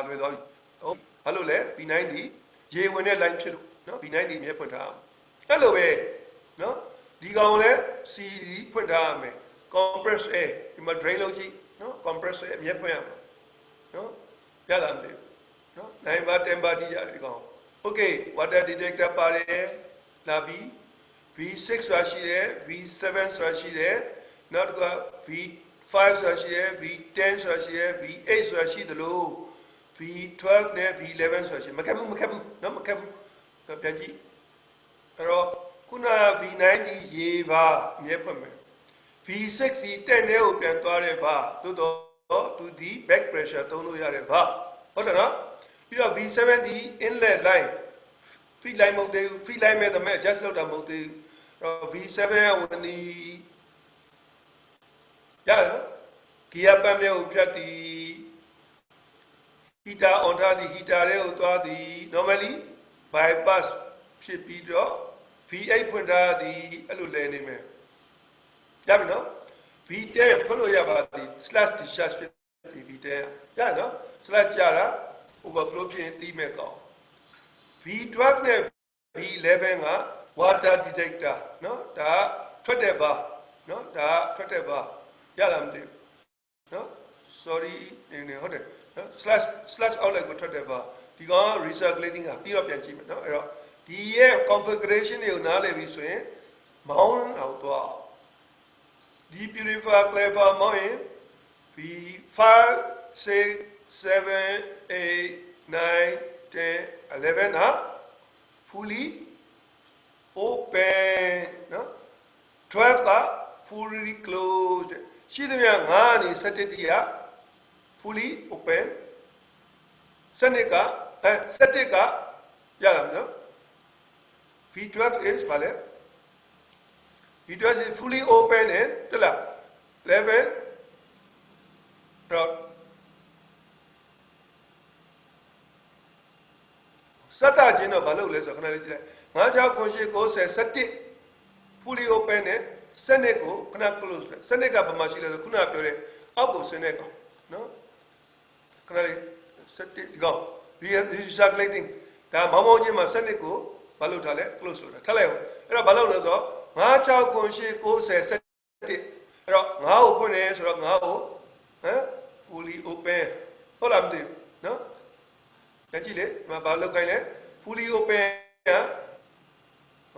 လွယ်သွားပြီဟုတ်ဘာလို့လဲ V9 ဒီရေဝင်တဲ့ line ဖြစ်လို့နော် V9 ဒီမြဲဖွင့်ထားအောင်အဲ့လိုပဲနော်ဒီကောင်လဲ C ဖွင့်ထားရမယ် compress air ဒီမှာ drain လုပ်ကြည့်နော် compress air မြဲဖွင့်ရမှာနော်ရလားမသိဘူးနော်9 bar 10 bar တိရတယ်ဒီကောင် okay water detector ပါတယ်လာပြီ V6 ဆိုတာရှိတယ် V7 ဆိုတာရှိတယ်နောက်တစ်ခါ V5 ဆိုတာရှိတယ် V10 ဆိုတာရှိတယ် V8 ဆိုတာရှိသလို V12 နဲ့ V11 ဆိုတာရှိမခက်ဘူးနော်မခက်ဘူးပြန်ကြည့်အဲ့တော့ခုန V9 ဒီရေပါမြဲဖွင့်မယ် V6 ဒီ10နဲ့ကိုပြန်သွားတဲ့ပါသို့တော့သူဒီ back pressure သုံးလို့ရတယ်ပါဟုတ်တယ်နော်ပြီးတော့ V7 ဒီ inlet line feed line မဟုတ်သေးဘူး feed line မဲ့တမဲ့ adjust လုပ်တာမဟုတ်သေးဘူးအဲ့တော့ V7 ကဝင်ဒီရတယ်နော် gear pump နဲ့ကိုဖြတ်သည် heater on ထားသည် heater တွေကိုသွားသည် normally bypass ဖြစ်ပြီးတော့ V8 ဖွင့်ထားသည်အဲ့လိုလဲနေမယ်ရပြီနော် V10 ဖွင့်လို့ရပါသည် slash discharge ဖြစ်ဒီ V10 ရနော် slash ကြတာ overflow ဖြစ်ရင်တီးမဲ့ကောင် V12 နဲ့ V11 က water detector နော်ဒါထွက်တဲ့ဘာနော်ဒါထွက်တဲ့ဘာရလားမသိဘူးနော် sorry နေဟုတ်တယ်နော် slash outlet ကိုထွက်တဲ့ဘာဒီကောင် recirculating ကပြီးတော့ပြန်ကြည့်မယ်နော်အဲ့တော့ဒီရဲ့ configuration တွေကိုနားလည်ပြီဆိုရင်မောင်းအောင်တော့ဒီ purifier clever မောင်းရင် V5 6 7 8 9 10 11 ဟာ fully open နော်12က fully closed ရှိသမျှ9ကနေ17တိက fully open 17က17ကရလားမနော် V12 is ဘာလဲ V12 is fully open and တလား 11 dot စသချင်းတော့ဘာလုပ်လဲဆိုတော့ခဏလေးကြည့်လိုက်5 6 9 10 17 fully open နဲ့စနစ်ကိုခဏ close လဲစနစ်ကဘာမှရှိလဲဆိုခုနပြောတဲ့အောက်ကိုဆင်းတဲ့ကောင်နော်ခဏလေး17ဒီကောင် recirculating ဒါမောင်းမောင်းချင်းမှာစနစ်ကိုဘာလုပ်ထားလဲ close လုပ်တာထားလိုက်အောင်အဲ့တော့ဘာလုပ်လဲဆိုတော့5 6 9 10 17အဲ့တော့9ကိုဖွင့်နေဆိုတော့9ကိုfully open ဟုတ်လားမသိဘူးနော်ကြည့်လေမဘာလုပ်ခိုင်းလဲ fully open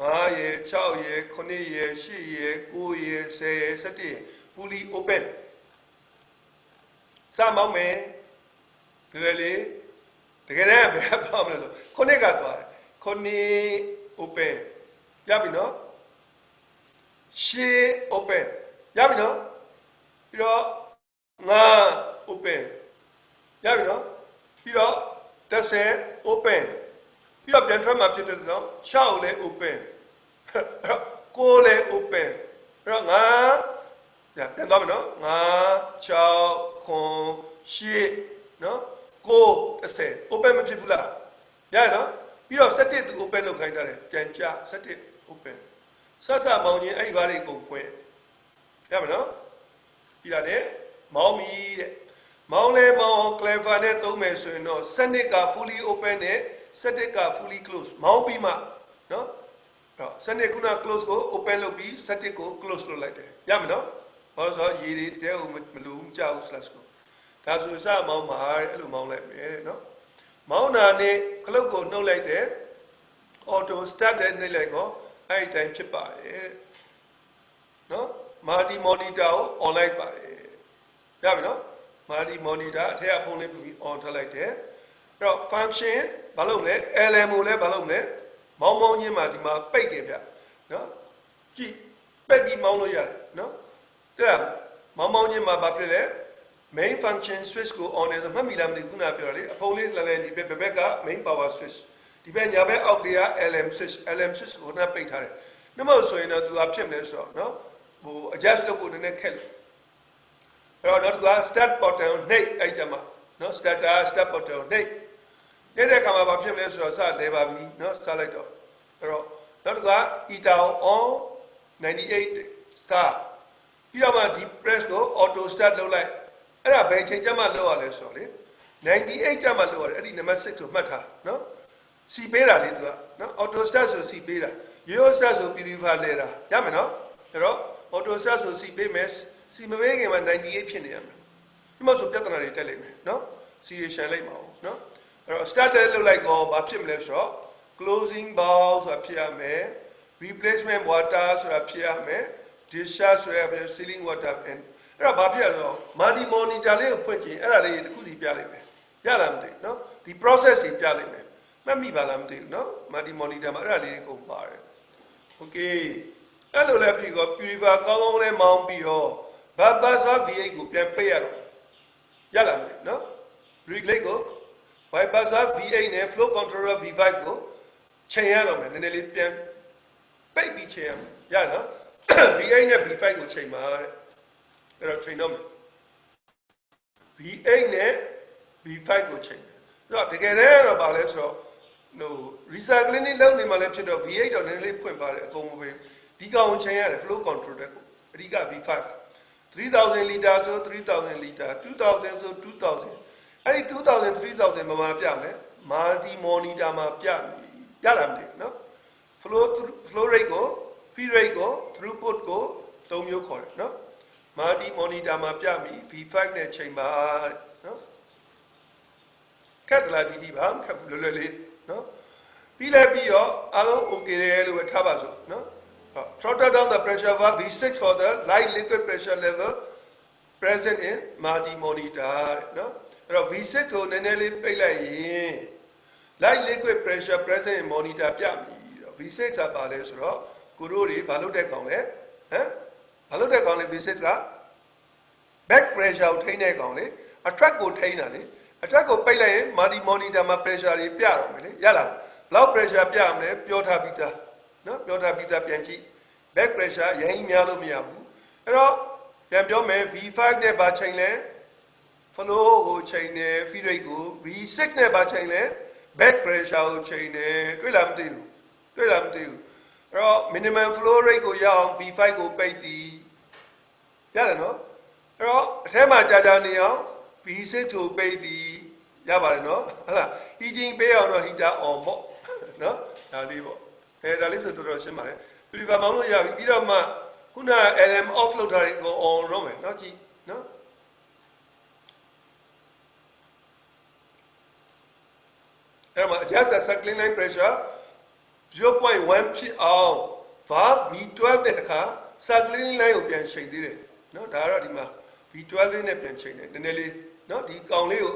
5ရေ6ရေ9ရေ10ရေ9ရေ10ရေ17ရေ fully open စမောင်းမယ်ဒီလေတကယ်တမ်းဘယ်သွားမလဲဆို9ကသွားတယ်9 open ရပြီနော်10 open ရပြီနော်ပြီးတော့9 open ရပြီနော်ပြီးတော့10 open ပြီးတော့ပြန်ထွက်มาဖြစ်တဲ့တော့6လည်း open 9လည်း open အဲ့တော့9ပြန်သွားမယ်နော်9 6 9 10နော်9 10 open မဖြစ်ဘူးလားရရနော်ပြီးတော့17သူ open လုပ်ခိုင်းတာတယ်ပြန်ကြ17 open ဆက်မောင်းချင်းအဲ့ဒီဘာတွေကုန်ဖွင့်ရမယ်နော်ပြီးတာနဲ့မောင်းပြီတဲ့မောင်းလဲမောင်း clever နဲ့သုံးမယ်ဆိုရင်တော့စနစ်က fully open နဲ့စနစ်က fully close မောင်းပြီးမှနော်အဲ့တော့စနစ်ခုန close ကို open လုပ်ပြီးစနစ်ကို close လုပ်လိုက်တယ်ရမယ်နော်ဘာလို့ဆိုတော့ရေတွေတဲကိုမလူမကြောက် slash ကိုဒါဆိုစမောင်းမှာအဲ့လိုမောင်းလိုက်မယ်နော်မောင်းတာနဲ့ခလုတ်ကိုနှုတ်လိုက်တယ် auto start နဲ့နှိပ်လိုက်တော့အဲ့ဒီတိုင်းဖြစ်ပါတယ်နော် multi monitor ကို on လိုက်ပါတယ်ရပြီနော် multi monitor အထက်ကဖုန်းလေးပြီး on ထားလိုက်တယ်အဲ့တော့ function ဘာလုပ်လဲ LM ကိုလည်းဘာလုပ်လဲမောင်းမောင်းချင်းမှာဒီမှာပိတ်တယ်ဗျနော်ကြည့်ပိတ်ပြီးမောင်းလို့ရတယ်နော်တဲ့မောင်းမောင်းချင်းမှာဘာဖြစ်လဲ main function switch ကို on နေဆိုမှတ်မိလားမသိဘူးခုနပြောတယ်လေအဖုံးလေးလည်းဒီဘက်က main power switch ဒီဘက်ညာဘက်အောက်တွေက LM switch ကိုနှပ်ပိတ်ထားတယ်နှမဆိုရင်တော့သူကဖြစ်မလဲဆိုတော့နော်ဟို adjust လုပ်ဖို့နည်းနည်းခက်လို့အဲ့တော့သူက start button ကိုနှိပ်အဲ့ကြမှာနော် start button ကိုနှိပ်နေတဲ့အခါမှာဘာဖြစ်မလဲဆိုတော့စလဲပါပြီနော်စလိုက်တော့အဲ့တော့နောက်တစ်ခါ eta on 98 start ပြီးတော့မှဒီ press ကို auto start လုပ်လိုက်အဲ့ဒါဘယ်ချိန်ကျမှလုပ်ရလဲဆိုတော့လေ98ကျမှလုပ်ရတယ်အဲ့ဒီနံပါတ်6ကိုမှတ်ထားနော်စီပေးတာလေသူကနော် auto start ဆိုစီပေးတာရိုးရိုး start ဆို purifier လဲတာရမယ်နော်အဲ့တော့ auto start ဆိုစီပေးမယ်စီမပေးခင်မှာ98ဖြစ်နေရမယ်ဒီမှာဆိုပြဿနာတွေတက်လိမ့်မယ်နော်စီရရှန်လိုက်ပါဦးနော်အဲ့တော့ start လုပ်လိုက်တော့ဘာဖြစ်မလဲဆိုတော့ closing valve ဆိုတာဖြစ်ရမယ် replacement water ဆိုတာဖြစ်ရမယ် discharge ဆိုတာ sealing water and အဲ့တော့ဘာဖြစ်ရလဲဆိုတော့ multi monitor လေးကိုဖွင့်ကြည့်အဲ့ဒါလေးတစ်ခုစီပြလိုက်မယ်ရလားမသိဘူးနော်ဒီ process တွေပြလိုက်မယ်မှတ်မိပါလားမသိဘူးနော် multi monitor မှာအဲ့ဒါလေးကိုပါတယ် okay အဲ့လိုလဲပြီးတော့ purifier ကောင်းကောင်းလေးမောင်းပြီးတော့ဘာဆို V8 ကိုပြန်ပိတ်ရတော့ရလားမသိဘူးနော် regulate ကို bypass V8 နဲ့ flow controller V5 ကိုချိန်ရတော့မယ်နည်းနည်းလေးပြန်ပိတ်ပြီးချိန်ရမယ်ရနော် V8 နဲ့ V5 ကိုချိန်ပါတဲ့အဲ့တော့ချိန်တော့မယ် V8 နဲ့ V5 ကိုချိန်တယ်အဲ့တော့တကယ်တည်းတော့ဗာလဲဆိုတော့ဟို recycling လုပ်နေမှလည်းဖြစ်တော့ V8 တော့နည်းနည်းလေးဖွင့်ပါတယ်အကုန်မပဲဒီကောင်ချိန်ရတယ် flow controller ကိုအဓိက V5 3000 liter ဆို3000 liter 2000ဆို2000အဲ့ဒီ2000 3000မှာပြမယ် multi monitor မှာပြမယ်ရလားမသိဘူးเนาะ flow rate ကို feed rate ကို throughput ကို3မျိုးခေါ်တယ်เนาะ multi monitor မှာပြပြီ V5 နဲ့ချိန်ပါเนาะခက်တလားဒီပါခက်လွယ်လွယ်လေးเนาะပြီးလဲပြီးတော့အားလုံး okay တယ်လို့ပဲထားပါစို့เนาะthrottle down the pressure valve V6 for the light liquid pressure level present in multi monitor เนาะအဲ့တော့ V6 ကိုနည်းနည်းလေးပိတ်လိုက်ရင် light liquid pressure present in monitor ပြပြီ V6 ကပါလဲဆိုတော့ကိုတို့တွေဘာလုပ်တဲ့ကောင်လဲဟမ်ဘာလုပ်တဲ့ကောင်လဲ V6 က back pressure ကိုထိန်းတဲ့ကောင်လေ attract ကိုထိန်းတာလေ attract ကိုပိတ်လိုက်ရင် multi monitor မှာ pressure တွေပြတော့မယ်လေရလားဘယ်လောက် pressure ပြမလဲပြောထားပြီးသားเนาะပြောထားပြီးသားပြန်ကြည့် back pressure ရရင်များလို့မရဘူးအဲ့တော့ပြန်ပြောမယ် V5 နဲ့ဘာချိန်လဲ flow ကိုချိန်တယ် feed rate ကို V6 နဲ့ဘာချိန်လဲ back pressure ကိုချိန်တယ်တွေ့လားမသိဘူးတွေ့လားမသိဘူးအဲ့တော့ minimum flow rate ကိုရအောင် V5 ကိုပိတ်သည်ရတယ်နော်အဲ့တော့အထက်မှာကြာနေအောင် V6 ကိုပိတ်သည်ရပါတယ်နော်ဟုတ်လား heating ပေးအောင်တော့ heater on ပေါ့နော်ဒါလေးပေါ့ဒါလေးဆိုတော်တော်ရှင်းပါတယ် purifier မောင်းလို့ရပြီပြီးတော့မှခုန LM off လုပ်ထားတဲ့ကို on လုပ်မယ်နော်ကြည့်နော်အဲ့မှာ adjust the circling line pressure 0.1 ဖြစ်အောင် valve V12 နဲ့တခါ circling line ကိုပြန်ချိန်သေးတယ်နော်ဒါကတော့ဒီမှာ V12 လေးနဲ့ပြန်ချိန်တယ်နည်းနည်းလေးနော်ဒီကောင်လေးကို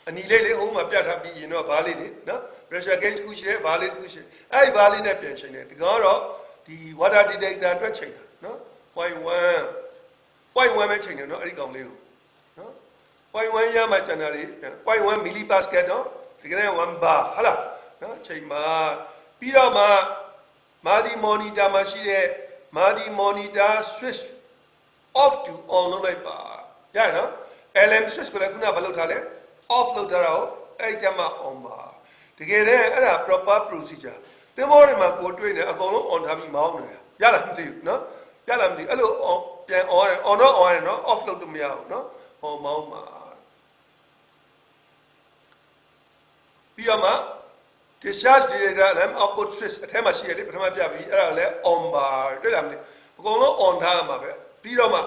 အနီလေးလေးဟိုမှာပြထားပြီးရင်တော့ဘာလေးလေနော် pressure gauge ခုရှိတယ်ဘာလေးတစ်ခုရှိတယ်အဲ့ဒီဘာလေးနဲ့ပြန်ချိန်တယ်ဒီကောင်ကတော့ဒီ water detector အတွက်ချိန်တာနော် 0.1 ပဲချိန်တယ်နော်အဲ့ဒီကောင်လေးကိုနော် 0.1 ရမှကျန်တာလေ 0.1 millipascal နော်ဒီကနေ့1 bar ဟာလားနော်ချိန်ပါပြီးတော့မှ multi monitor မှာရှိတဲ့ multi monitor switch off to on လုပ်လိုက်ပါရရနော် LM switch ကိုလည်းခုနကလုပ်ထားလဲ off လုပ်ထားတာကိုအဲ့ကျမှ on ပါတကယ်တည်းအဲ့ဒါ proper procedure သင်္ဘောတွေမှာကိုတွေ့နေအကုန်လုံး on ထားပြီးမောင်းနေတာရလားမသိဘူးနော်ရလားမသိဘူးအဲ့လိုပြန် on တော့ on ရနော် off လုပ်လို့မရဘူးနော် on မောင်းပါပြီးတော့မှ discharge director LM output switch အထက်မှာရှိရလေပထမပြပြီးအဲ့ဒါလည်း on ပါတွေ့လားမသိအကုန်လုံး on ထားရမှာပဲပြီးတော့မှ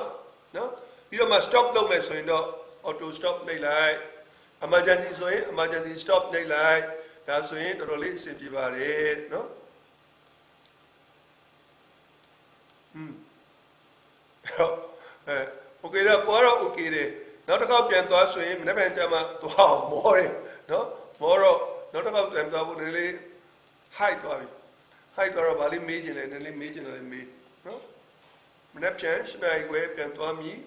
နော်ပြီးတော့မှ stop လုပ်မယ်ဆိုရင်တော့ auto stop နှိပ်လိုက် emergency ဆိုရင် emergency stop နှိပ်လိုက်ဒါဆိုရင်တော်တော်လေးအဆင်ပြေပါတယ်နော်okay တော့ကိုကတော့ okay တယ်နောက်တစ်ခေါက်ပြန်သွားဆိုရင်မနေ့ပြန်ကြမှာသွားအောင်မောတယ်နော်မောတော့နောက်တစ်ခေါက်ပြန်သွားဖို့နည်းနည်းလေး high သွားပြီ high သွားတော့ဗာလေးမေးချင်တယ်နည်းနည်းမေးချင်တယ်မေးနော်မနေ့ပြန်စနိုင်ွယ်ပြန်သွားမည်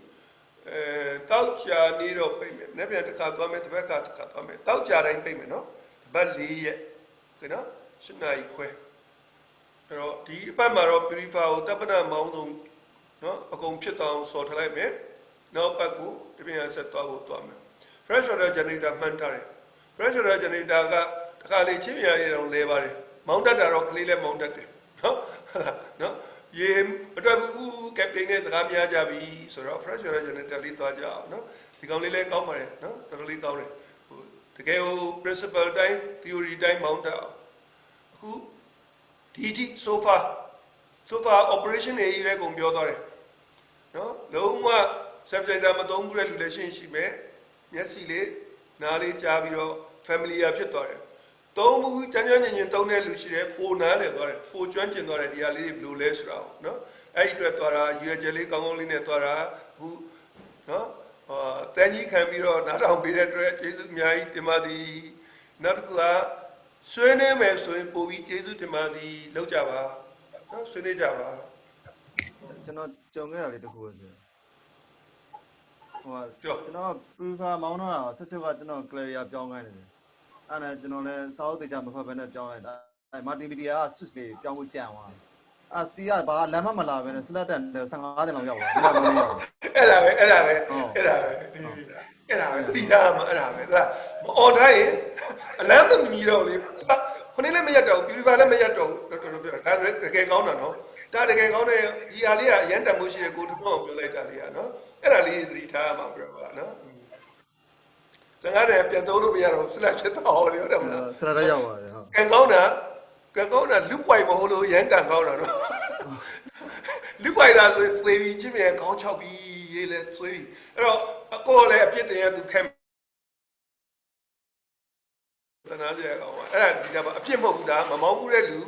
တောက်ချာနေတော့ပြိတ်မယ်မနေ့ပြန်တစ်ခါသွားမယ်တစ်ပတ်ခါတစ်ခါသွားမယ်တောက်ချာတိုင်းပြိတ်မယ်နော်တစ်ပတ်4ရက်ကဲနော်စနိုင်ခွဲအဲ့တော့ဒီအပတ်မှာတော့ purifier ကိုတပ်ပနာမောင်းဆုံးနော်အကုန်ဖြစ်သွားအောင်ဆော်ထလိုက်မယ်နောက်ပတ်ကိုဒီပြန်ဆက်သွားဖို့သွားမယ် fresh water generator မှန်ထားတယ် fresh water generator ကတစ်ခါလေချင်းပြရအောင်လဲပါတယ်မောင်းတတ်တာတော့ကလေးလည်းမောင်းတတ်တယ်နော်နော်ရေအတွက်ကက်ပတိန်နဲ့စကားများကြပြီဆိုတော့ fresh water generator လေးသွားကြအောင်နော်ဒီကောင်လေးလည်းကောင်းပါတယ်နော်တော်တော်လေးကောင်းတယ်ဟိုတကယ်ဟို principle တိုင်း theory တိုင်းမောင်းတတ်အောင်အခုဒီ sofa operation တွေကြီးပဲကုန်ပြောသွားတယ်နော်လုံးဝ subjector မသုံးဘူးတဲ့လူလည်းရှိမယ်မျက်စိလေးနားလေးကြားပြီးတော့ familiar ဖြစ်သွားတယ်သုံးမှုကျန်းကျန်းညင်ညင်သုံးတဲ့လူရှိတယ်ပိုနားလေသွားတယ်ပိုကျွမ်းကျင်သွားတယ်ဒီဟာလေးတွေဘယ်လိုလဲဆိုတာနော်အဲ့ဒီအတွက်သွားတာရွယ်ကြလေးကောင်းကောင်းလေးနဲ့သွားတာအခုနော်တန်ကြီးခံပြီးတော့နားထောင်ပေးတဲ့အတွက်ကျေးဇူးအများကြီးတင်ပါသည်နောက်တစ်ခုကဆွေးနွေးမယ်ဆိုရင်ပို့ပြီးကျေးဇူးတင်ပါသည်လောက်ကြပါနော်ဆွေးနွေးကြပါကျွန်တော်ကြုံခဲ့တာလေးတစ်ခုပဲဆိုဟိုပြောကျွန်တော် purifier မောင်းတော့တာဆက်ချုပ်ကကျွန်တော် clear ပြောင်းခိုင်းတယ်အဲ့ဒါကျွန်တော်လည်းစာအုပ်တေချာမဖတ်ဘဲနဲ့ပြောင်းလိုက်တာအဲ့ multimedia က switch လေးပြောင်းဖို့ကြံသွားအာစီကဘာလမ်းမလာပဲနဲ့ select တန်15တင်လောက်ရောက်သွားတယ်အဲ့ဒါပဲသတိထားမှာအဲ့ဒါပဲမအော်တိုင်းအလမ်းမမီတော့လေခொနည်းလည်းမရတော့ purifier လည်းမရတော့တော်တော်ပြောတာဒါတကယ်ကောင်းတာနော် ဒါတကယ်ကောင်းတဲ့ဒီဟာလေးကအရန်တမိုးရှိတဲ့ကိုထုံးအောင်ပြောလိုက်တာလေးကနော်အဲ့ဒါလေးသတိထားရမှာပြောပါနော်စကားတွေပြန်သုံးလို့မရတော့ဆလက်ချက်တော့လေဟုတ်တယ်မလား ဆရာရောက်ပါတယ်ဟုတ် ကန်ကောင်းတာလူပွိုင်မဟုတ်လို့ရန်ကန်ကောင်းတာနော်လူပွိုင်လာဆိုရင်သေပြီးချင်းမြန်ခေါင်းချောက်ပြီးရေးလဲသွေးပြီးအဲ့တော့အကိုလည်းအပြစ်တင်ရသူခဲတနာစရာကောင်းပါအဲ့ဒါဒီကအပြစ်မဟုတ်ဘူးဒါမမောင်းဘူးတဲ့လူ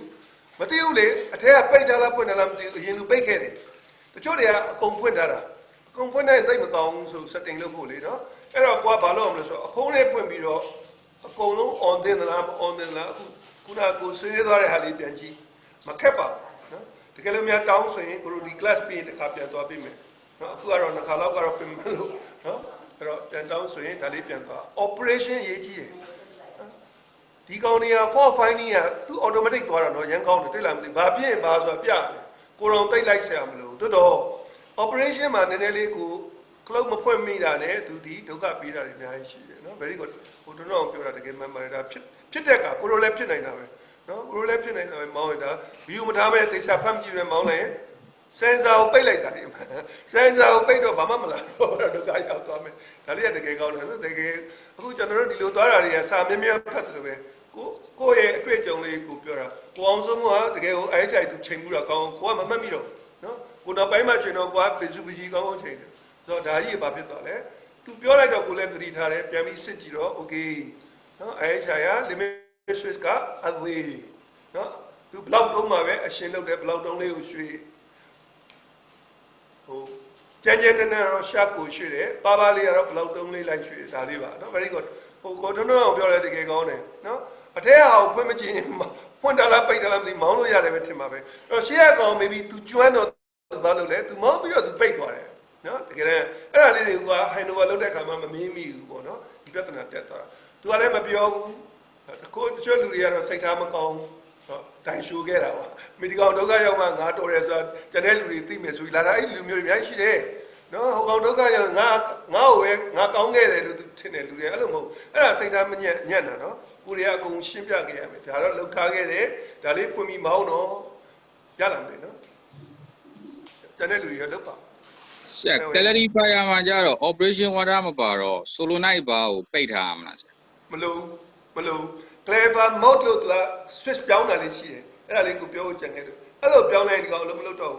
မသိဘူးလေအထက်ကပိတ်ထားလားဖွင့်ထားလားမသိဘူးအရင်လူပိတ်ခဲ့တယ်တချို့တွေကအကုန်ဖွင့်ထားတာအကုန်ဖွင့်တဲ့သိမကောင်းဆို setting လုပ်ဖို့လေနော်အဲ့တော့ကိုကဘာလုပ်အောင်လဲဆိုတော့အဖုံးလေးဖွင့်ပြီးတော့အကုန်လုံး on တင်သလားမ on တင်လားအခုခုနကကိုဆွေးသွားတဲ့ဟာလေးပြန်ကြည့်မခက်ပါနော်တကယ်လို့များတောင်းဆိုရင်ကိုတို့ဒီ class ပြီးတစ်ခါပြန်သွားပြီးမယ်နော်အခုကတော့နှစ်ခါလောက်ကတော့ပြင်မလို့နော်အဲ့တော့ပြန်တောင်းဆိုရင်ဒါလေးပြန်သွား operation ရေးကြည့်တယ်ဒီကောင်တွေက for finding ကသူ automatic သွားတာနော်ရန်ကောင်းတယ်တွေ့လားမသိဘာဖြစ်ရင်ဘာဆိုတာပြတယ်ကိုတော်တိတ်လိုက်ဆရာမလို့တော် operation မှာနည်းနည်းလေးကို cloud မဖွင့်မိတာနဲ့သူဒီဒုက္ခပေးတာတွေအများကြီးရှိတယ်နော် very good ဟိုတော့ပြောတာတကယ်မှန်ပါတယ်ဒါဖြစ်တဲ့ကကိုတော်လည်းဖြစ်နိုင်တာပဲနော်ကိုတော်လည်းဖြစ်နိုင်တာပဲမောင်းရတာ view မထားမဲ့တေချာဖတ်ကြည့်ရဲမောင်းလိုက်စင်ဆာကိုပိတ်လိုက်တာလေစင်ဆာကိုပိတ်တော့ဘာမှမလာတော့ဒုက္ခရောက်သွားမယ်ဒါလေးကတကယ်ကောင်းတယ်နော်တကယ်အခုကျွန်တော်တို့ဒီလိုသွားတာတွေကစာမြဲမြဲဖတ်တယ်ပဲကိုယ့်ရဲ့အတွေ့အကြုံလေးကိုပြောတာကိုအောင်စုံကတကယ်ကိုအဲ့ဆိုင်သူချိန်မှုတော့ကောင်းကိုကမမှတ်မိတော့နော်ကိုနောက်ပိုင်းမှာချိန်တော့ကိုကပီစုပီကြီးကောင်းချိန်တယ်ဆိုတော့ဒါကြီးဘာဖြစ်သွားလဲသူပြောလိုက်တော့ကိုလည်းသတိထားတယ်ပြန်ပြီးစစ်ကြည့်တော့ okay နော်အဲ့ဆိုင်က limit switch ကအသေးနော်သူ block တုံးမှာပဲအရှင်းလုပ်တယ် block တုံးလေးကိုရွှေ့ဟိုကျန်တဲ့တော့ sharp ကိုရွှေ့တယ်ပါပါလေးကတော့ block တုံးလေးလိုက်ရွှေ့ဒါလေးပါနော် very good ဟိုကိုထွန်းထွန်းအောင်ပြောတယ်တကယ်ကောင်းတယ်နော်အထက်ဟာကိုဖွင့်မကြည့်ရင်ဖွင့်တာလားပိတ်တာလားမသိမောင်းလို့ရတယ်ပဲထင်ပါပဲအဲ့တော့ရှေ့ကကောင် maybe သူကျွမ်းတော့ဘာလို့လဲသူမောင်းပြီးတော့သူပိတ်သွားတယ်နော်တကယ်လည်းအဲ့ဒါလေးတွေက handover လုပ်တဲ့အခါမှာမမင်းမိဘူးပေါ့နော်ဒီပြဿနာတက်သွားတာသူကလည်းမပြောဘူးကိုတချို့လူတွေကတော့စိတ်ထားမကောင်းဟုတ်တိုင်ရှိုးခဲ့တာပါမိဒီကောင်ဒုက္ခရောက်မှငါတော်တယ်ဆိုတာကျန်တဲ့လူတွေသိမယ်ဆိုပြီးလာတာအဲ့လူမျိုးတွေအများကြီးရှိတယ်နော်ဟိုကောင်ဒုက္ခရောက်ငါ့ကိုပဲငါကောင်းခဲ့တယ်လို့သူထင်တယ်လူတွေအဲ့လိုမဟုတ်အဲ့ဒါစိတ်ထားမညံ့တာနော်ကိုရီးယားအကုန်ရှင်းပြခဲ့ရမယ်ဒါတော့လောက်ထားခဲ့တယ်ဒါလေးပွင့်ပြီးမောင်းတော့ရလာမယ်နော်ကျန်တဲ့လူတွေလောက်ပါဆရာ calorie fire မှာကြတော့ operation water မပါတော့ solenoid bar ကိုပိတ်ထားရမလားဆရာမလို့ clever mode လို့သူက switch ပြောင်းတာလေးရှိတယ်အဲ့ဒါလေးကိုပြောဖို့ကြံခဲ့တယ်အဲ့လိုပြောင်းလိုက်ဒီကောင်အလုံးမလုပ်တော့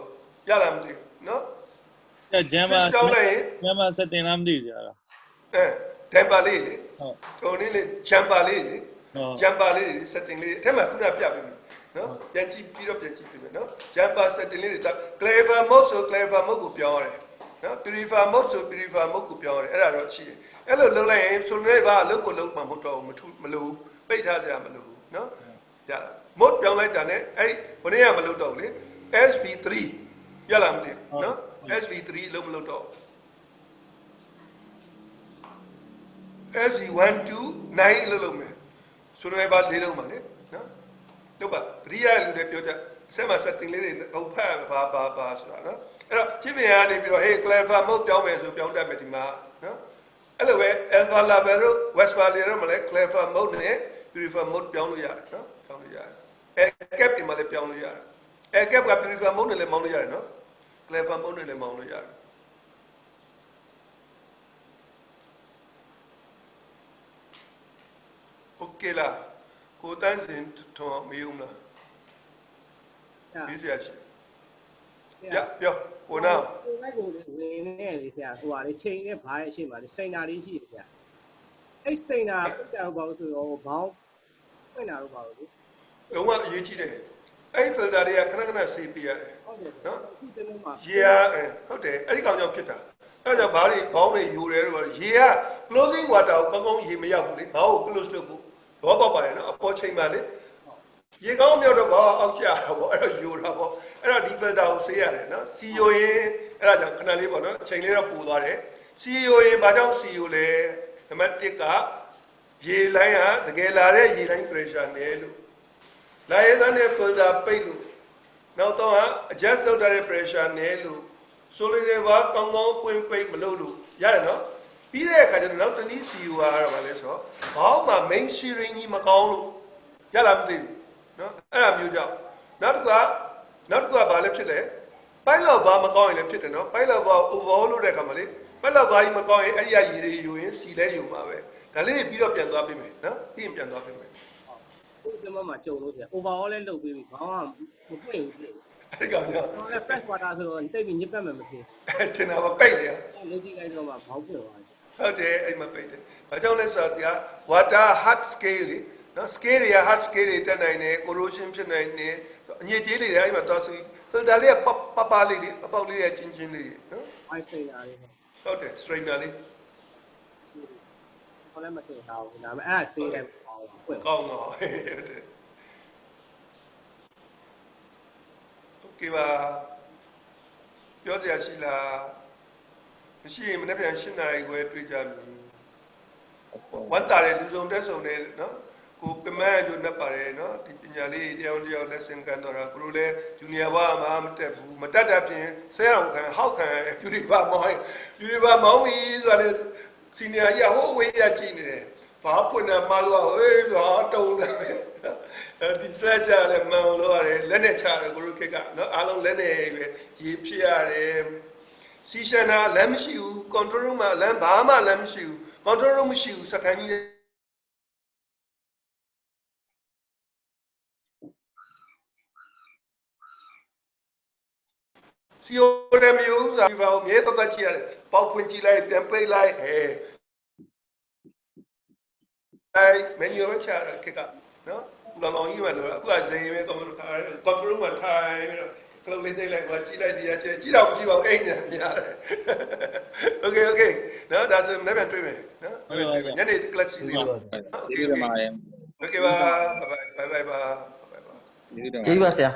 ရလာမသိဘူးနော်ဂျမ်မာစတင်လားမသိဘူးဆရာဒမ်ပါလေးလေဟုတ်ဒီလေးဂျမ်ပါလေးလေဂျမ်ပါလေး setting လေးအထက်မှာခုနပြပေးပြီနော်ပြန်ကြည့်ပြီးတော့ပြန်ကြည့်ပြီနော်ဂျမ်ပါ setting လေးတွေ clever mode ဆို clever mode ကိုပြောင်းရတယ်နော် purifier mode ဆို purifier mode ကိုပြောင်းရတယ်အဲ့ဒါတော့ရှိတယ်အဲ့လိုလုပ်လိုက်ရင်ဆိုနေပါအလုပ်ကိုလုပ်မှမဟုတ်တော့မလို့ပိတ်ထားကြမလို့နော်ရလား mode ပြောင်းလိုက်တာနဲ့အဲ့ဘယ်နည်းကမလုပ်တော့ဘူးလေ SV3 ရလားမသိဘူးနော် SV3 လုံးမလုပ်တော့SV1 2 9လို့လုပ်မယ်ဆိုတော့ဘာလေးလုံးပါလေနော်တို့ပါပရိယာလူတွေပြောကြဆက်မှာ setting လေးတွေဟုတ်ဖတ်ဘာဆိုတာနော်အဲ့တော့ကြည့်ပြန်ရနေပြီးတော့ hey clever mode ပြောင်းမယ်ဆိုပြောင်းတတ်မယ်ဒီမှာနော်အဲ့လိုပဲ alpha level တို့ westphalia တို့မှာလည်း clever mode နဲ့ purifier mode ပြောင်းလို့ရတယ်နော်ပြောင်းလို့ရတယ် air cap ဒီမှာလည်းပြောင်းလို့ရတယ် air cap က purifier mode နဲ့လည်းမောင်းလို့ရတယ်နော် clever mode နဲ့လည်းမောင်းလို့ရတယ်Okay လားကိုတန်းစင်ထွန်မေးဦးလားပြီးစရာရှိရပြောကိုနာကိုလိုက်ကိုဝင်နေလေဆရာဟိုဟာလေချိန်နဲ့ဘာရဲ့အရှိမလေးစတိန်နာလေးရှိတယ်ဆရာအဲ့စတိန်နာပြတ်တော့ဘာလို့ဆိုတော့ဘောင်းဖွင့်တာတော့ဘာလို့လဲလုံးဝအရေးကြီးတယ်အဲ့ filter တွေကခဏခဏဆေးပြရတယ်ဟုတ်တယ်နော်အခုတလုံးမှာရေဟုတ်တယ်အဲ့ဒီကောင်ကြောင့်ဖြစ်တာအဲ့ဒါကြောင့်ဘာတွေဘောင်းတွေယူတယ်လို့ရေက closing water ကိုကောင်းကောင်းရေမရောက်ဘူးလေဘာကို close လုပ်ဖို့တော့ပေါက်ပါတယ်နော်အပေါ်ချိန်ပါလေရေကောင်းမြောက်တော့ဘာအောက်ကျတာပေါ့အဲ့တော့ယူတာပေါ့အဲ့တော့ဒီ filter ကိုဆေးရတယ်နော် CO ရင်အဲ့ဒါကြောင့်ခဏလေးပေါ့နော်အချိန်လေးတော့ပူသွားတယ် CO ရင်ဘာကြောင့် CO လဲနံပါတ်1ကရေလိုင်းကတကယ်လာတဲ့ရေလိုင်း pressure နဲ့လို့လာရတဲ့ filter ပိတ်လို့နောက်တော့ adjust လုပ်တဲ့ pressure နဲ့လို့ဆိုလိုတယ်ဘာကောင်းကောင်းပွင့်ပိတ်မလုပ်လို့ရတယ်နော်ပြီးတဲ့အခါကျတော့နောက်တနည်း CO ကတော့ဗာလဲဆိုတော့ဘောင်းမှာ main series ကြီးမကောင်းလို့ရလားမသိဘူးနော်အဲ့ဒါမျိုးကြောင့်နောက်တစ်ခါ နောက်တစ်ခုကဘာလဲဖြစ်လဲပိုင်းလောက်ဘာမကောင်းရင်လည်းဖြစ်တယ်နော်ပိုင်းလောက်ဘာ overall လုပ်တဲ့အခါမှာလေပိုင်းလောက်ဘာကြီးမကောင်းရင်အဲ့ဒီကရေတွေယူရင်စီလဲယူမှာပဲဒါလေးပြီးတော့ပြန်သွားပေးမယ်နော်ပြီးရင်ပြန်သွားပေးမယ် ခုဒီမှာကြုံလို့ဆရာ overall လဲလုပ်ပြီးပြီဘာမှမပွင့်ဘူး အဲ့ဒီကောင်ကြောင့် တော့လဲ fresh water ဆိုတော့တိတ်ပြီးညစ်ပတ်မှမဖြစ် တင်တာပဲပိတ်နေရ လုပ်ကြည့်လိုက်တော့မှဘောင်းပွင့်သွားတယ် ဟုတ်တယ်အဲ့မှာပိတ်တယ်ဘာကြောင့်လဲဆိုတော့ဒီက water hard scale လေနော် scale တွေက hard scale တွေတက်နိုင်တယ် corrosion ဖြစ်နိုင်တယ်အညစ်အကြေးတွေအဲ့မှာသွားဆို filter လေးကပပလေးတွေအပေါက်လေးတွေချင်းချင်းလေးတွေနော် ice strainer လေး ဟုတ်တယ် strainer လေး ခေါ်လည်းမတင်ထားဘူးဒါပေမဲ့အဲ့ဒါဆေးတယ်ပွင့် ကောင်းတော့ဟုတ်တယ်โอเคပါပြောစရာရှိလားမရှိရင်မနေ့ပြန်8နာရီခွဲတွေ့ကြပြီဝမ်းတာတဲ့လူစုံတက်စုံနဲ့နော်ကိုပမန်ကျိုးနှက်ပါတယ်နော်ဒီပညာလေးတယောက်တယောက်လက်ဆင့်ကန်တော့တာကိုလိုလဲဂျူနီယာဘာမှမတက်ဘူးမတက်တဲ့ပြင်ဆဲအောင်ခံဟောက်ခံပြူဒီဘာမောင်းပြူဒီဘာမောင်းပြီးဆိုတော့စီနီယာကြီးဟိုဝေးရကြည့်နေတယ်ဘာပွင့်နေမှလို့ဟေးဆိုတော့တုံးတယ်ဒီဆက်ချလည်းမောင်းလို့ရတယ်လက်နဲ့ချတယ်ကိုလိုခက်ကနော်အားလုံးလက်နဲ့ပဲရေဖြစ်ရတယ်စီရှနာလမ်းမရှိဘူး control room မှာလမ်းဘာမှလမ်းမရှိဘူး control room မရှိဘူးစကန်ကြီးစီယိုရမျိုးစာဒီဘာကိုမြေတော့ကြည့်ရတယ်ပေါက်ဖွင့်ကြည့်လိုက်ပြန်ပိတ်လိုက်အဲ့မန်နျူပဲချတာခက်ကနော်လောင်လောင်ကြီးမှလို့အခုကဇိမ်ပဲ control room မှာထိုင်ပြီးတော့ကလုတ်လေးသိလိုက်ကကြည့်လိုက်ဒီကကြည့်တော့မကြည့်ပါဘူးအိမ်နဲ့များတယ် okay နော်ဒါဆိုလည်းပြန်တွေ့မယ်နော်ညနေ class စီလေးပါ ကျေးဇူးတင်ပါတယ် okay ပါ bye bye ပါ ကျေးဇူးပါဆရာ